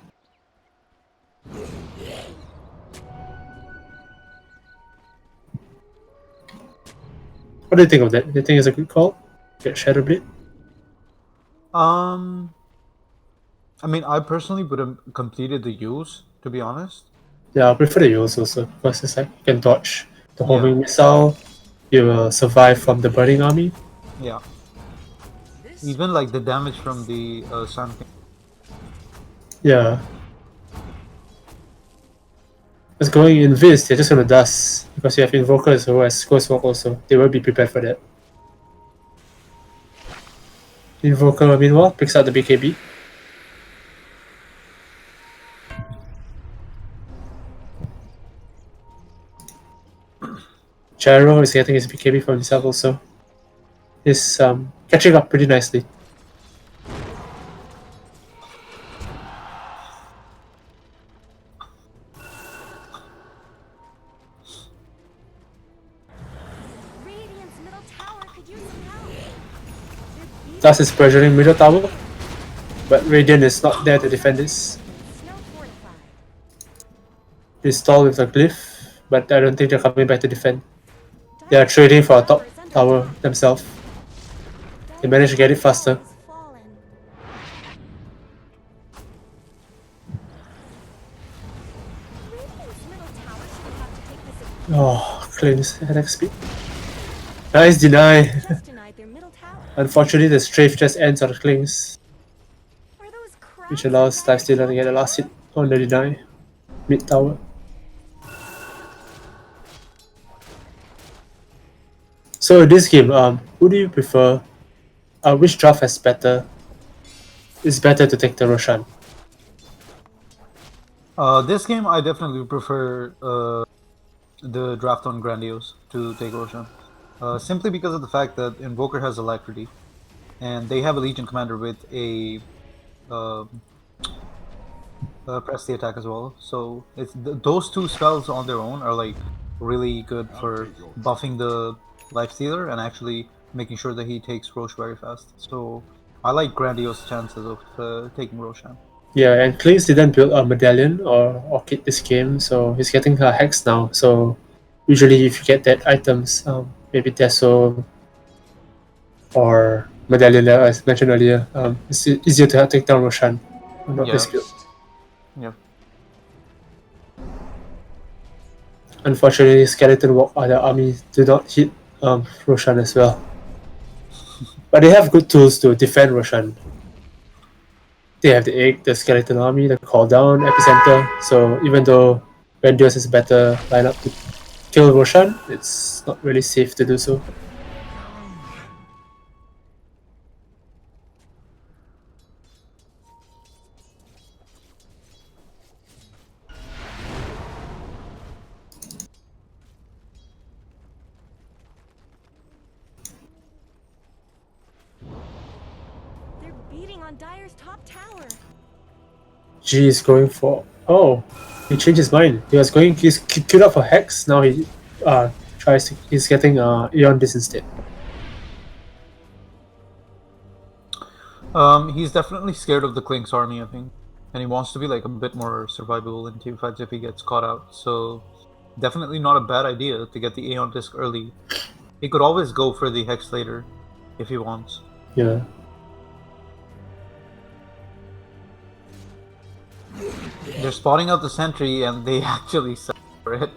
What do you think of that? Do you think it's a good call? Get Shadow Blade? I mean, I personally would have completed the use, to be honest. Yeah, I prefer the use also because it's like you can dodge the Yeah. homing missile, you will survive from the burning army. Yeah. Even like the damage from the Sun King. Yeah. Because going in Vis, they're just gonna dust because you have invokers who has Ghost Walk also. They will be prepared for that. Invoker meanwhile picks up the BKB. Gyro is getting his BKB from himself also. He's catching up pretty nicely. Radiant's middle tower could use some help. Dust is pressuring middle tower, but Radiant is not there to defend this. Snow fortified. They stall with the glyph, but I don't think they're coming back to defend. They are trading for a top tower themselves. They managed to get it faster. Has fallen. Radiant's middle tower shouldn't have to take this. Oh, cleans attack speed. Nice deny. Just denied their middle tower. Unfortunately, the strafe just ends on the clings, Are those cracks which allows Lifestealer to get the last hit on the deny mid tower. So in this game, who do you prefer? Which draft has better? It's better to take the Roshan. This game, I definitely prefer the draft on Grandiose to take Roshan. Simply because of the fact that Invoker has Alacrity, and they have a Legion Commander with a press the attack as well. So it's those two spells on their own are like really good for buffing the Lifestealer and actually making sure that he takes Rosh very fast. So I like Grandiose chances of taking Roshan. Yeah, and Klings didn't build a medallion or orchid this game, so he's getting her hex now. So usually, if you get that items, maybe Deso or medallion, as mentioned earlier, it's easier to take down Roshan. Not this build. Yeah. Unfortunately, Skeleton Walk the army do not hit Roshan as well. But they have good tools to defend Roshan. They have the Egg, the Skeleton Army, the Call Down, Epicenter. So even though Grandiose is a better lineup to kill Roshan, it's not really safe to do so. They're beating on Dire's top tower. G is going for... Oh, he changed his mind. He's queued up for Hex. Now he he's getting Aeon Disc instead. He's definitely scared of the Klink's army, I think. And he wants to be like a bit more survivable in team fights if he gets caught out. So definitely not a bad idea to get the Aeon Disc early. He could always go for the Hex later if he wants. Yeah. They're spotting out the sentry and they actually set for it.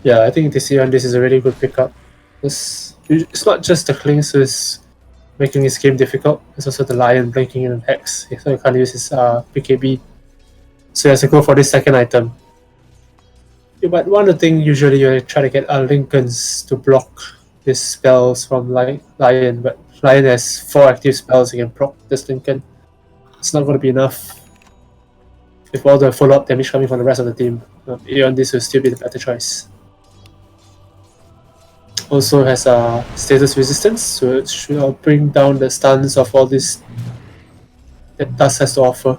Yeah, I think this is a really good pickup. It's not just the Klings who's making his game difficult, it's also the Lion blinking in Hex. So he can't use his PKB. So he has to go for this second item. But one of the things usually you try to get Lincolns to block his spells from Lion, but Lion has 4 active spells he can proc this Lincoln. It's not going to be enough. If all the follow-up damage coming from the rest of the team, Aeon this will still be the better choice. Also has a status resistance, so it should bring down the stuns of all this that Dusk has to offer.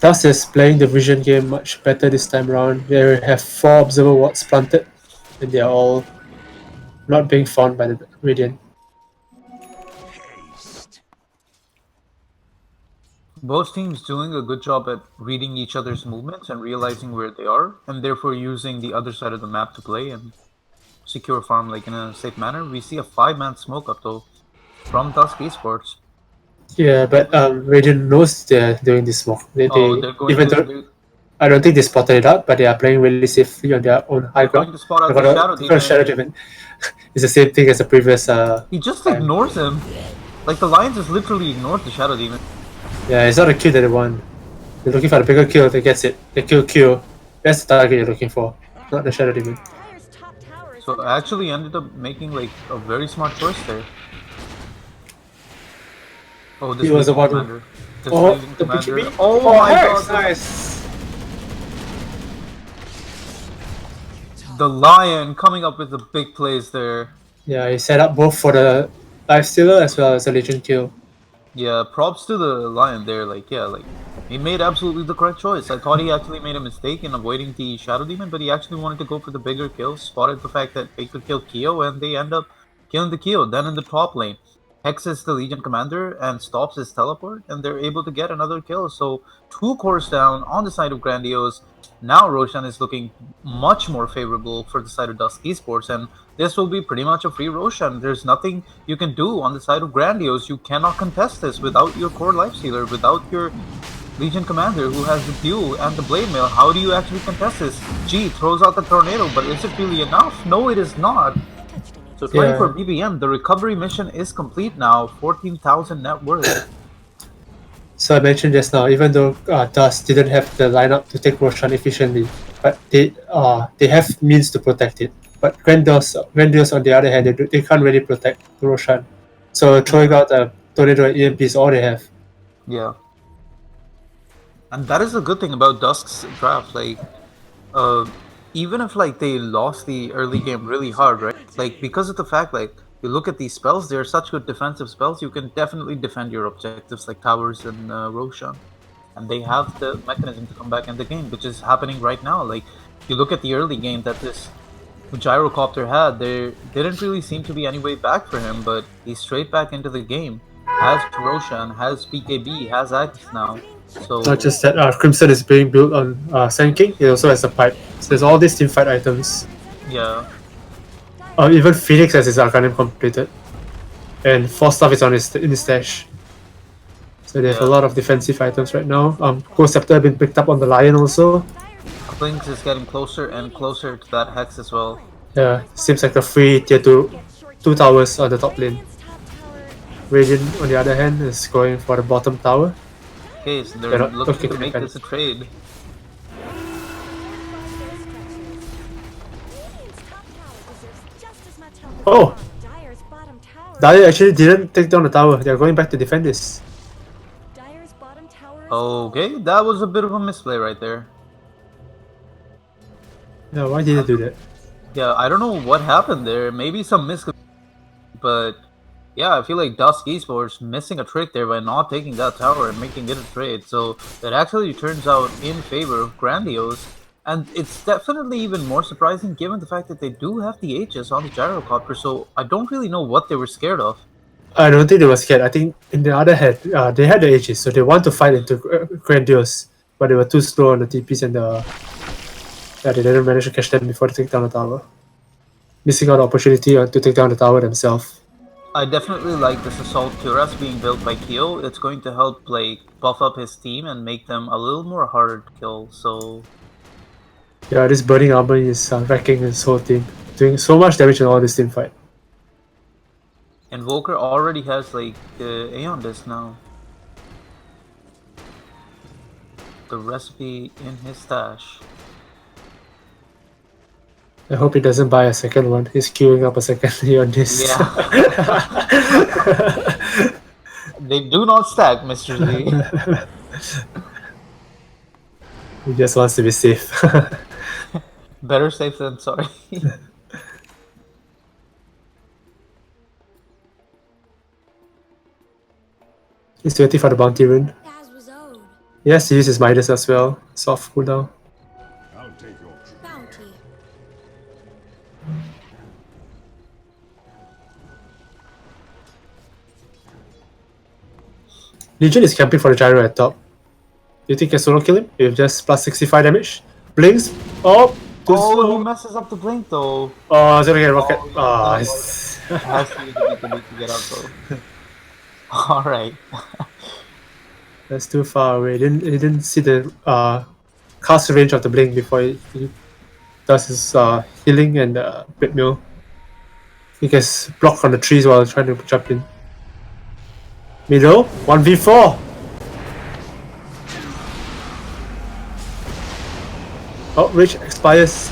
Dusk is playing the vision game much better this time around. They have 4 observer wards planted, and they are all not being found by the Radiant. Both teams doing a good job at reading each other's movements and realizing where they are, and therefore using the other side of the map to play and secure farm like in a safe manner. We see a 5-man smoke up though from DsK Esports. Yeah, but Radiant knows they're doing this smoke. They're going I don't think they spotted it out, but they are playing really safely on their own high ground. going to spot out the Shadow Demon. It's the same thing as the previous. He just ignores him. Like the Lions just literally ignored the Shadow Demon. Yeah, it's not a kill that they want. They're looking for the bigger kill, they gets it. They kill. That's the target you're looking for, not the Shadow Demon. Dire's top tower is So I actually ended up making like a very smart choice there. Oh, this was about commander. This Oh, Legion the commander. PKB? Oh my Hex, god! nice! The Lion coming up with the big plays there. Yeah, he set up both for the Lifestealer as well as the Legion kill. Yeah, props to the Lion there. Like, yeah, like he made absolutely the correct choice. I thought he actually made a mistake in avoiding the Shadow Demon, but he actually wanted to go for the bigger kill. Spotted the fact that they could kill Kyo, and they end up killing the Kyo. Then in the top lane, hexes the Legion Commander and stops his teleport, and they're able to get another kill. So 2 cores down on the side of Grandiose. Now Roshan is looking much more favorable for the side of DsK Esports, and this will be pretty much a free Roshan. There's nothing you can do on the side of Grandiose. You cannot contest this without your core Lifestealer, without your Legion Commander who has the duel and the Blade Mail. How do you actually contest this? G throws out the Tornado, but is it really enough? No, it is not. So 24 BBM, the recovery mission is complete now. 14,000 net worth. So I mentioned just now, even though Dust didn't have the lineup to take Roshan efficiently, but they have means to protect it. But Grandiose on the other hand, they can't really protect Roshan. So throwing out a Tornado and EMP is all they have. Yeah. And that is the good thing about Dusk's draft. Like, even if like they lost the early game really hard, right? Like because of the fact like you look at these spells, they're such good defensive spells. You can definitely defend your objectives like towers and Roshan, and they have the mechanism to come back in the game, which is happening right now. Like you look at the early game that this gyrocopter had, there didn't really seem to be any way back for him, but he's straight back into the game. Has Roshan, has PKB, has Axe now. So Not just that, Crimson is being built on Sand King, it also has a pipe. So there's all these teamfight items. yeah, Even Phoenix has his Arcanum completed. And Force Staff is in his stash. So they have a lot of defensive items right now. Ghost Scepter have been picked up on the Lion also. Blinks is getting closer and closer to that Hex as well. Yeah, seems like a free tier 2 towers on the top lane. Radiant, on the other hand, is going for the bottom tower. Okay, so they're looking to make this a trade. Oh! Dire actually didn't take down the tower. They're going back to defend this. Okay, that was a bit of a misplay right there. Yeah, why did they do that? Yeah, I don't know what happened there. Maybe some but yeah, I feel like Dusk Esports missing a trick there by not taking that tower and making it a trade. So that actually turns out in favor of Grandiose. And it's definitely even more surprising given the fact that they do have the Aegis on the gyrocopter, so I don't really know what they were scared of. I don't think they were scared. I think in the other hand, they had the Aegis, so they want to fight into Grandiose, but they were too slow on the TPs and they didn't manage to catch them before they take down the tower. Missing out the opportunity to take down the tower themselves. I definitely like this Assault Cuirass being built by Kyo. It's going to help like buff up his team and make them a little more harder to kill, so... Yeah, this burning armor is wrecking his whole team, doing so much damage in all this team fight. Invoker already has like the Aeon Disc now. The recipe in his stash. I hope he doesn't buy a second one. He's queuing up a second on this. Yeah. They do not stack, Mr. Z. He just wants to be safe. Better safe than sorry. He's waiting for the bounty rune. Yes, he uses Midas as well. Soft cooldown. I'll take your Bounty. Legion is camping for the gyro at top. Do you think you can solo kill him with just plus 65 damage? Blinks. Oh! Oh, he messes up the blink though. Oh, he's gonna get a rocket. Has to use the beat to get out though. Alright. That's too far away. He didn't see the cast range of the blink before he does his healing and bit mill. He gets blocked on the trees while trying to jump in. Middle, 1v4! Oh, Rage expires.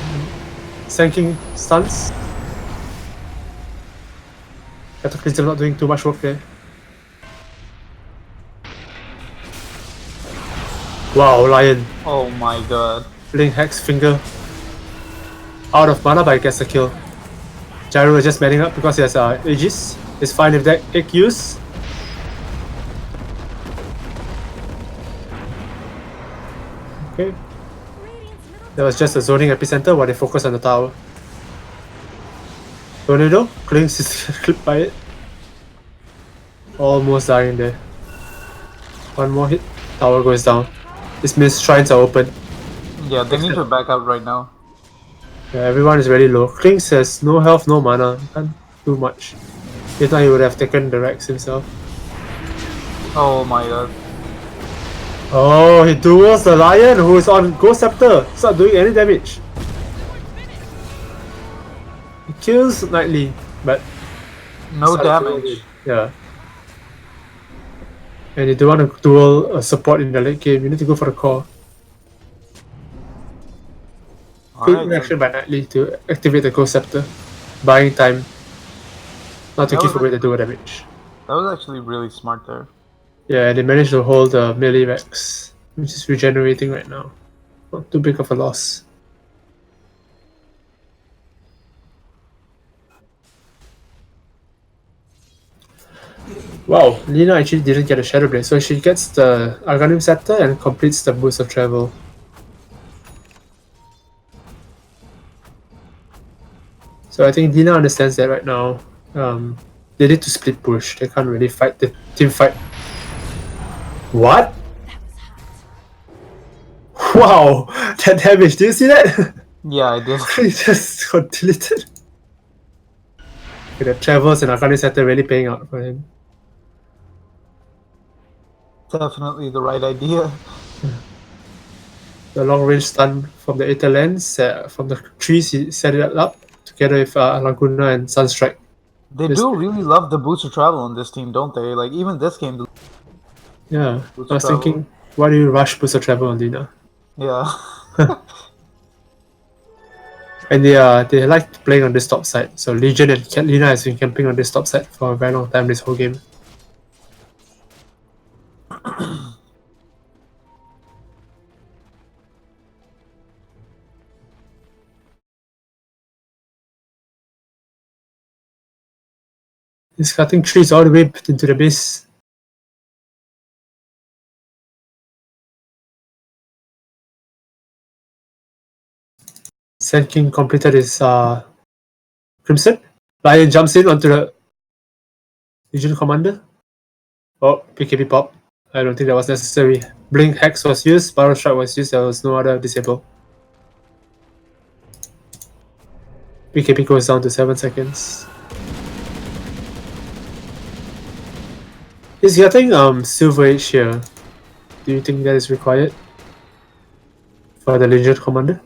Sanking stuns. Cataclysm not doing too much work there. Wow, Lion. Oh my god. Blink Hex Finger. Out of mana, but he gets the kill. Gyro is just manning up because he has Aegis. It's fine if that egg use. Okay. That was just a zoning epicenter while they focus on the tower. Tornado, Clinks is clipped by it. Almost dying there. One more hit, tower goes down. This means shrines are open. Yeah, they need to back out right now. Yeah, everyone is very low. Clinks has no health, no mana. He can't do much. If not, he would have taken the Rex himself. Oh my god. Oh, he duels the Lion who is on Ghost Scepter. He's not doing any damage. He kills Nightly, but No damage. yeah. And if you want to dual support in the late game, you need to go for the core. Quick Alright, reaction by Nightly to activate the Ghost Scepter, buying time, not to That give was away the dual damage. that was actually really smart there. Yeah, they managed to hold the melee Rex, which is regenerating right now. Not too big of a loss. Wow, Lina actually didn't get a Shadow Blade, so she gets the Arganium Scepter and completes the boost of travel. So I think Lina understands that right now. They need to split push. They can't really fight the team fight. What? Wow, that damage! Did you see that? Yeah, I did. He just got deleted. Okay, the travels and Arcane Scepter really paying out for him. Definitely the right idea. The long range stun from the Aether Lens, from the trees, he set it up together with Laguna and Sunstrike. They This- do really love the boost of travel on this team, don't they? Like even this game. Yeah, Boost I was travel. thinking, why do you rush boost of travel on Lina? Yeah. And they like playing on this top side. So Legion and Lina has been camping on this top side for a very long time this whole game. He's cutting trees all the way into the base. Sand King completed his Crimson. Lion jumps in onto the Legion Commander. Oh, PKP pop. I don't think that was necessary. Blink Hex was used, Barrel Strike was used, there was no other disable. PKP goes down to 7 seconds. He's getting Silver Age here. Do you think that is required for the Legion Commander?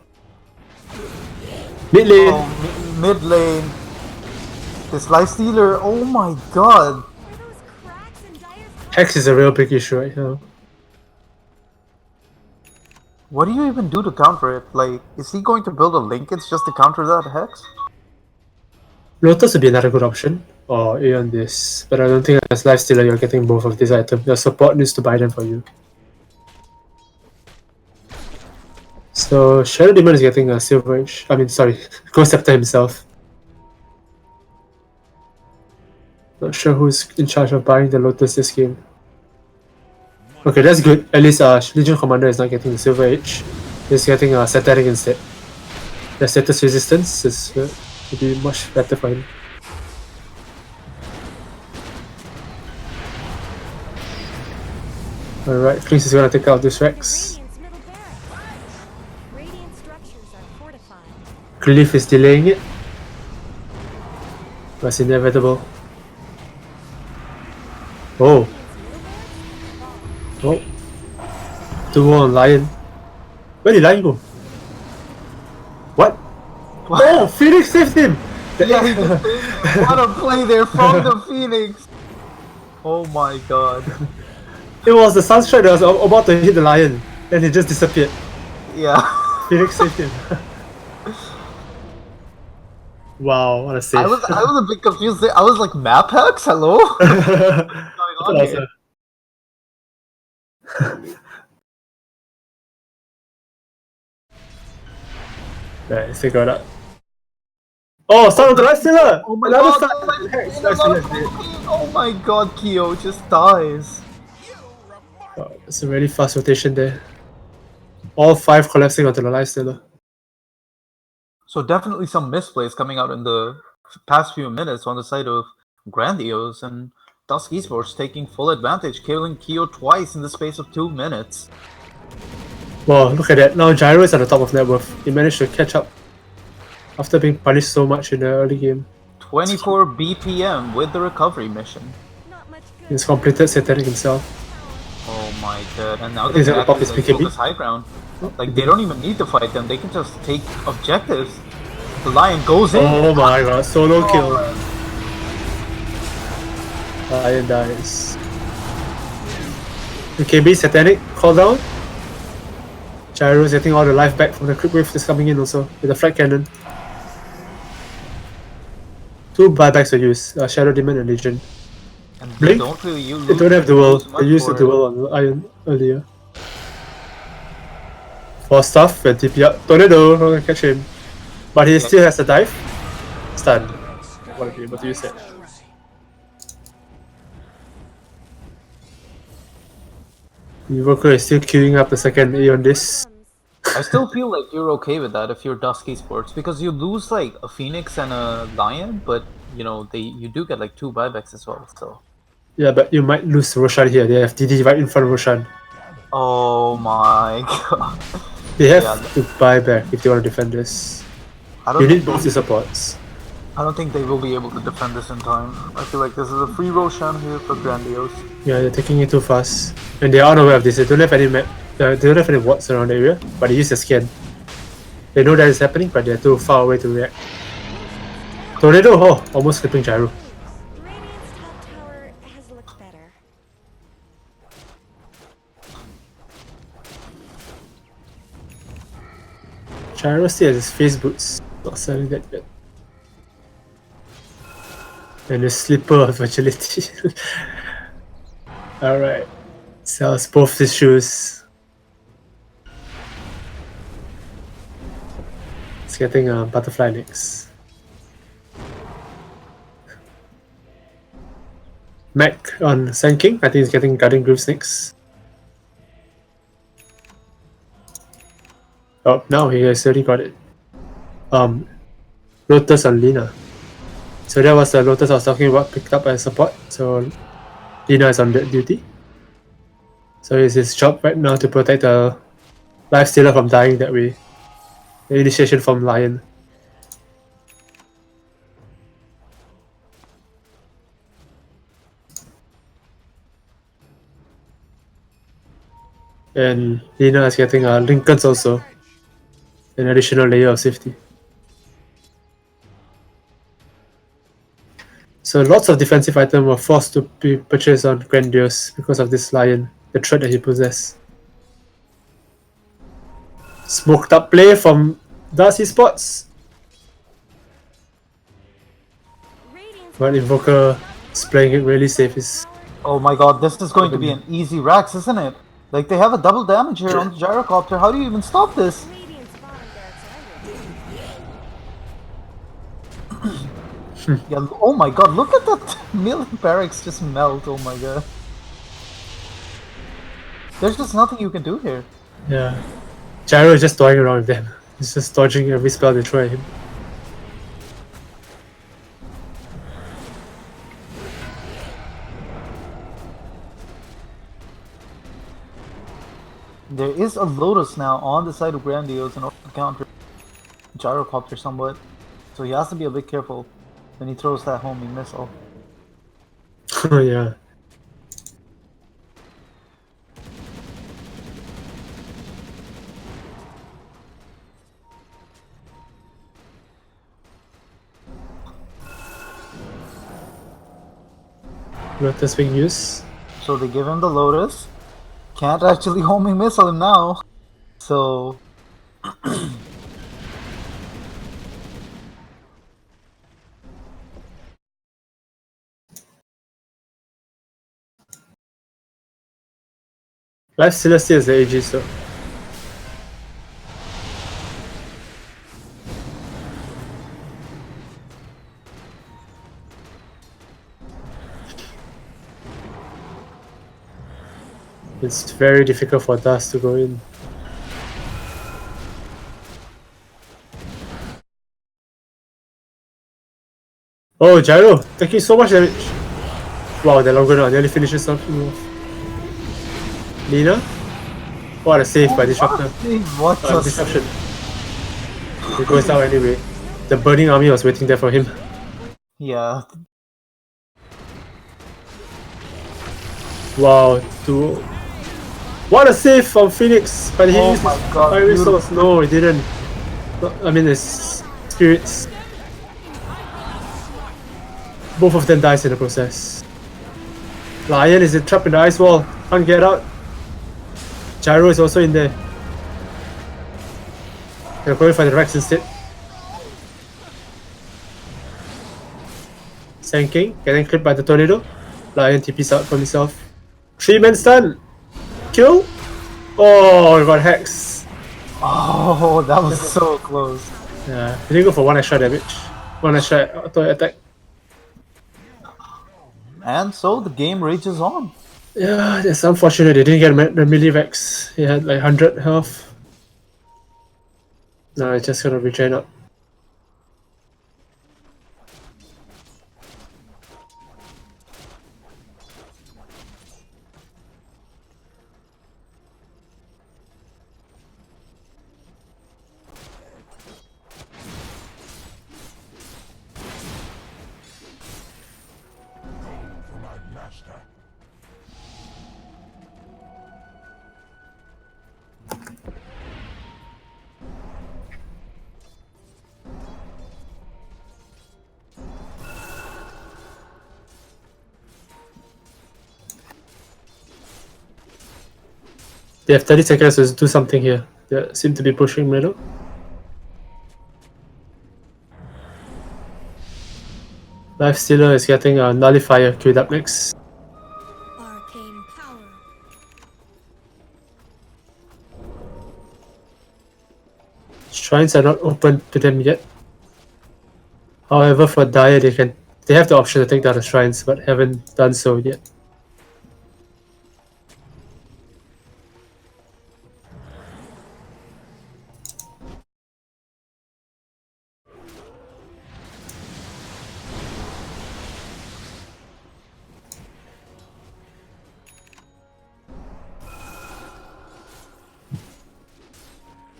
Mid lane! Oh, mid lane. This lifestealer. Oh my god. Are those cracks in Dire's Hex is a real big issue right now. What do you even do to counter it? Like, is he going to build a linkage just to counter that hex? Lotus would be another good option, or even this, but I don't think as Lifestealer you're getting both of these items. Your support needs to buy them for you. So Shadow Demon is getting a Silver Age. Ghost Scepter himself. Not sure who's in charge of buying the Lotus this game. Okay, that's good. At least Legion Commander is not getting the Silver Age. He's getting a Satanic instead. The status resistance is would be much better for him. Alright, Chris is gonna take out this Rex. Radiant's middle barracks. Radiant structures are fortified. Cliff is delaying it. That's inevitable. Oh. Oh. 2-1 on Lion. Where did Lion go? What? Oh, Phoenix saved him! Yeah, he just what a play there from the Phoenix. Oh my god. It was the Sunstrike that was about to hit the Lion, and he just disappeared. Yeah. Phoenix saved him. Wow, what a save. I was a bit confused there. I was like, map hacks? Hello? What's going on here? Right, still got up. Oh, start with the Lifestealer! Oh my Another god! start! Hex, Another Lifestealer is dead. Oh my god, Kyo just dies. Oh, it's a really fast rotation there. All 5 collapsing onto the Lifestealer. So definitely some misplays coming out in the past few minutes on the side of Grandiose, and DsK Esports taking full advantage, killing Kyo twice in the space of 2 minutes. Wow, look at that. Now Gyro is at the top of net worth. He managed to catch up after being punished so much in the early game. 24 BPM with the recovery mission. Not much good. He's completed Satanic himself. Oh my god, and now He's they gonna can pop his actually PKB. focus high ground. Like, they don't even need to fight them, they can just take objectives. The Lion goes in. Oh my god, solo kill. Oh, Lion dies. KB Satanic call down. Gyro's getting all the life back from the creep wave that's coming in also with the flag cannon. 2 buybacks were used, Shadow Demon and Legion. And they Blink? don't really use. They don't have duel, lose much they used the for it. duel on Iron earlier. For stuff and TP up. Tornado, not gonna catch him. But he still has a dive. Stun. Wanna be able to use that. Invoker is still queuing up the second A on this. I still feel like you're okay with that if you're DsK Sports because you lose like a Phoenix and a Lion, but you know you do get like 2 buybacks as well. So Yeah, but you might lose Roshan here. They have DD right in front of Roshan. oh my god, They have Yeah. to buy back if they want to defend this. I don't You need think both the supports. I don't think they will be able to defend this in time. I feel like this is a free Roshan here for Grandiose. Yeah, they're taking it too fast. And they are unaware of this. They don't have any map. They don't have any wards around the area, but they use the scan. They know that is happening, but they're too far away to react. Tornado! Oh, almost flipping Gyro. Radiant's top tower has looked better. Gyro still has his face boots. Not selling that yet. And the slipper of agility. Alright. Sells both his shoes. It's getting a butterfly next. Mac on Sun King. I think he's getting Guardian Grooves next. Oh, now he has already got it. Lotus on Lina. So that was the Lotus I was talking about, picked up as support. So Lina is on that duty. So it's his job right now to protect the life stealer from dying that way. The initiation from Lion. And Lina is getting Lincolns also. An additional layer of safety. So lots of defensive items were forced to be purchased on Grandiose because of this Lion, the threat that he possesses. Smoked up play from DsK Sports. Radiant's But Invoker is playing it really safe. Oh my god, this is going to be an easy Rax, isn't it? Like they have a double damage here on the Gyrocopter. How do you even stop this? Radiant's bottom barracks are ready. Yeah, oh my god, look at that melee barracks just melt, oh my god. There's just nothing you can do here. Yeah. Gyro is just toying around with them. He's just dodging every spell they throw at him. There is a Lotus now on the side of Grandiose in order to counter Gyrocopter somewhat. So he has to be a bit careful when he throws that homing missile. Yeah. Lotus being used. So they give him the Lotus. Can't actually homing missile him now. So Life Celestia is the AG, so. It's very difficult for Dust to go in. Oh, Gyro! Taking so much damage! Wow, they're longer now. Nearly finishes something off. Lina? What a save by Disruptor. what a Disruption. He goes down anyway. The burning army was waiting there for him. yeah. Wow, what a save from Phoenix! But he Oh used my his God, fiery beautiful. source. No, he didn't. I mean, his spirits. Both of them dies in the process. Lion is trapped in the ice wall. Can't get out. Gyro is also in there. They're going for the Rex instead. Sanking, getting clipped by the tornado. Lion TP's out for himself. 3-man stun! Kill? Oh, got Hex. Oh, that was so close. Yeah, he didn't go for 1 extra damage. 1 extra auto attack. And so the game rages on. Yeah, it's unfortunate they didn't get the melee Vex. He had like 100 health. No, it's just gonna regen up. For my master. They have 30 seconds to do something here. They seem to be pushing middle. Life Stealer is getting a Nullifier queued up next. Arcane power. Shrines are not open to them yet. However, for Dire, they have the option to take down the shrines, but haven't done so yet.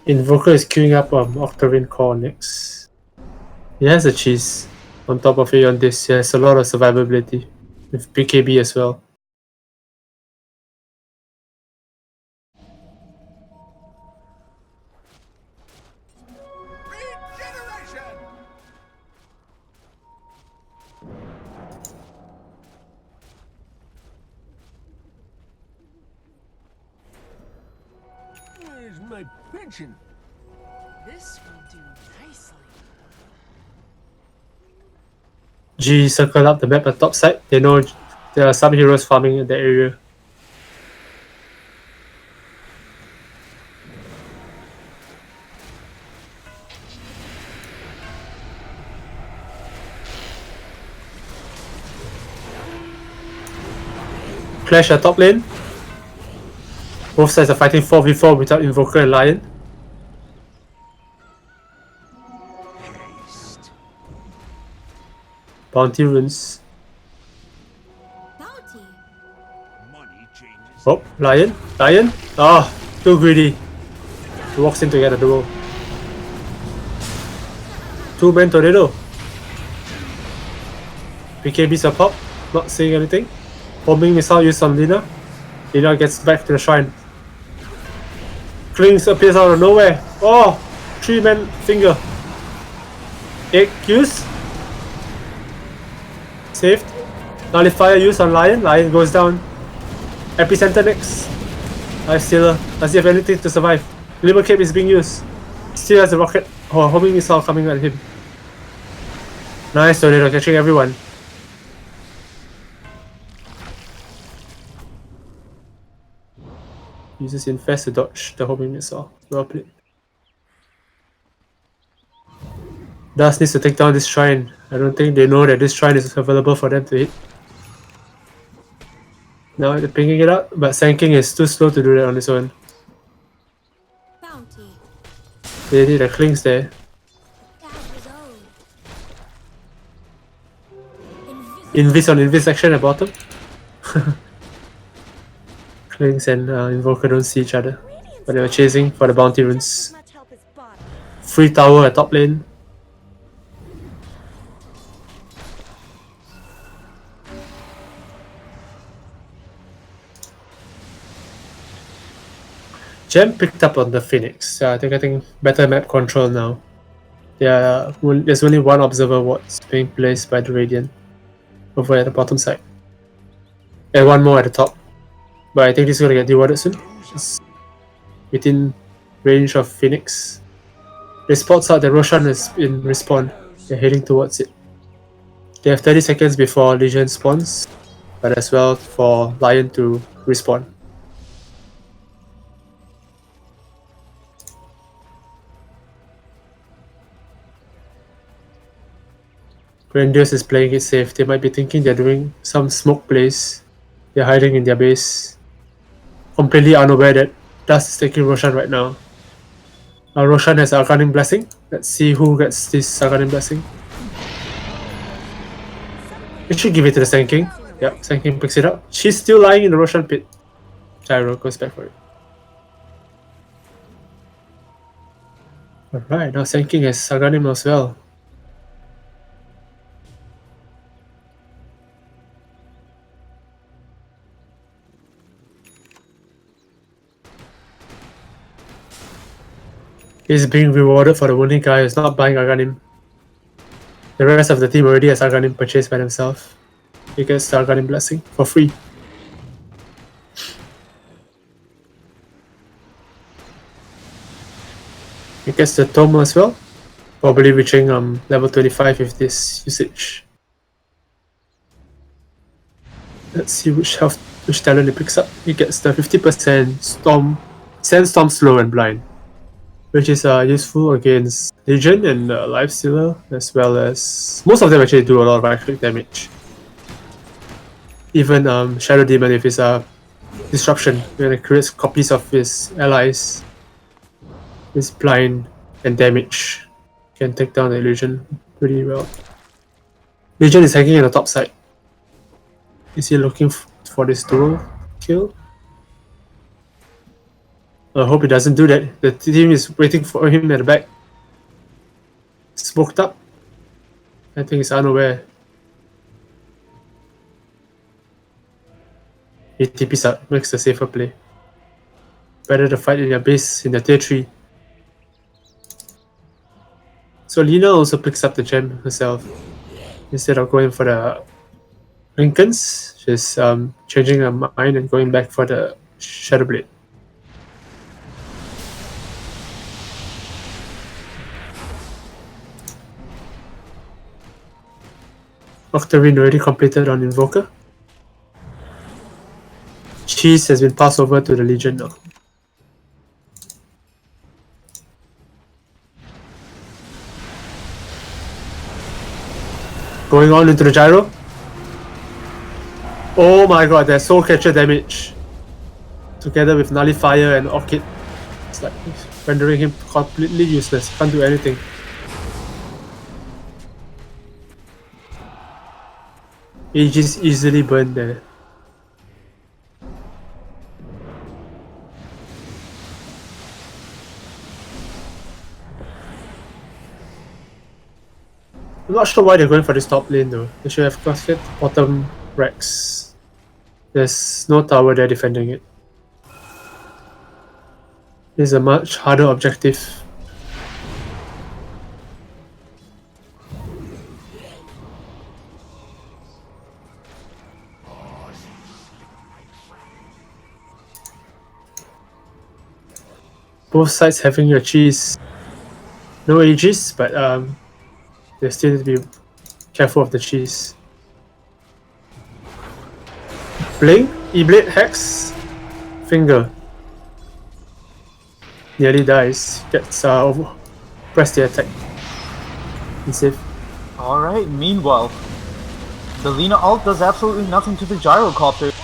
Invoker is queuing up Octarine Core next. He has a cheese on top of it on this. He has a lot of survivability with BKB as well. Where's my pension? This will do nicely. G circle up the map at top side. They know there are some heroes farming in the area. Clash at top lane. Both sides are fighting 4v4 without Invoker and Lion. Haste. Bounty runes. Bounty. Money changes. Oh, Lion. Lion. Ah, too greedy. He walks in to get a duel. 2-man tornado. BKB's a pop. Not seeing anything. Homing missile used on Lina. Lina gets back to the shrine. Klings appears out of nowhere. Oh! 3-man finger. Egg used. Saved. Nullifier used on Lion. Lion goes down. Epicenter next. Life Stealer. Does he have anything to survive? Limber Cape is being used. Still has a rocket. Oh, homing missile coming at him. Nice tornado catching everyone. Uses Infest to dodge the homing missile. Well played. Dust needs to take down this shrine. I don't think they know that this shrine is available for them to hit. Now they're pinging it out, but Sanking is too slow to do that on his own. Bounty. They need a Klings there. As was owed. Invis on Invis action at bottom. Klings and Invoker don't see each other, but they were chasing for the bounty runes. Much help is bottom. Free tower at top lane. Gem picked up on the Phoenix. They're getting better map control now. There's only one observer watch being placed by the Radiant over at the bottom side. And one more at the top. But I think this is gonna get dewarded soon. within range of Phoenix. They spots out that Roshan is in respawn. They're heading towards it. They have 30 seconds before Legion spawns, but as well for Lion to respawn. Grandiose is playing it safe. They might be thinking they're doing some smoke plays. They're hiding in their base. Completely unaware that Dust is taking Roshan right now. Roshan has Arcanic Blessing. Let's see who gets this Arcanic Blessing. It should give it to the Sand King. Yep, Sand King picks it up. She's still lying in the Roshan pit. Gyro goes back for it. Alright, now Sand King has Arcanic as well. He's being rewarded for the only guy who's not buying Arcanim. The rest of the team already has Arcanim purchased by themselves. He gets the Arcanim Blessing for free. He gets the Tome as well. Probably reaching level 25 with this usage. Let's see which talent he picks up. He gets the 50% Storm, Sandstorm Slow and Blind, which is useful against Legion and Lifestealer, as well as most of them actually do a lot of right-click damage. Even Shadow Demon with his Disruption, when it creates copies of his allies, his blind and damage can take down the Illusion pretty well. Legion is hanging on the top side. Is he looking for this dual kill? I hope he doesn't do that. The team is waiting for him at the back. Smoked up. I think he's unaware. He TPs up, makes the safer play. Better to fight in your base in the tier 3. So Lina also picks up the gem herself. Instead of going for the Lincolns, she's changing her mind and going back for the Shadow Blade. Octarine already completed on Invoker. Cheese has been passed over to the Legion now. Going on into the Gyro. Oh my god, there's Soul Catcher damage. Together with Nullifier and Orchid. It's like rendering him completely useless. Can't do anything. Aegis easily burned there. I'm not sure why they're going for this top lane though. They should have got bottom Rex. There's no tower there defending it. This is a much harder objective. Both sides having your cheese. No Aegis, but they still need to be careful of the cheese. Blink, E-Blade, Hex, Finger. Nearly dies. Gets press the attack. And save. Alright, meanwhile, the Lina ult does absolutely nothing to the Gyrocopter.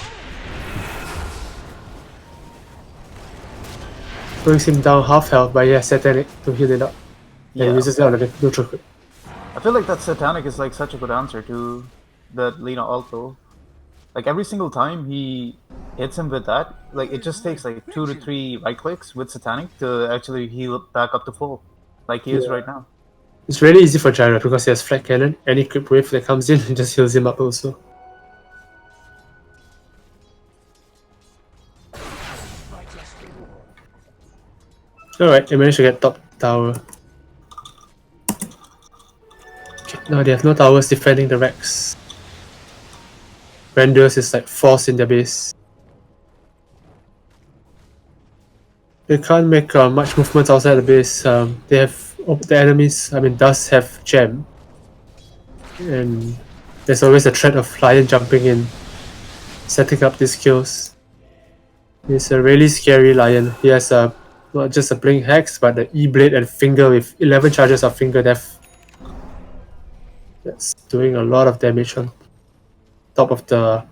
Brings him down half health, but he has Satanic to heal it up. And Yeah. uses it on the neutral quick. I feel like that Satanic is like such a good answer to that Lina ult though. Like every single time he hits him with that, like it just takes like 2 to 3 right clicks with Satanic to actually heal back up to full, like he is right now. It's really easy for Gyro because he has Flat Cannon. Any creep wave that comes in just heals him up also. Alright, they managed to get top tower. Okay, now they have no towers defending the Rex. Grandiose is like forced in their base. They can't make much movements outside the base. They have the enemies. I mean, does have gem, and there's always a threat of Lion jumping in, setting up these kills. He's a really scary Lion. He has not just a blink hex, but the E-blade and finger with 11 charges of finger death. That's doing a lot of damage on top of the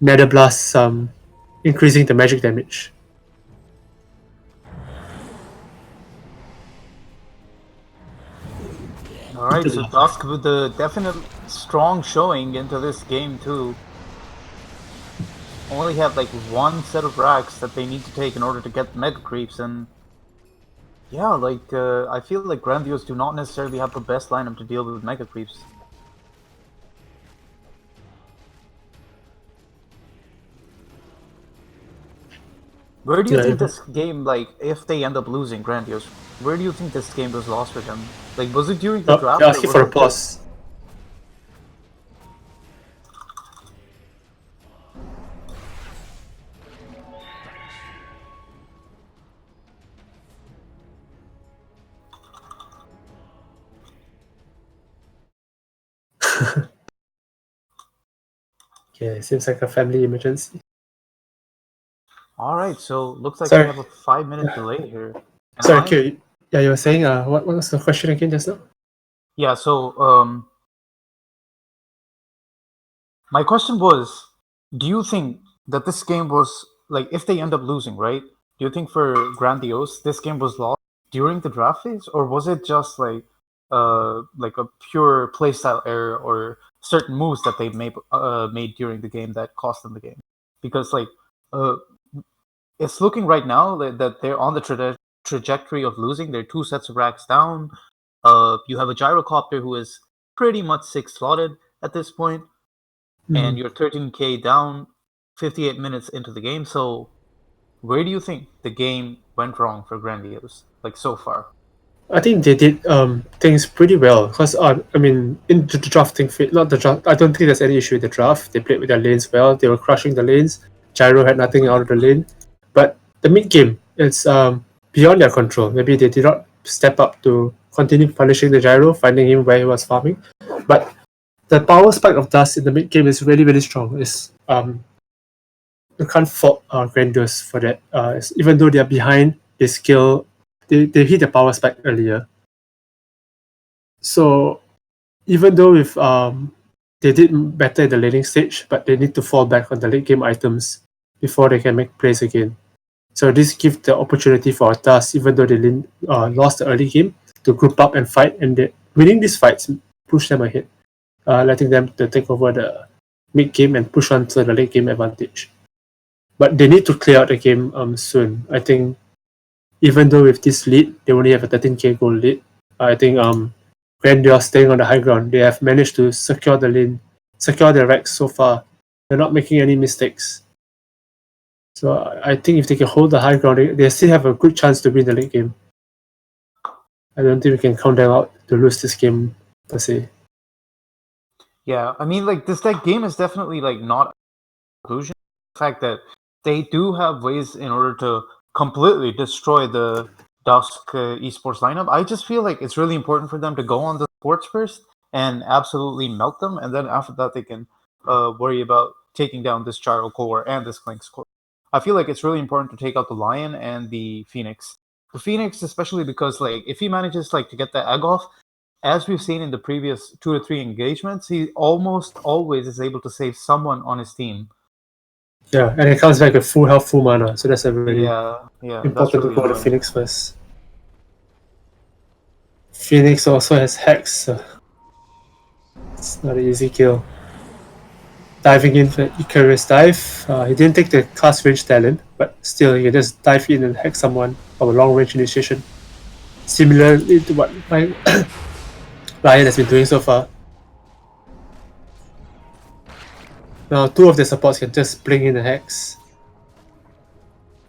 Nether Blast, increasing the magic damage. Alright, so DsK with a definite strong showing into this game too. Only have like one set of racks that they need to take in order to get mega creeps, and yeah, like I feel like Grandiose do not necessarily have the best lineup to deal with mega creeps. Where do you think this game, like, if they end up losing Grandiose, where do you think this game was lost for them? Like, was it during the draft? You're asking for a pause. Okay, seems like a family emergency. Alright, so looks like we have a 5-minute delay here. Sorry, Q. Yeah, you were saying, what was the question again just now? Yeah, so, my question was, do you think that this game was, like, if they end up losing, right? Do you think for Grandiose, this game was lost during the draft phase? Or was it just, like a pure playstyle error or certain moves that they made during the game that cost them the game? Because, like, it's looking right now that they're on the trajectory of losing. They're 2 sets of racks down. You have a gyrocopter who is pretty much 6 slotted at this point, and you're 13k down 58 minutes into the game. So where do you think the game went wrong for Grandiose, like, so far? I think they did things pretty well because I mean, in the drafting phase, not the draft. I don't think there's any issue with the draft. They played with their lanes well. They were crushing the lanes. Gyro had nothing out of the lane, but the mid game, it's beyond their control. Maybe they did not step up to continue punishing the Gyro, finding him where he was farming. But the power spike of Dust in the mid game is really, really strong. It's you can't fault Grandiose for that. Even though they're behind, they skill. They hit the power spike earlier. So even though if they did better in the laning stage, but they need to fall back on the late game items before they can make plays again. So this gives the opportunity for Dust, even though they lost the early game, to group up and fight, and winning these fights push them ahead, letting them to take over the mid game and push on to the late game advantage. But they need to clear out the game soon. I think even though with this lead, they only have a 13k goal lead. I think Grandiose staying on the high ground, they have managed to secure the lane, secure their racks so far. They're not making any mistakes. So I think if they can hold the high ground, they still have a good chance to win the late game. I don't think we can count them out to lose this game per se. Yeah, I mean, like, this game is definitely, like, not a conclusion. The fact that they do have ways in order to completely destroy the DsK esports lineup. I just feel like it's really important for them to go on the sports first and absolutely melt them, and then after that they can worry about taking down this Gyro core and this Clink's core. I feel like it's really important to take out the Lion and the Phoenix. The Phoenix, especially because, like, if he manages, like, to get the egg off, as we've seen in the previous 2 to 3 engagements, he almost always is able to save someone on his team. Yeah, and it comes back with full health, full mana, so that's a really important really to go to Phoenix first. Phoenix also has Hex, so it's not an easy kill. Diving in for Icarus dive. He didn't take the cast range talent, but still, he can just dive in and hack someone from a long range initiation. Similarly to what my Lion has been doing so far. Now, 2 of the supports can just bring in the Hex.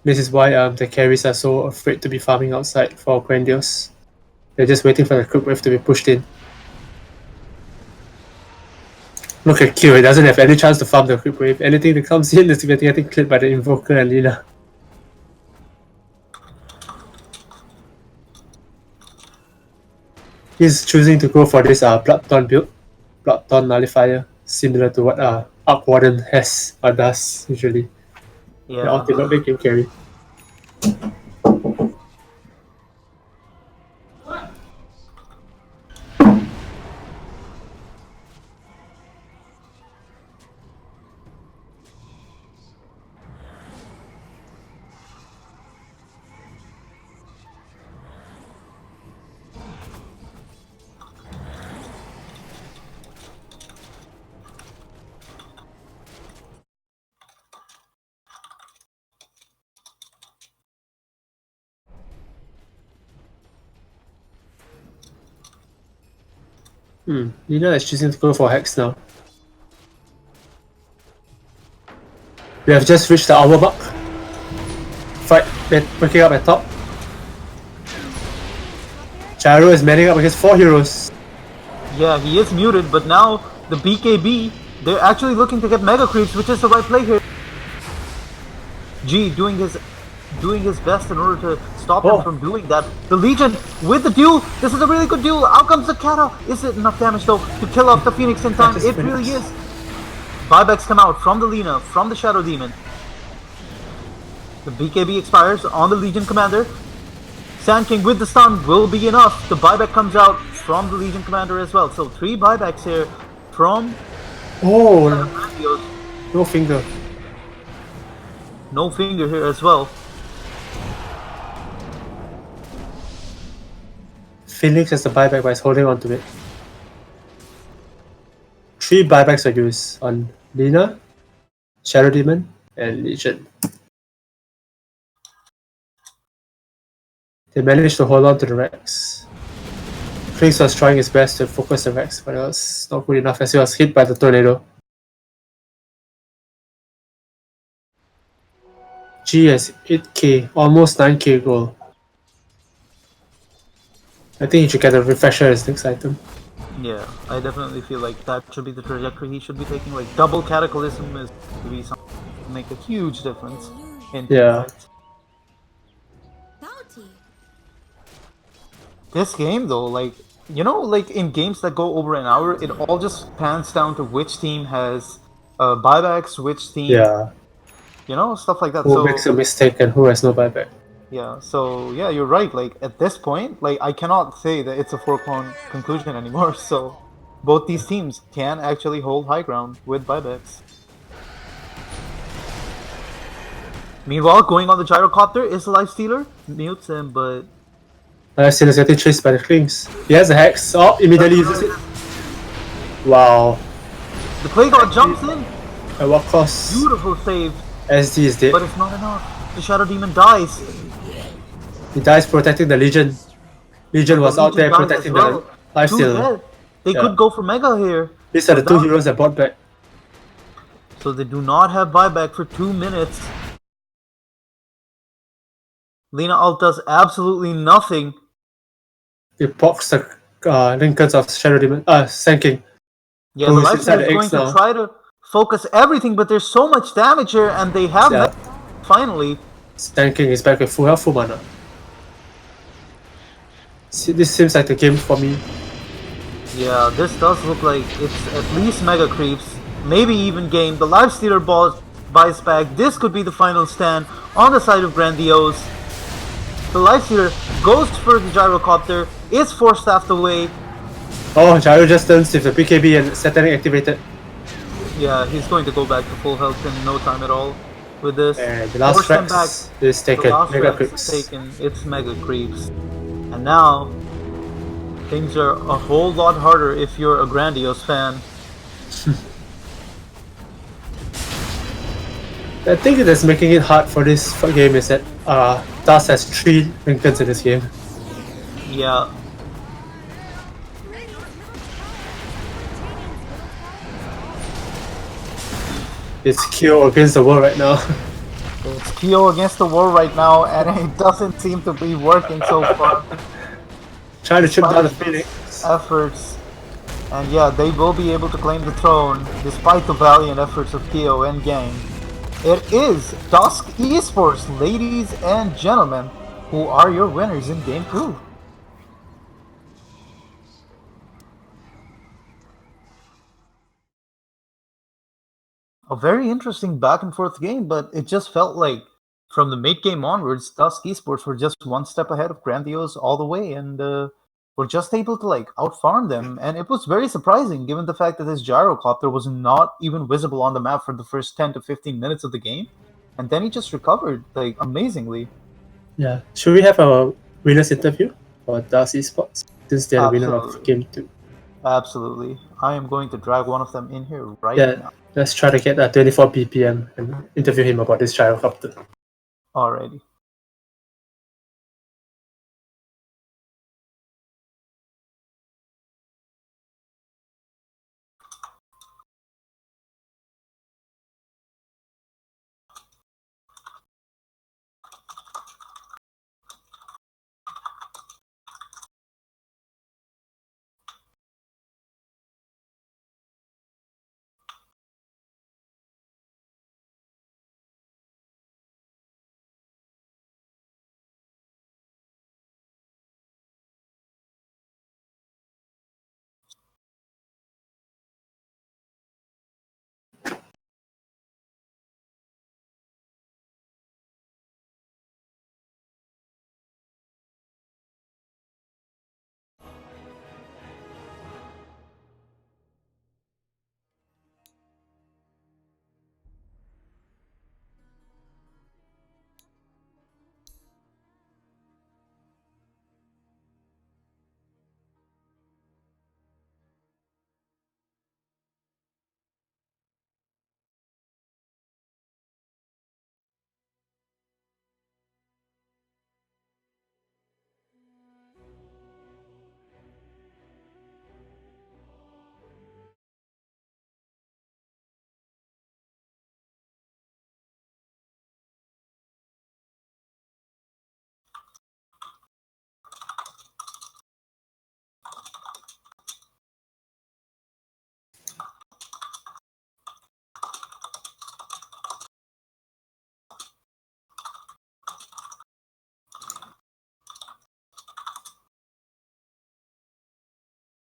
This is why the carries are so afraid to be farming outside for Grandiose. They're just waiting for the creep wave to be pushed in. Look at Q, he doesn't have any chance to farm the creep wave. Anything that comes in is getting cleared by the Invoker and Lina. He's choosing to go for this Bloodthorn build. Bloodthorn Nullifier, similar to what Arc Warden has or does usually. The Yeah. ultimate big game carry. Lina is choosing to go for Hex now. We have just reached the hour mark. Fight breaking up at top. Gyro is manning up against 4 heroes. Yeah, he is muted, but now the BKB, they're actually looking to get Mega Creeps, which is the right play here. G doing his best in order to stop him from doing that. The Legion with the duel. This is a really good duel. Out comes the Kata. Is it enough damage though to kill off the Phoenix in time? It really is. Buybacks come out from the Lina, from the Shadow Demon. The BKB expires on the Legion Commander. Sand King with the stun will be enough. The buyback comes out from the Legion Commander as well. So 3 buybacks here from No finger. No finger here as well. Phoenix has the buyback but is holding on to it. 3 buybacks are used on Lina, Shadow Demon, and Legion. They managed to hold on to the Rex. Chris was trying his best to focus the Rex, but it was not good enough as he was hit by the tornado. G has 8k, almost 9k gold. I think he should get a refresher as next item. Yeah, I definitely feel like that should be the trajectory he should be taking. Like double Cataclysm is to be something to make a huge difference in fights. Bounty. This game though, like like in games that go over an hour, it all just pans down to which team has buybacks, which team, stuff like that. Who makes a mistake and who has no buyback. Yeah, so yeah, you're right. Like at this point, like I cannot say that it's a foregone conclusion anymore. So both these teams can actually hold high ground with buybacks. Meanwhile, going on the gyrocopter is the Lifestealer. Mutes him, but Lifestealer is getting chased by the Klings. He has a Hex. Oh, immediately uses it. Wow. the Clay God jumps in. At what cost? Beautiful save, SD is dead. but it's not enough. The Shadow Demon dies. He dies protecting the Legion. Legion was out there protecting the Lifestealer. They could go for Mega here. These are the 2 heroes that bought back. So they do not have buyback for 2 minutes. Lina ult does absolutely nothing. It pops the Lincolns of Shadow Demon. Sand King. Yeah, the Lifestealer is going to try to focus everything, but there's so much damage here, and they have finally. Sand King is back with full health, full mana. See, this seems like the game for me. Yeah, this does look like it's at least Mega Creeps, maybe even game. The Lifestealer buys back. This could be the final stand on the side of Grandiose. The Lifestealer goes for the gyrocopter, is force-staffed away. Oh, Gyro just turns with the BKB and Satanic activated. Yeah, he's going to go back to full health in no time at all with this. And the last Rex is taken. Mega Creeps. It's Mega Creeps. And now, things are a whole lot harder if you're a Grandiose fan. The thing that's making it hard for this game is that Das has 3 Lincolns in this game. Yeah. It's KO against the world right now. It's KO against the world right now, and it doesn't seem to be working so far. Trying to chip down the Phoenix. Efforts. And yeah, they will be able to claim the throne, despite the valiant efforts of KO and gang. It is DsK Esports, ladies and gentlemen, who are your winners in Game 2. A very interesting back and forth game, but it just felt like from the mid game onwards, DsK Esports were just one step ahead of Grandiose all the way, and were just able to like outfarm them. And it was very surprising given the fact that this gyrocopter was not even visible on the map for the first 10 to 15 minutes of the game, and then he just recovered like amazingly. Yeah. Should we have a winners interview for DsK Esports since they're the winner of Absolutely. game 2? Absolutely. I am going to drag one of them in here right Yeah. now. Let's try to get 24 BPM and interview him about this gyrocopter. Alrighty.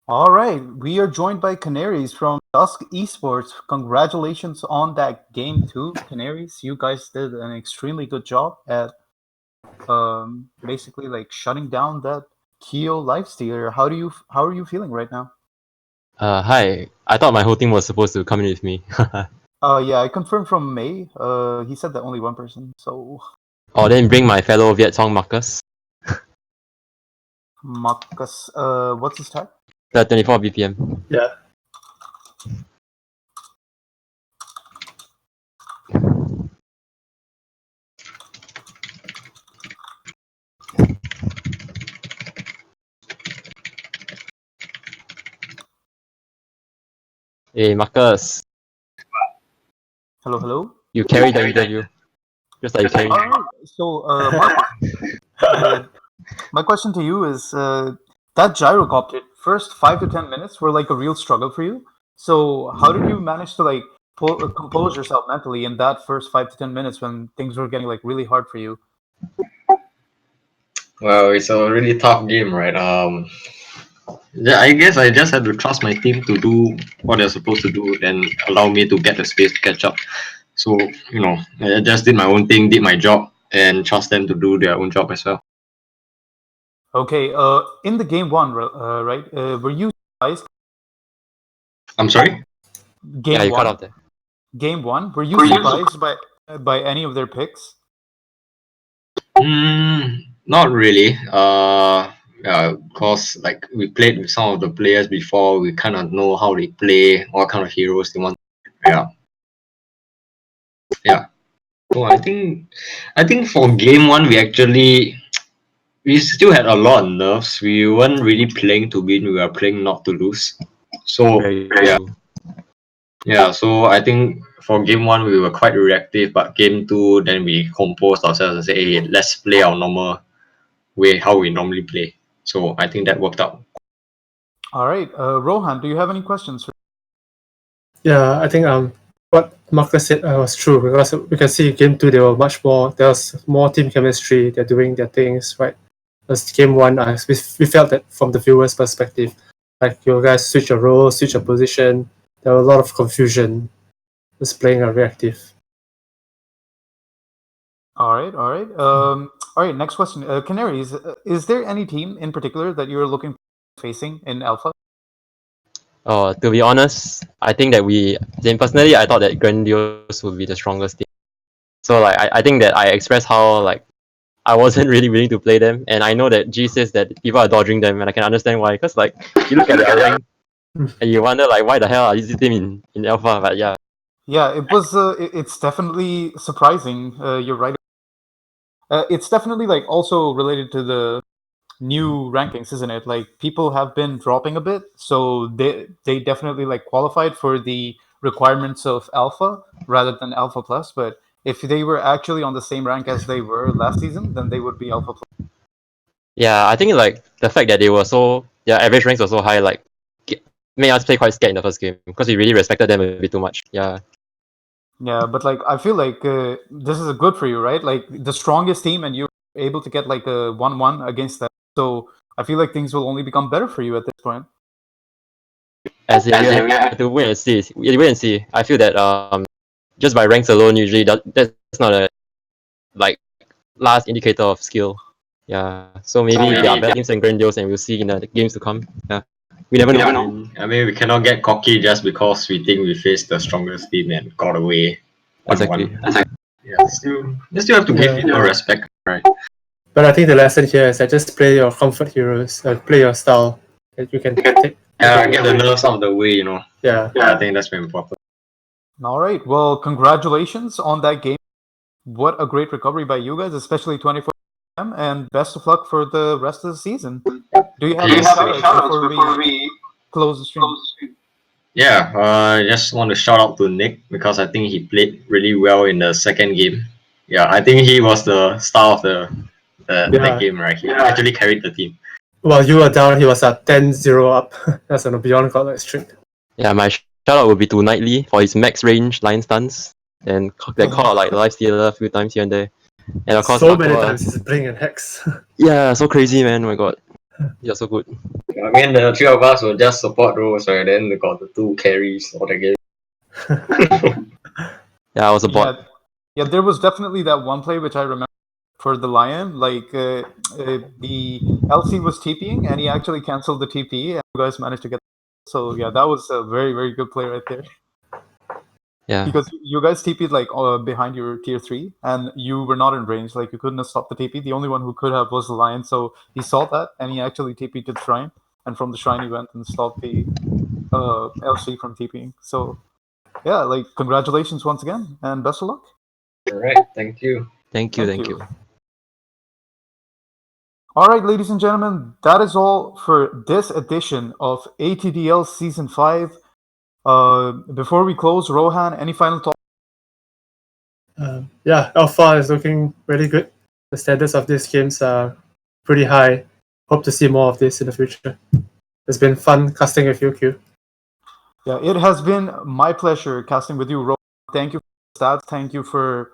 All right, we are joined by Canaries from DsK Esports. Congratulations on that game too, Canaries. You guys did an extremely good job at basically like shutting down that Keo lifestealer. How are you feeling right now? Hi. I thought my whole team was supposed to come in with me. Yeah, I confirmed from May. He said that only one person. So Then bring my fellow Viet Cong Marcus. Marcus, what's his tag? The 24 BPM. Yeah. Hey Marcus, Hello, hello. you carried the interview. Just like you carried. All right. So, Marcus, my question to you is that gyrocopter first 5 to 10 minutes were like a real struggle for you. So, how did you manage to like compose yourself mentally in that first 5 to 10 minutes when things were getting like really hard for you? Well, it's a really tough game, right? Yeah, I guess I just had to trust my team to do what they're supposed to do, then allow me to get the space to catch up. So, I just did my own thing, did my job, and trust them to do their own job as well. Okay. In the game one, right? Were you surprised? I'm sorry? Game Yeah, you cut one. off there. Game one. Were you surprised by any of their picks? Not really. Because like we played with some of the players before, we kind of know how they play, what kind of heroes they want. Yeah. Yeah. So I think for game one we still had a lot of nerves. We weren't really playing to win, we were playing not to lose. So Very yeah. true. Yeah, so I think for game one we were quite reactive, but game two then we composed ourselves and say, hey, let's play our normal way, how we normally play. So I think that worked out. All right. Rohan, do you have any questions? Yeah, I think what Marcus said was true, because we can see game 2 there was more team chemistry, they're doing their things, right? As game 1, we felt that from the viewer's perspective, like you guys switch your role, switch your position, there was a lot of confusion. just playing a reactive. All right, all right. All right, next question. Canaries, is there any team in particular that you're looking facing in Alpha? To be honest, I think that personally, I thought that Grandiose would be the strongest team. So like, I think that I expressed how like I wasn't really willing to play them, and I know that G says that people are dodging them, and I can understand why. Because like, you look at their rank, and you wonder like, why the hell are these team in Alpha? But yeah. Yeah, it was. It's definitely surprising. You're right. It's definitely like also related to the new rankings, isn't it? Like people have been dropping a bit, so they definitely like qualified for the requirements of Alpha rather than Alpha Plus. But if they were actually on the same rank as they were last season, then they would be Alpha Plus. Yeah, I think like the fact that their average ranks were so high, like made us play quite scared in the first game because we really respected them a bit too much. Yeah. Yeah, but like I feel like this is good for you, right? Like the strongest team, and you're able to get like a 1-1 against them. So I feel like things will only become better for you at this point. As in, you have to wait and see. Wait and see. I feel that just by ranks alone, usually that's not a like last indicator of skill. Yeah. So maybe there are better teams than Grandiose, and we'll see in the games to come. Yeah. We never know. I mean, we cannot get cocky just because we think we faced the strongest team and got away 1-1. Exactly. Yeah, you still have to give people respect, right? But I think the lesson here is that just play your comfort heroes, play your style that you can take. Get the nerves out of the way, Yeah. I think that's very important. All right. Well, congratulations on that game. What a great recovery by you guys, especially 24 and best of luck for the rest of the season. Do you have any shout-outs before we close the stream? Yeah, I just want to shout out to Nick because I think he played really well in the second game. Yeah, I think he was the star of that game, right? He actually carried the team. While you were down, he was at 10-0 up. That's on a Beyond Godlike streak. Yeah, my shout out would be to Knightley for his max range line stance and that caught like life stealer a few times here and there. And of course, so many times he's Bling and Hex. Yeah, so crazy, man. Oh my god. You're so good. I mean, the three of us will just support roles, right? Then we got the two carries of the game. Yeah, I was a bot. Yeah, there was definitely that one play which I remember for the Lion. Like the LC was TPing and he actually canceled the TP, and you guys managed to get. So yeah, that was a very, very good play right there. Yeah. Because you guys TP'd like behind your tier 3 and you were not in range. Like you couldn't have stopped the TP. The only one who could have was the Lion. So he saw that and he actually TP'd to the shrine. And from the shrine he went and stopped the LC from TPing. So yeah, like congratulations once again and best of luck. All right, thank you. Thank you. All right, ladies and gentlemen, that is all for this edition of ATDL Season 5. Before we close, Rohan, any final thoughts? Yeah, Alpha is looking really good. The standards of these games are pretty high. Hope to see more of this in the future. It's been fun casting with you, Q. Yeah, it has been my pleasure casting with you, Rohan. Thank you for stats. Thank you for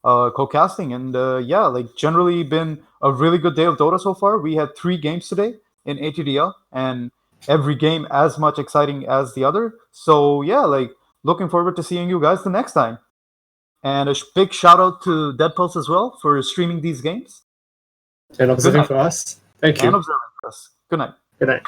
co-casting. And yeah, like generally been a really good day of Dota so far. We had 3 games today in ATDL, and every game as much exciting as the other. So yeah, like looking forward to seeing you guys the next time. And a big shout out to Dead Pulse as well for streaming these games. And observing for us. Thank you. And observing for us. Good night. Good night.